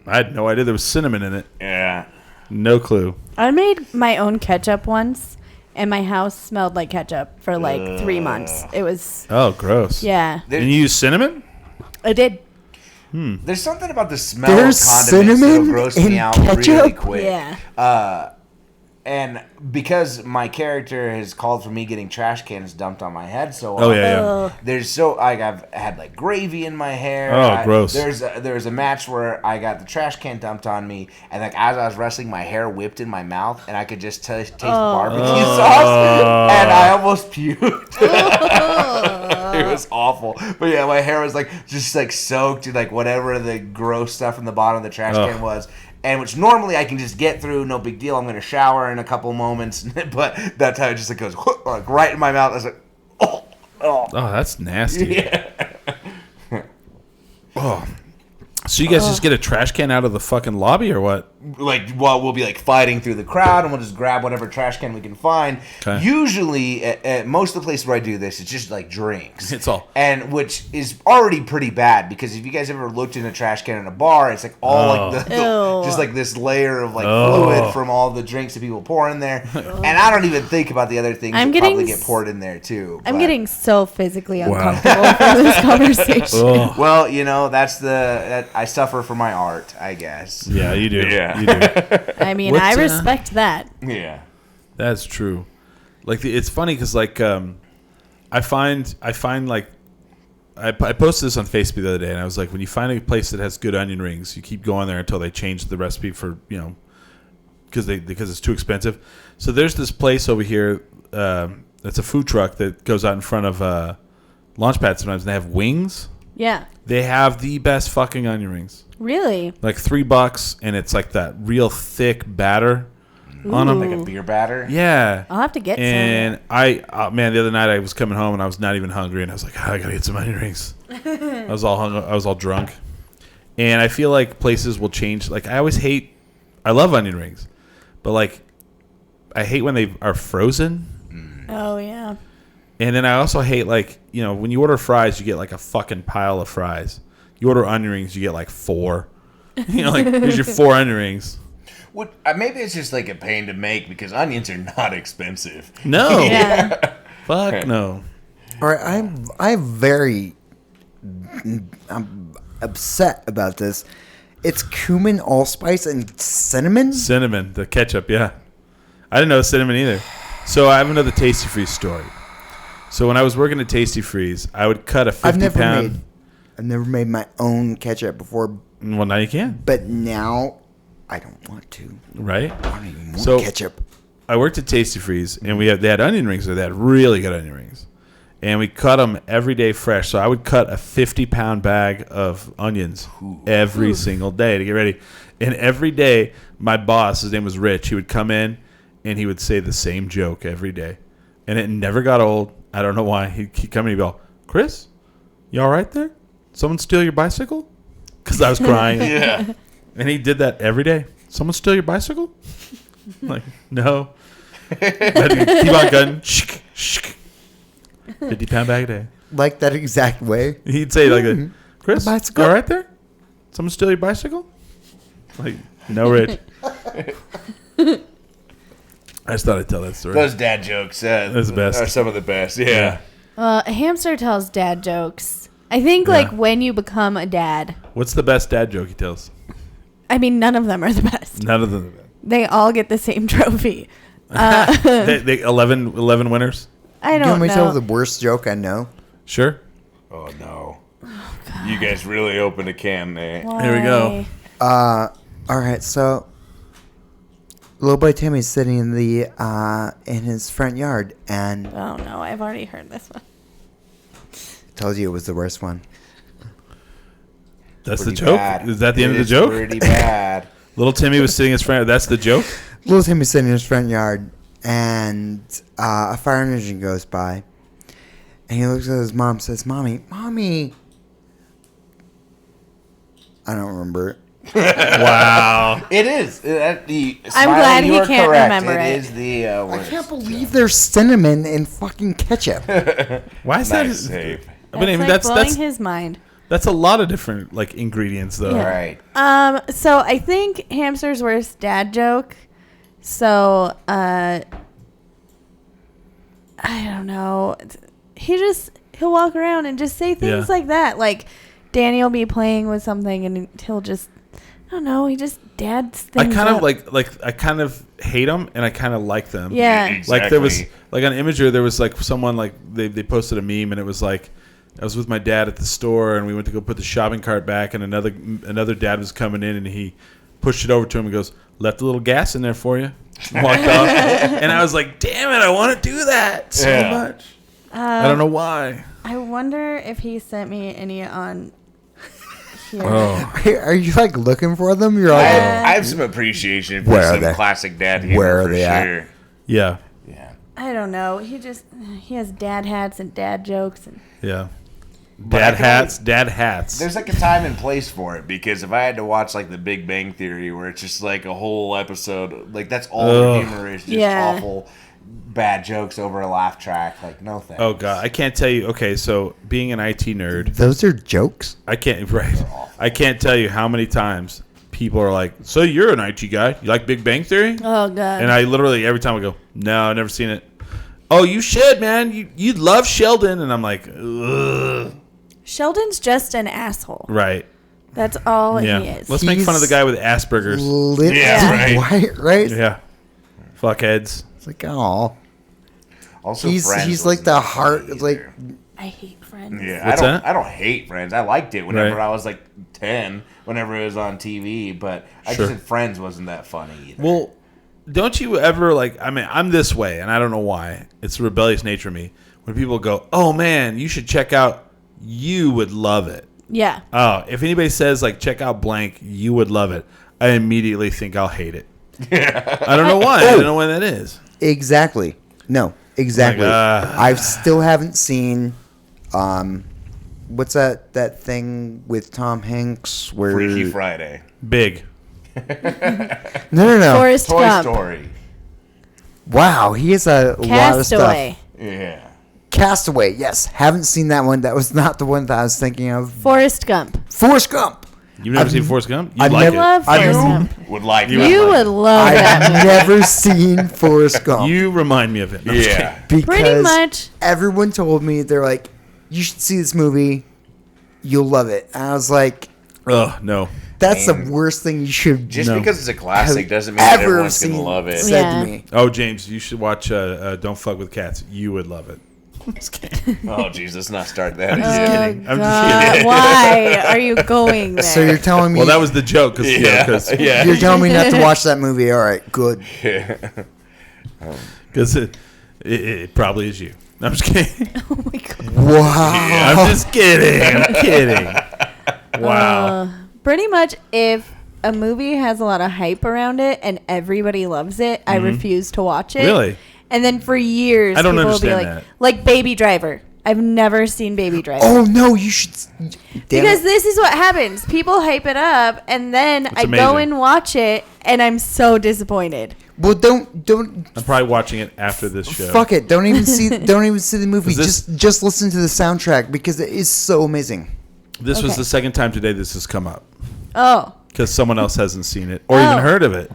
I had no idea there was cinnamon in it. Yeah. No clue. I made my own ketchup once, and my house smelled like ketchup for like 3 months. It was, Oh, gross. yeah. And you use cinnamon? I did. There's something about the smell There's of condiments that'll cinnamon gross in me out ketchup? really quick. Yeah. And because my character has called for me getting trash cans dumped on my head so Oh, often, yeah. Ugh. there's so like I've had like gravy in my hair. Oh, gross. There's a match where I got the trash can dumped on me, and like as I was wrestling, my hair whipped in my mouth, and I could just taste barbecue sauce, and I almost puked. It was awful. But yeah, my hair was like just like soaked in like whatever the gross stuff in the bottom of the trash can was. And which normally I can just get through, no big deal. I'm going to shower in a couple moments, but that time it just like goes like right in my mouth. I was like, oh. Oh, that's nasty. Oh. So you guys just get a trash can out of the fucking lobby or what? Like, well, we'll be like fighting through the crowd, and we'll just grab whatever trash can we can find. Okay. Usually, at most of the places where I do this, it's just like drinks. It's all- and which is already pretty bad because if you guys ever looked in a trash can in a bar, it's like all like the Ew. just like this layer of like fluid from all the drinks that people pour in there. And I don't even think about the other things I'm that probably getting get poured in there too. I'm but- getting so physically uncomfortable from this conversation. Oh. Well, you know, that I suffer for my art, I guess. Yeah, you do. Yeah. You do. I mean, What's, I respect that. Yeah. That's true. Like it's funny because like I find like I posted this on Facebook the other day, and I was like, when you find a place that has good onion rings, you keep going there until they change the recipe for because it's too expensive. So there's this place over here that's a food truck that goes out in front of Launchpad sometimes, and they have wings. Yeah. They have the best fucking onion rings. Really? Like $3, and it's like that real thick batter on them. Like a beer batter. Yeah. I'll have to get And the other night I was coming home and I was not even hungry, and I was like, I gotta get some onion rings. I was all drunk, and I feel like places will change. Like I love onion rings, but like I hate when they are frozen. some. Oh, yeah. And then I also hate like when you order fries, you get like a fucking pile of fries. You order onion rings, you get like 4. Like here's your 4 onion rings. What, maybe it's just like a pain to make because onions are not expensive. No. Yeah. Fuck no. All right, I'm upset about this. It's cumin, allspice, and cinnamon. Cinnamon, the ketchup, yeah. I didn't know cinnamon either. So I have another Tasty Freeze story. So when I was working at Tasty Freeze, I would cut a 50-pound. I've never made my own ketchup before, Well, now you can, but now I don't want to. right? I don't even want So- ketchup. I worked at Tasty Freeze, and they had onion rings there. They had really good onion rings. And we cut them every day fresh. So I would cut a 50-pound bag of onions every single day to get ready. And every day, my boss, his name was Rich, he would come in, and he would say the same joke every day. And it never got old. I don't know why. He'd come in and he'd go, Chris, you all right there? Someone steal your bicycle? Because I was crying. Yeah. And he did that every day. Someone steal your bicycle? I'm like, no. I had to keep on cutting. 50-pound bag a day. Like that exact way. He'd say like, Chris, A you bicycle? all right there? Someone steal your bicycle? Like, no, Rich. I just thought I'd tell that story. Those dad jokes That's the best. are some of the best. Yeah. A hamster tells dad jokes. I think like when you become a dad. What's the best dad joke he tells? I mean, none of them are the best. None of them. They all get the same trophy. They 11 winners. I You don't want me to tell know. the worst joke I know? Sure. Oh no. You guys really opened a can there. Here we go. Why? All right, so little boy Timmy's sitting in the in his front yard, and Oh no, I've already heard this one. told you it was the worst one. That's the Pretty joke? bad. Is that the It end of the is joke? Pretty bad. Little Timmy was sitting in his front. That's the joke? Little Timmy's sitting in his front yard, and a fire engine goes by, and he looks at his mom, and says, "Mommy, mommy." I don't remember it. Wow. It is. I'm glad he can't remember it. It is the. I can't believe there's cinnamon in fucking ketchup. Why is Nice that? save. I mean, Like that's blowing his mind. that's a lot of different like ingredients though. All right. So I think hamster's worst dad joke. So I don't know. He'll walk around and just say things Yeah. like that. Like Danny will be playing with something and he'll just I don't know. He just dads I things kind of up. like I kind of hate them and I kind of like them. Yeah. Like there was Exactly. like on Imager there was like someone like they posted a meme and it was like I was with my dad at the store and we went to go put the shopping cart back and another dad was coming in and he pushed it over to him and goes, "Left a little gas in there for you." Walked off and I was like, "Damn it, I want to do that so Yeah. much." I don't know why. I wonder if he sent me any on here. Oh. Are you like looking for them? You're I like, have some appreciation for Where are some they? classic dad humor. Where are for they at? sure. Yeah. Yeah. I don't know. He has dad hats and dad jokes and Yeah. But I Dad feel hats. There's like a time and place for it because if I had to watch like The Big Bang Theory where it's just like a whole episode, like that's all the humor is just Yeah. awful bad jokes over a laugh track. Like no thanks. Oh god, I can't tell you. Okay, so being an IT nerd, those are jokes. I can't I can't tell you how many times people are like, "So you're an IT guy? You like Big Bang Theory?" oh god. And I literally every time I go, "No, I've never seen it." "Oh, you should, man. You'd love Sheldon." And I'm like, "Ugh." Sheldon's just an asshole. Right. That's all Yeah. he is. Let's make fun of the guy with Asperger's. Yeah, right. Right? Yeah. Fuckheads. It's like, oh, Also, he's Friends like wasn't the that heart, funny like either. I hate Friends. Yeah, What's that? I don't hate Friends. I liked it whenever Right. I was like 10, whenever it was on TV. But I Sure. just said Friends wasn't that funny either. Well, don't you ever like? I mean, I'm this way, and I don't know why. It's the rebellious nature of me. When people go, "Oh man, you should check out," you would love it. Yeah. Oh, if anybody says like check out blank, you would love it. I immediately think I'll hate it. I don't know why. I don't know when that is. exactly. No, exactly. I still haven't seen. What's that thing with Tom Hanks where? Freaky Friday, Big. No. Forrest Toy Gump. Story. Wow, he has a lot of stuff. Castaway. Yeah. Castaway, yes. Haven't seen that one. That was not the one that I was thinking of. Forrest Gump. Forrest Gump. You've never I've- seen Forrest Gump? You I've like never- it? Love I Forrest know. Gump. Would like You that. would love that I've movie. never seen Forrest Gump. You remind me of it. No, I'm just Yeah. kidding. because Pretty much. everyone told me, they're like, you should see this movie. You'll love it. And I was like, Oh no. that's Man. the worst thing you should Just No. because it's a have classic doesn't mean that ever everyone's seen. gonna love it. Said Yeah. to me. Oh, James, you should watch Don't Fuck with Cats. You would love it. I'm just kidding. Oh, Jesus, let's not start that Oh, again. I'm just God. kidding. Why are you going there? So you're telling me Well, that was the joke. Cause, Yeah. you're telling me not to watch that movie. All right, good. Because it probably is you. No, I'm just kidding. Oh my God. Wow. I'm just kidding. I'm kidding. Wow. Pretty much, if a movie has a lot of hype around it and everybody loves it, I refuse to watch it. Mm-hmm. Really? And then for years, I don't people will be understand like, that. like Baby Driver. I've never seen Baby Driver. Oh no, you should. Damn Because it. this is what happens. People hype it up, and then I go amazing. and watch it, and I'm so disappointed. Well, don't I'm probably watching it after this show. fuck it. Don't even see the movie. Is this- Just listen to the soundtrack because it is so amazing. This was Okay. the second time today this has come up. Oh. Because someone else hasn't seen it or Oh. even heard of it.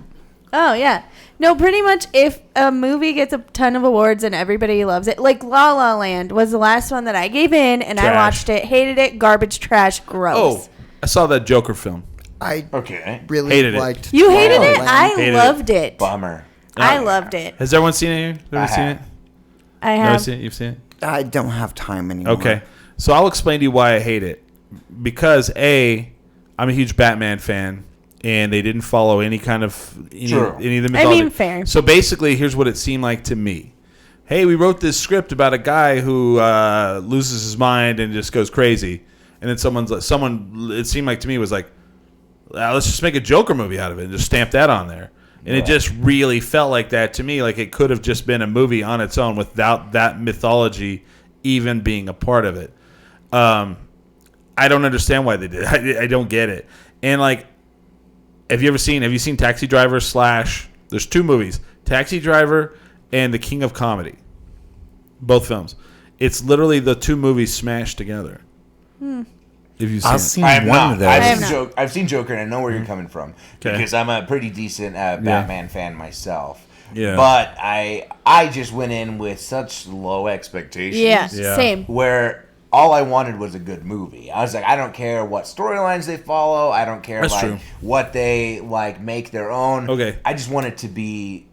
Oh, yeah. No, pretty much if a movie gets a ton of awards and everybody loves it, like La La Land was the last one that I gave in and I Trash. watched it, hated it, garbage, trash, gross. Oh, I saw that Joker film. I Okay. really Hated it. liked. You hated La La it? Land. I Hated it. loved it. Bummer. I loved it. Has everyone seen it here? Ever I seen have. it? I Never have. seen it? You've seen it? I don't have time anymore. Okay. So I'll explain to you why I hate it. Because A, I'm a huge Batman fan, and they didn't follow any kind of any of the mythology. fair. So basically, here's what it seemed like to me. Hey, we wrote this script about a guy who loses his mind and just goes crazy, and then someone it seemed like to me was like, let's just make a Joker movie out of it and just stamp that on there. And it just really felt like that to me, like it could have just been a movie on its own without that mythology even being a part of it. I don't understand why they did it. I don't get it. And like, have you seen Taxi Driver / there's two movies, Taxi Driver and The King of Comedy. Both films. It's literally the two movies smashed together. If you've seen I've it. seen I have one not. of those. I've seen Joker, and I know where you're coming from Okay. because I'm a pretty decent Batman fan myself. Yeah. But I just went in with such low expectations. Yeah, Yeah. same. Where all I wanted was a good movie. I was like, I don't care what storylines they follow. I don't care That's true. what they make their own. Okay. I just want it to be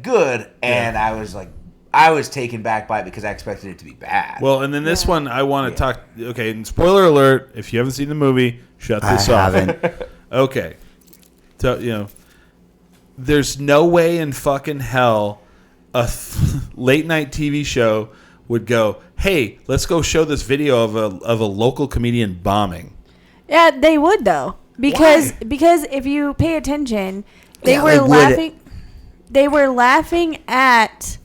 good, and I was taken back by it because I expected it to be bad. Well, and then this one, I want to talk. Okay, and spoiler alert: if you haven't seen the movie, shut this off. haven't. Okay, so there's no way in fucking hell a late night TV show would go, "Hey, let's go show this video of a local comedian bombing." Yeah, they would though, because if you pay attention, they Yeah, were they would. laughing. They were laughing at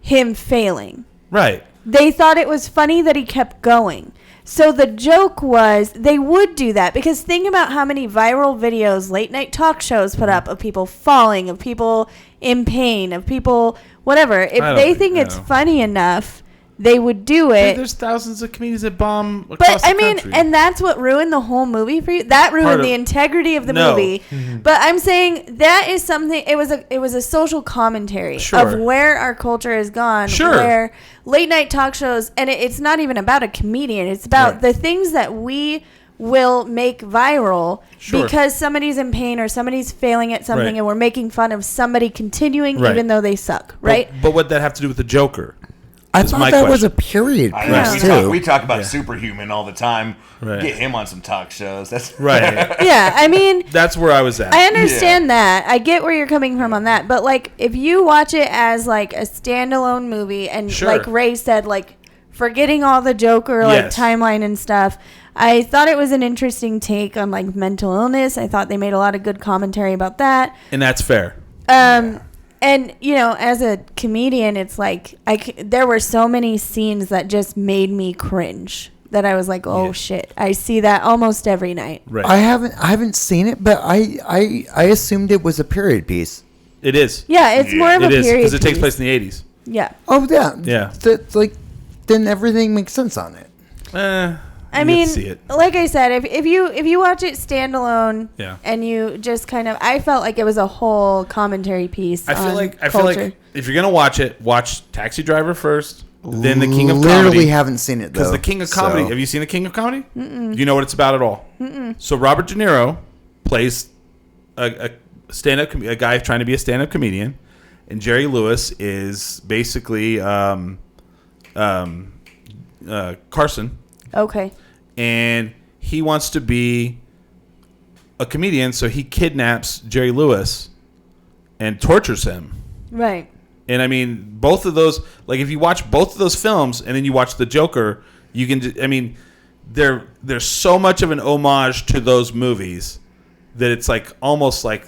him failing. Right. They thought it was funny that he kept going. So the joke was they would do that because think about how many viral videos late night talk shows put up of people falling, of people in pain, of people whatever. If I don't they think- think I it's don't. funny enough, they would do it. There's thousands of comedians that bomb across But the I mean, country. and that's what ruined the whole movie for you. That ruined Part of- the integrity of the No. movie. But I'm saying that is something. It was a social commentary Sure. of where our culture has gone. Sure. Where late night talk shows, and it's not even about a comedian. It's about Right. the things that we will make viral Sure. because somebody's in pain or somebody's failing at something, Right. and we're making fun of somebody continuing Right. even though they suck. Right? But what that have to do with the Joker? I Is thought my that was a question. period I piece know, too. we talk about Yeah. Superhuman all the time. Right. Get him on some talk shows. That's Right. Yeah. I mean. That's where I was at. I understand that. I get where you're coming from on that. But like if you watch it as like a standalone movie and Sure. like Ray said, like forgetting all the Joker like Yes. timeline and stuff, I thought it was an interesting take on like mental illness. I thought they made a lot of good commentary about that. And that's fair. And you know, as a comedian, it's like there were so many scenes that just made me cringe that I was like, oh Yeah. shit, I see that almost every night. Right. I haven't seen it, but I assumed it was a period piece. It is. Yeah, it's more of It a is period because it takes piece. place in the 80s. Yeah. Oh yeah, Yeah. That's like, then everything makes sense on it. I You mean, get to see it. like I said, if you watch it standalone, Yeah. and you just kind of, I felt like it was a whole commentary piece. I feel on like culture. if you're gonna watch it, watch Taxi Driver first, then The King of Literally Comedy. haven't seen it though. Because The King of Comedy. so- Have you seen The King of Comedy? Do you know what it's about at all? So Robert De Niro plays a stand-up a guy trying to be a stand-up comedian, and Jerry Lewis is basically Carson. Okay. And he wants to be a comedian, so he kidnaps Jerry Lewis and tortures him. Right. And I mean, both of those, like if you watch both of those films and then you watch The Joker, you can, I mean, there's so much of an homage to those movies that it's like almost like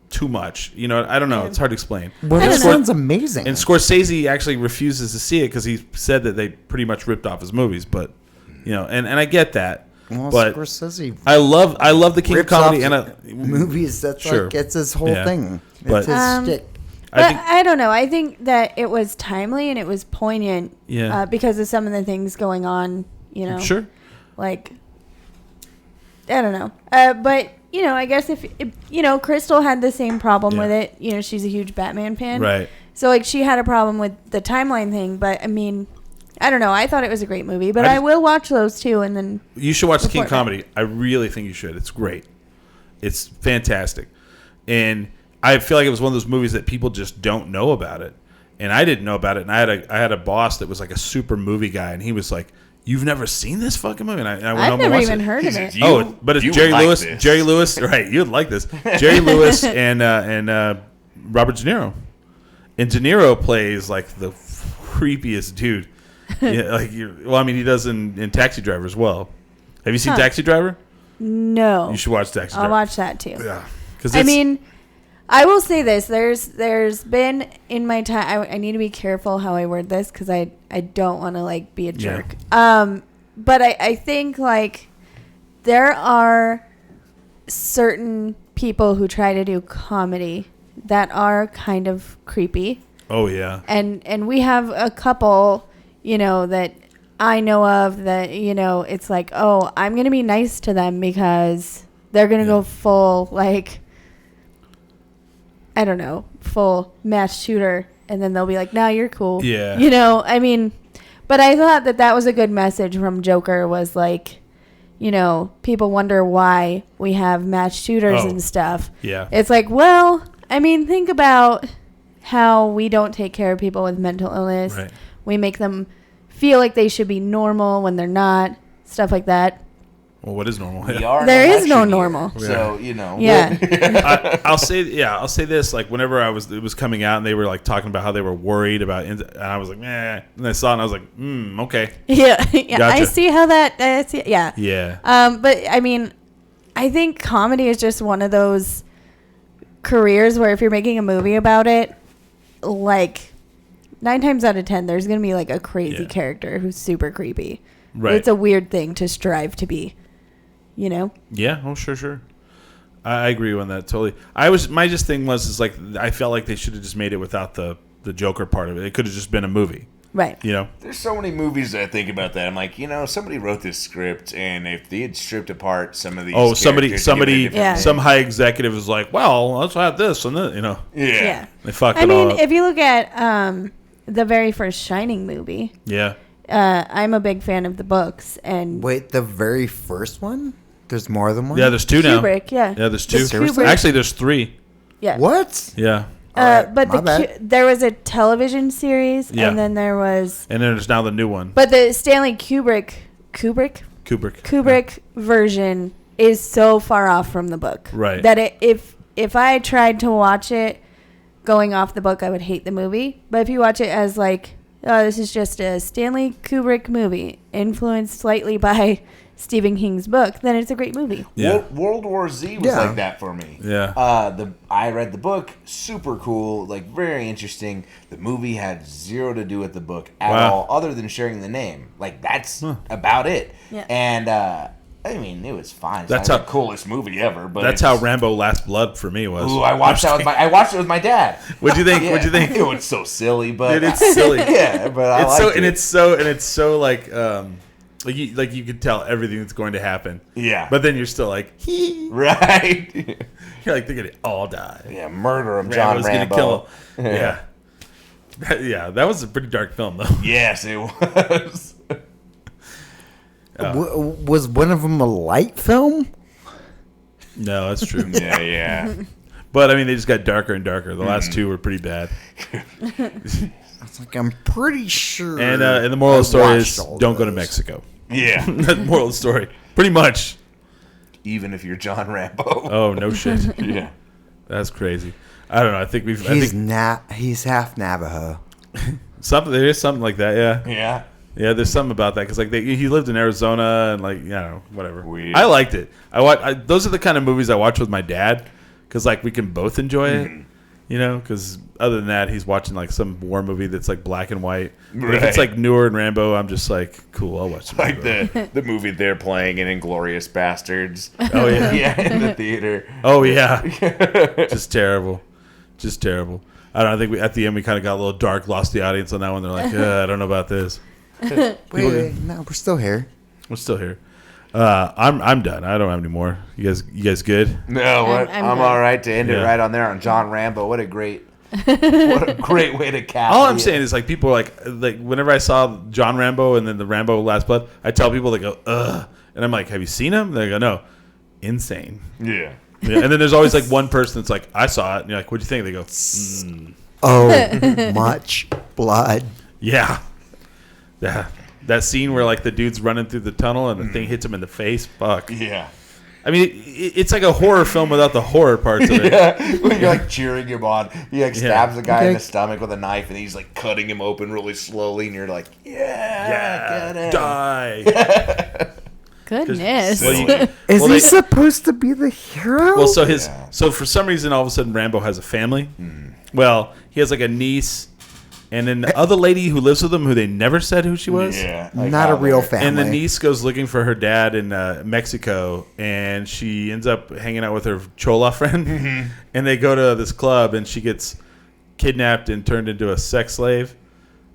too much. You know, I don't know. It's hard to explain. Well, I that don't know. sounds amazing. And Scorsese actually refuses to see it because he said that they pretty much ripped off his movies. But, you know, and I get that. well, but Scorsese I love The King of rips Comedy. off And movies. That's Sure. like it's his whole Yeah. thing. But- It's his shtick. But I think, I don't know. I think that it was timely and it was poignant. Yeah. Because of some of the things going on. You know. sure. Like. I don't know. But you know, I guess if you know, Crystal had the same problem Yeah. with it. You know, she's a huge Batman fan. Right. So, like, she had a problem with the timeline thing. But, I mean, I don't know. I thought it was a great movie. But I I just- will watch those, too. And then, You should watch the King Report back. Comedy. I really think you should. It's great. It's fantastic. And I feel like it was one of those movies that people just don't know about it. And I didn't know about it. And I had a boss that was like a super movie guy. And he was like, "You've never seen this fucking movie?" And I went I've home and never watched even it. heard of He it. said, Oh, but it's you Jerry would like Lewis. this. Jerry Lewis, right? You'd like this. Jerry Lewis and Robert De Niro. And De Niro plays like the creepiest dude. Yeah, like well, I mean, he does in Taxi Driver as well. Have you seen Huh. Taxi Driver? No. You should watch Taxi Driver. I'll watch that, too. Yeah, because I mean, I will say this. There's been in my time. I need to be careful how I word this because I don't want to like be a Yeah. jerk. But I think like there are certain people who try to do comedy that are kind of creepy, oh yeah, and we have a couple, you know, that I know of that, you know, it's like, oh, I'm gonna be nice to them because they're gonna go full like, I don't know, full mass shooter, and then they'll be like, "Nah, you're cool." Yeah. You know, I mean, but I thought that was a good message from Joker. Was like, you know, people wonder why we have mass shooters Oh. and stuff. yeah, It's like, well, I mean, think about how we don't take care of people with mental illness. right. We make them feel like they should be normal when they're not. Stuff like that. Well, what is normal? We are an There is no election year, normal. so you know. Yeah. I'll say this. Like whenever it was coming out, and they were like talking about how they were worried about, and I was like, meh. And I saw it, and I was like, okay, Yeah. Yeah. I Gotcha. see how that. I see, yeah. yeah, But I mean, I think comedy is just one of those careers where if you're making a movie about it, like 9 times out of 10, there's gonna be like a crazy Yeah. character who's super creepy. right. It's a weird thing to strive to be. You know. Yeah, oh sure. I agree on that totally. My just thing was like I felt like they should have just made it without the Joker part of it. It could have just been a movie, Right. you know? There's so many movies that I think about that. I'm like, you know, somebody wrote this script, and if they had stripped apart some of these, Oh, somebody, characters and given it a different Yeah. name- some high executive is like, well, let's have this and that, you know? yeah. They fucked I it mean, all up. if you look at the very first Shining movie, Yeah, I'm a big fan of the books and Wait, the very first one? There's more than one? yeah. There's two now. Kubrick. Yeah. Yeah, there's two. Kubrick. Actually, there's three. Yeah. What? Yeah, Alright, but my bad. there was a television series, Yeah. and then there was, and then there's now the new one. but the Stanley Kubrick Kubrick. version is so far off from the book, Right. That if I tried to watch it going off the book, I would hate the movie. But if you watch it as like, oh, this is just a Stanley Kubrick movie influenced slightly by Stephen King's book, then it's a great movie. Yeah. World War Z was Yeah. like that for me. Yeah. I read the book, super cool, like very interesting. The movie had zero to do with the book at Wow. all, other than sharing the name. Like that's about it. Yeah. And I mean, it was fine. It's That's not how- the coolest movie ever. But That's how Rambo: Last Blood for me was. Ooh, I watched it with my dad. What'd you think? Yeah. What'd you think? It was so silly, but Dude, it's silly. yeah, but I It's liked so it. and it's so like you could tell everything that's going to happen. Yeah. But then you're still like, right. you're like they're gonna all die. Yeah, murder of John Rambo's Rambo. gonna kill him. Yeah. Yeah, that was a pretty dark film though. Yes, it was. Was one of them a light film? No, that's true. yeah. But I mean, they just got darker and darker. The last two were pretty bad. It's like, I'm pretty sure. And the moral of the story watched is all don't go to those. Mexico. Yeah. That's the moral of the story. Pretty much. Even if you're John Rambo. Oh no shit. Yeah. That's crazy. I don't know. I think He's half Navajo. there is something like that. Yeah. Yeah. Yeah, there's something about that because like he lived in Arizona and like you know whatever. Weird. I liked it. Those are the kind of movies I watch with my dad because like we can both enjoy it. You know, because other than that, he's watching like some war movie that's like black and white. But if it's Right. like newer and Rambo, I'm just like, cool, I'll watch it. Like the movie they're playing in Inglourious Bastards. Oh yeah. Yeah, in the theater. Oh yeah. Just terrible. Just terrible. I don't know. I think at the end we kind of got a little dark, lost the audience on that one. They're like, I don't know about this. Wait, no, we're still here. We're still here. I'm done. I don't have any more. You guys good? No, I'm I'm good. all right to end it Yeah. right on there on John Rambo. What a great way to cap. All I'm the- saying is like people are like whenever I saw John Rambo and then the Rambo Last Blood, I tell people, they go, ugh, and I'm like, have you seen him? They go, no. Insane. Yeah. Yeah, and then there's always like one person that's like, I saw it, and you're like, what'd you think? They go, Oh, much blood. yeah. That scene where like the dude's running through the tunnel and the thing hits him in the face. Fuck. Yeah. I mean, it's like a horror film without the horror parts of it. Yeah, when you're like cheering him on. He like stabs the guy in Okay. the stomach with a knife, and he's like cutting him open really slowly, and you're like, Yeah, get him. die. Goodness. Well, Is well, he they- supposed to be the hero? Well, so Yeah. so for some reason, all of a sudden, Rambo has a family. Well, he has like a niece, and then the other lady who lives with him, who they never said who she was. Yeah, like Not how a real they're- family. And the niece goes looking for her dad in Mexico, and she ends up hanging out with her Chola friend. And they go to this club, and she gets kidnapped and turned into a sex slave.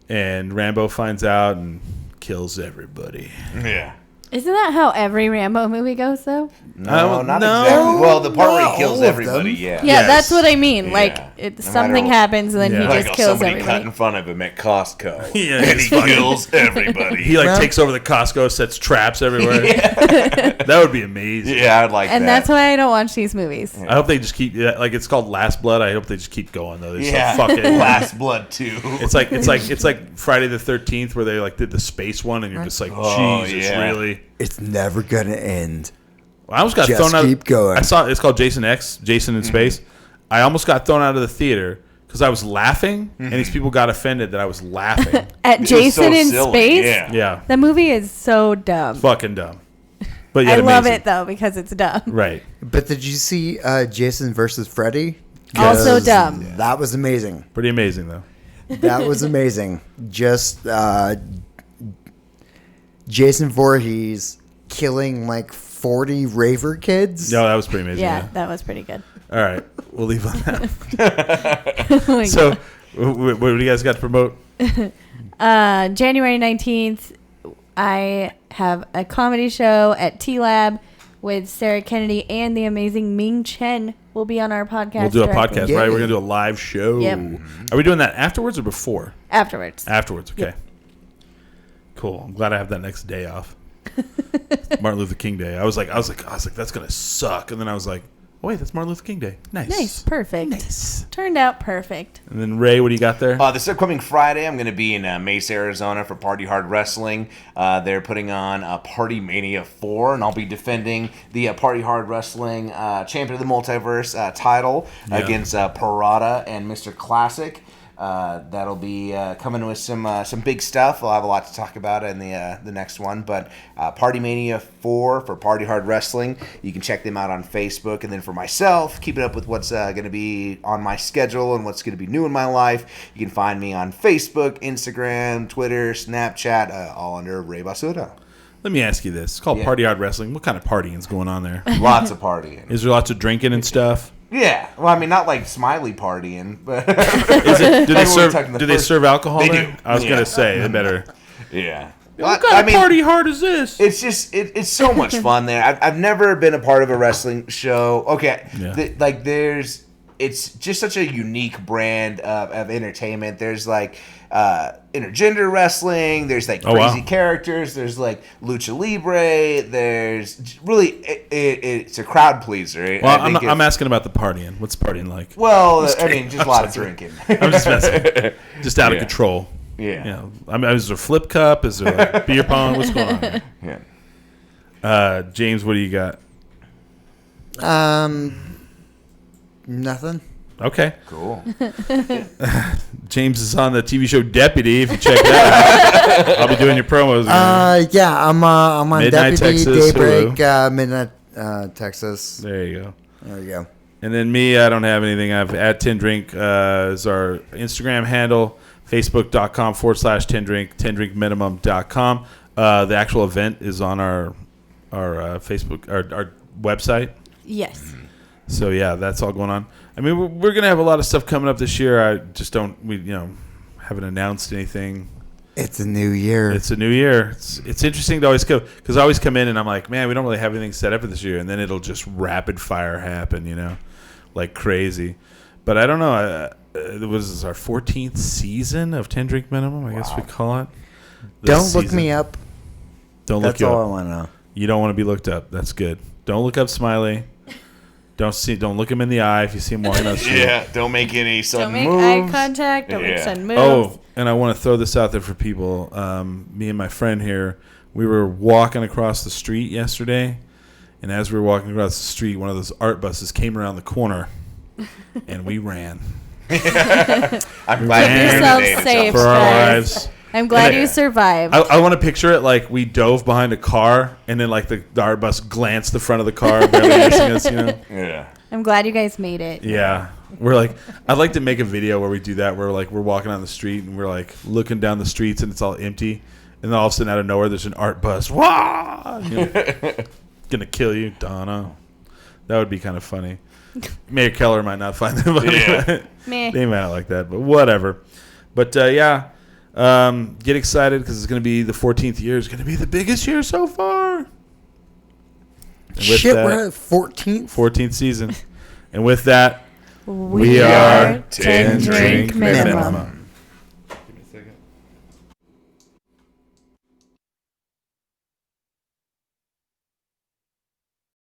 And Rambo finds out and kills everybody. Yeah. Isn't that how every Rambo movie goes, though? No, not no. exactly. Well, the part where Not he kills all of everybody, them. yeah. Yeah, Yes. that's what I mean. Yeah. Like, No something matter- happens, and then Yeah. he Like just kills somebody cut everybody. in front of him at Costco. Yeah, and it's he funny. kills everybody. He like Well- takes over the Costco, sets traps everywhere. That would be amazing. Yeah, I'd like And that. that's why I don't watch these movies. I hope they just keep like it's called Last Blood. I hope they just keep going though. They just Yeah, like, fuck it. Last Blood 2. It's like Friday the 13th where they like did the space one, and you're just like, Oh, Jesus, yeah. really? It's never gonna end. I almost got Just thrown out. keep going. I saw it's called Jason X, Jason in Space. I almost got thrown out of the theater because I was laughing, and these people got offended that I was laughing. At was Jason so in silly, Space, yeah. Yeah, the movie is so dumb. fucking dumb. But I yet love amazing. it, though, because it's dumb. Right. But did you see Jason versus Freddy? Also 'Cause dumb. That was amazing. Pretty amazing though. That was amazing. Just Jason Voorhees killing like 40 raver kids. No, that was pretty amazing. Yeah, Yeah. that was pretty good. All right, we'll leave on that. So, what do you guys got to promote? January 19th, I have a comedy show at T-Lab with Sarah Kennedy and the amazing Ming Chen will be on our podcast. We'll do a directly. podcast, Yeah. right? We're gonna do a live show. Yep. Are we doing that afterwards or before? Afterwards. Afterwards. Okay. Yep. Cool. I'm glad I have that next day off. Martin Luther King Day. I was like, that's gonna suck, and then I was like, oh, wait, that's Martin Luther King Day. Nice. Nice. Perfect. Nice. Turned out perfect. And then Ray, what do you got there? This upcoming Friday, I'm going to be in Mesa, Arizona for Party Hard Wrestling. They're putting on Party Mania 4, and I'll be defending the Party Hard Wrestling Champion of the Multiverse title against Parada and Mr. Classic. That'll be coming with some big stuff. I'll have a lot to talk about in the next one. But Party Mania 4 for Party Hard Wrestling. You can check them out on Facebook. And then for myself, keeping up with what's going to be on my schedule and what's going to be new in my life, you can find me on Facebook, Instagram, Twitter, Snapchat, all under Ray Basuda. Let me ask you this. It's called Yeah. Party Hard Wrestling. What kind of partying is going on there? Lots of partying. Is there lots of drinking and stuff? Yeah. Well, I mean, not like smiley partying, but Is it, do they Like we were talking serve? the Do they first- serve alcohol? They there? do. I was Yeah. gonna say they better. yeah. What kind of party hard is this? It's just it's so much fun there. I've never been a part of a wrestling show. Okay, Yeah. it's just such a unique brand of entertainment. There's like intergender wrestling. There's like Oh, wow. crazy characters. There's like lucha libre. There's really it's a crowd pleaser. Well, I think I'm asking about the partying. What's partying like? Well, Just I mean, kidding. just a lot of drinking. I'm just messing. Just out of Yeah. control. Yeah. You know, I mean, is there flip cup? Is there like beer pong? What's going on? Here? Yeah. James, what do you got? Nothing. Okay. Cool. James is on the TV show Deputy. If you check that out, I'll be doing your promos. Yeah, I'm on Midnight Deputy, Texas, Daybreak, Midnight Texas. There you go. There you go. And then me, I don't have anything. I've at 10 Drink is our Instagram handle, facebook.com/10drink, 10drinkminimum.com. The actual event is on our Facebook, our website. Yes. So yeah, that's all going on. I mean, we're gonna have a lot of stuff coming up this year. I just don't, we haven't announced anything. It's a new year. It's a new year. It's interesting to always go because I always come in and I'm like, man, we don't really have anything set up for this year, and then it'll just rapid fire happen, like crazy. But I don't know. It was our 14th season of 10 Drink Minimum, I guess we call it. Don't look me up. Don't look That's you all I up. want to know. You don't want to be looked up. That's good. Don't look up Smiley. Don't look him in the eye if you see him walking down the street. Yeah, don't make any sudden Don't make moves. eye contact. Don't make Yeah. sudden moves. Oh, and I want to throw this out there for people. Me and my friend here, we were walking across the street yesterday, and as we were walking across the street, one of those art buses came around the corner, and we ran I'm glad Keep you're here yourself today to safe. for our guys. lives. I'm glad Yeah. you survived. I want to picture it like we dove behind a car, and then like the art bus glanced the front of the car, barely missing us. Yeah. I'm glad you guys made it. Yeah, we're like, I'd like to make a video where we do that, where like we're walking down the street and we're like looking down the streets and it's all empty, and then all of a sudden out of nowhere there's an art bus. Wah! Gonna kill you, Donna. That would be kind of funny. Mayor Keller might not find that funny. Yeah. Meh. They might not like that, but whatever. But yeah, get excited because it's gonna be the 14th year. It's gonna be the biggest year so far. And with Shit, that- we're at 14th. 14th season. And with that, We are 10 drink minimum.